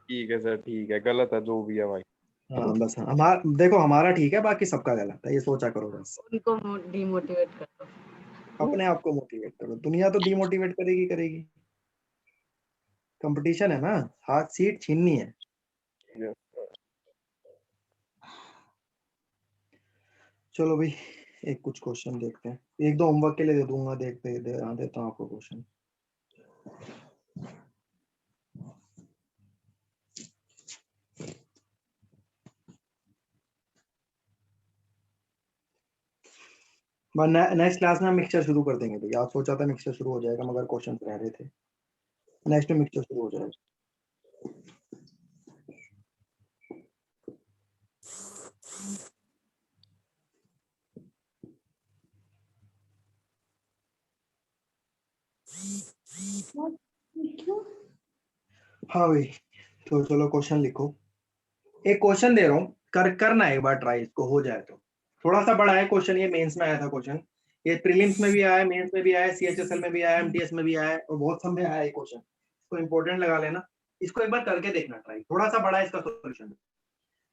ठीक है सर, ठीक है, गलत है जो भी है भाई। हाँ बस हमारा देखो, हमारा ठीक है, बाकी सबका गलत है, ये सोचा करो बस। उनको डिमोटिवेट कर दो। अपने आप को मोटिवेट करो, दुनिया तो डिमोटिवेट करेगी करेगी। कंपटीशन है ना, हाथ सीट छीननी है। चलो भाई एक कुछ क्वेश्चन देखते हैं, एक दो होमवर्क के लिए दे दूंगा, देखते देता हूँ आपको क्वेश्चन। नेक्स्ट क्लास में हम मिक्सचर शुरू कर देंगे भैया। आप सोचा था मिक्सचर शुरू हो जाएगा मगर क्वेश्चन रह रहे थे, नेक्स्ट में मिक्सचर शुरू हो जाएगा। हाँ भाई तो चलो क्वेश्चन लिखो। एक क्वेश्चन दे रहा हूँ, करना एक बार ट्राई, इसको हो जाए तो। थोड़ा सा बड़ा है क्वेश्चन, ये मेंस में आया था क्वेश्चन, ये प्रीलिम्स में भी आया, मेंस में भी आया, सीएचएसएल में भी आया, एमटीएस में भी आया और बहुत सब में आया ये क्वेश्चन। इसको इंपॉर्टेंट लगा लेना, इसको एक बार करके देखना ट्राई, थोड़ा सा बड़ा है इसका सॉल्यूशन।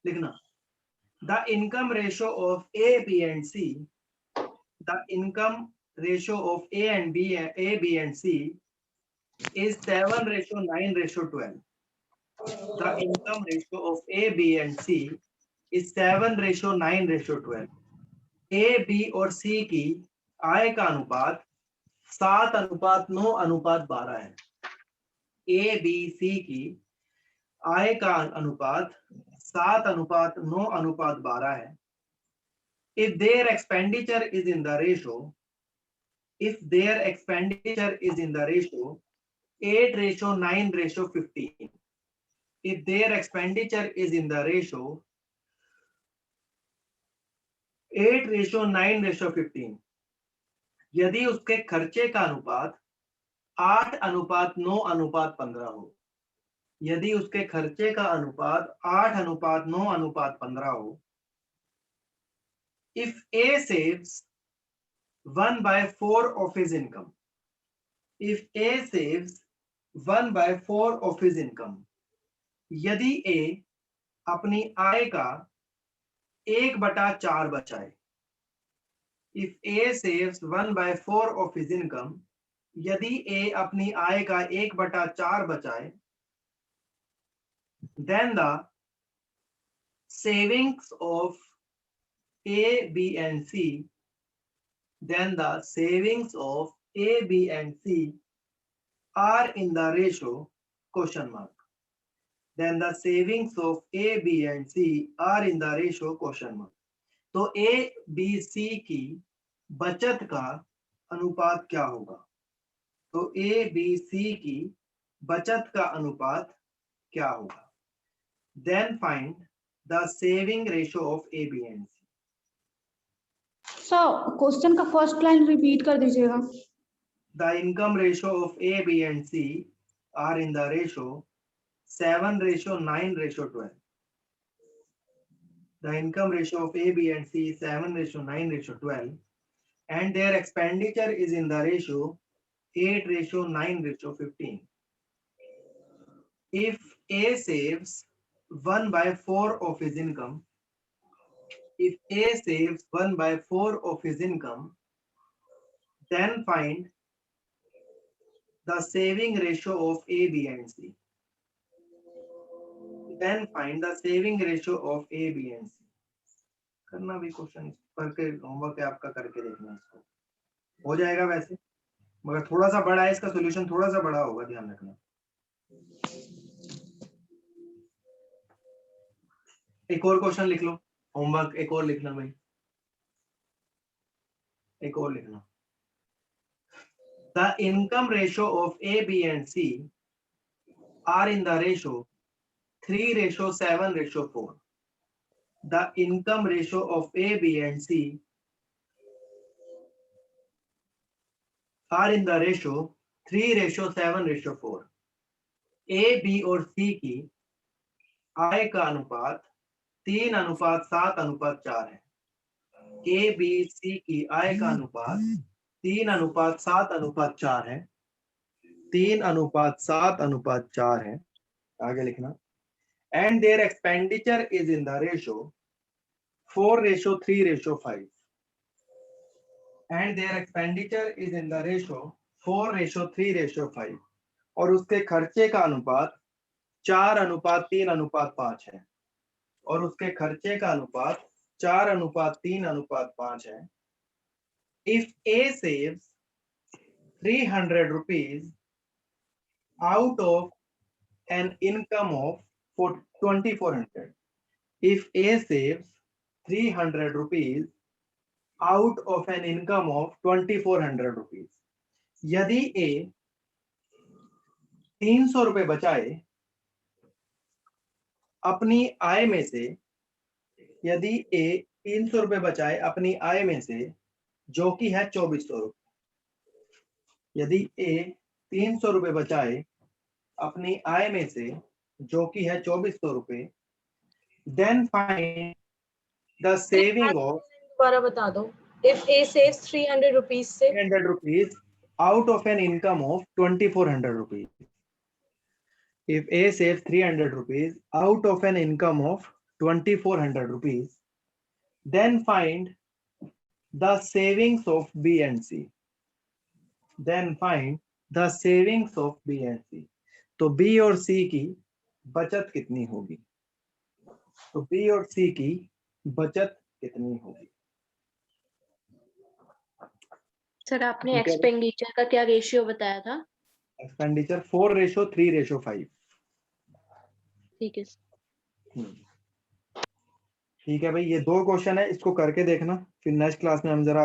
लिखना the income ratio of A B and C, the income ratio of A and B, A B and C is 7:9:12. The income ratio of A, B and C is 7:9:12. A, B और C की आय का अनुपात 7:9:12 है। A, B, C की आय का अनुपात 7:9:12 है। If their expenditure is in the ratio, if their expenditure is in the ratio 8:9:15, if their expenditure is in the ratio 8:9:15, यदि उसके खर्चे का अनुपात 8:9:15 हो, यदि उसके खर्चे का अनुपात 8:9:15 हो, if A saves 1/4 of his income, if A saves 1/4 of his income, यदि A अपनी आय का 1/4 बचाए, if A saves 1/4 of his income, यदि A अपनी आय का 1/4 बचाए, then the savings of A, B and C, then the savings of A, B and C are in the ratio question mark. Then the savings of A, B and C are in the ratio question mark. तो A, B, C की बचत का अनुपात क्या होगा? तो A, B, C की बचत का अनुपात क्या होगा? Then find the saving ratio of A, B and C. Sir question का फर्स्ट लाइन रिपीट कर दीजिएगा। The income ratio of A, B and C are in the ratio 7:9:12. the income ratio of A, B, and C is 7:9:12, and their expenditure is in the ratio 8:9:15. If A saves 1/4 of his income, if A saves 1/4 of his income, then find the saving ratio of A, B, and C. Then find the saving ratio of A, B, and C. करना भी क्वेश्चन करके होमवर्क है आपका, करके देखना इसको, हो जाएगा वैसे, मगर थोड़ा सा बड़ा है, इसका सॉल्यूशन थोड़ा सा बड़ा होगा, ध्यान रखना। एक और क्वेश्चन लिख लो, होमवर्क एक और लिखना भाई, एक और लिखना। The income ratio of A, B, and C are in the ratio 3:7:4. The income ratio of A, B, and C are in the ratio 3:7:4. A, B और C की आय का अनुपात 3:7:4 है। A, B, C की आय का अनुपात 3:7:4 है, 3:7:4 है। आगे लिखना। And their expenditure is in the ratio 4:3:5. And their expenditure is in the ratio 4:3:5. और उसके खर्चे का अनुपात 4:3:5 है, और उसके खर्चे का अनुपात 4:3:5 है। If A saves 300 rupees out of an income of 2400, if A saves 300 rupees out of an income of 2400 rupees, यदि A 300 रुपए बचाए अपनी आय में से, यदि A 300 रुपए बचाए अपनी आय में से, जो कि है 2400 रुपए, यदि A 300 रुपए बचाए अपनी आय में से, जो कि है 2400 रुपए, then find the saving of, दोबारा बता दो। If A saves 300 rupees से 300 rupees out of an income of 2400 rupees. If A saves 300 rupees out of an income of 2400 rupees, then find the savings of B and C. Then find the savings of B and C. तो B और C की बचत कितनी होगी? तो B और C की बचत कितनी होगी? सर आपने एक्सपेंडिचर का क्या रेशियो बताया था? एक्सपेंडिचर 4:3:5। ठीक है। ठीक है भाई, ये 2 क्वेश्चन है, इसको करके देखना, फिर नेक्स्ट क्लास में हम जरा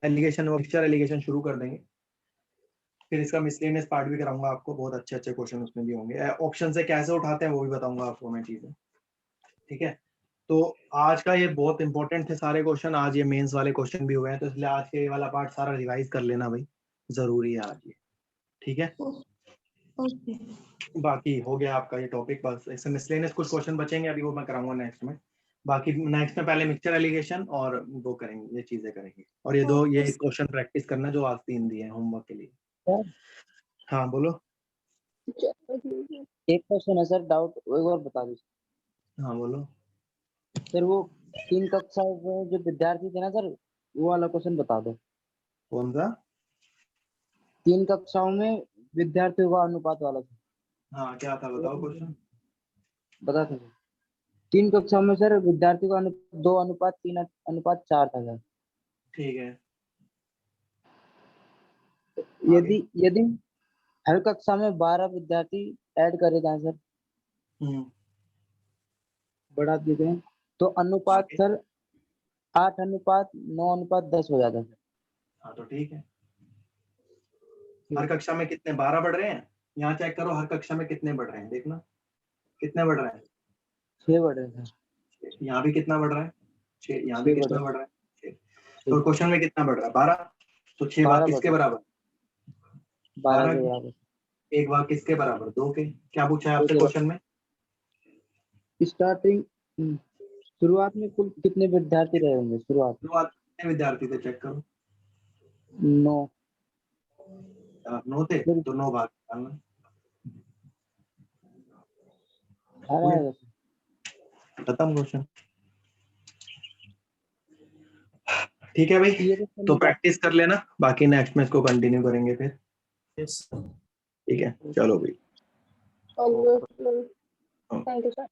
एलिगेशन और पिक्चर एलिगेशन शुरू कर देंगे। फिर इसका मिसलेनियस पार्ट भी कराऊंगा आपको, बहुत अच्छे अच्छे क्वेश्चन उसमें भी होंगे, ऑप्शन से कैसे उठाते हैं वो भी बताऊंगा आपको मैं चीजें। ठीक है, तो आज का ये बहुत इंपॉर्टेंट थे सारे क्वेश्चन, आज ये मेंस वाले क्वेश्चन भी हुए हैं, तो इसलिए आज के ये वाला पार्ट सारा रिवाइज कर लेना भाई, जरूरी है आज ये। ठीक है, बाकी हो गया आपका ये टॉपिक, बस इससे मिसलेनियस कुछ क्वेश्चन बचेंगे, अभी वो मैं कराऊंगा नेक्स्ट में। बाकी नेक्स्ट में पहले मिक्सचर एलिगेशन और वो करेंगे, ये चीजें करेंगे, और ये 2 ये क्वेश्चन प्रैक्टिस करना जो आज 3 दिए हैं होमवर्क के लिए। हाँ बोलो। एक क्वेश्चन है सर, डाउट एक और बता दीजिए। हाँ बोलो सर, वो 3 कक्षाओं में जो विद्यार्थी थे ना सर, वो वाला क्वेश्चन बता दो। कौन सा? 3 कक्षाओं में विद्यार्थियों का अनुपात वाला था। हाँ क्या था बताओ क्वेश्चन। बता सर, 3 कक्षाओं में सर विद्यार्थियों का 2:3:4 था सर। ठीक है, यदि हर कक्षा में 12 विद्यार्थी ऐड करे जाए सर, बढ़ा दिए गए, तो अनुपात सर 8:9:10 हो जाता है। हाँ तो ठीक है, हर कक्षा में कितने 12 बढ़ रहे हैं, यहाँ चेक करो हर कक्षा में कितने बढ़ रहे हैं, देखना कितने बढ़ रहे हैं। 6 बढ़ रहे हैं। यहाँ भी कितना बढ़ रहा है? 6। यहाँ भी कितना बढ़ रहा है? 6। तो क्वेश्चन में कितना बढ़ रहा है? 12। तो 6 भाग किसके बराबर? 12 के बराबर। 1 भाग किसके बराबर? 2 के। क्या पूछा है आपसे क्वेश्चन में? स्टार्टिंग शुरुआत में कुल कितने विद्यार्थी रहे होंगे? शुरुआत कितने विद्यार्थी थे चेक करो। 9। 9 थे तो 9 भाग डालना। 18 खत्म क्वेश्चन। ठीक है भाई, तो प्रैक्टिस कर लेना, बाकी नेक्स्ट में इसको कंटिन्यू करेंगे फिर। यस ठीक है, चलो भाई। Thank you, sir.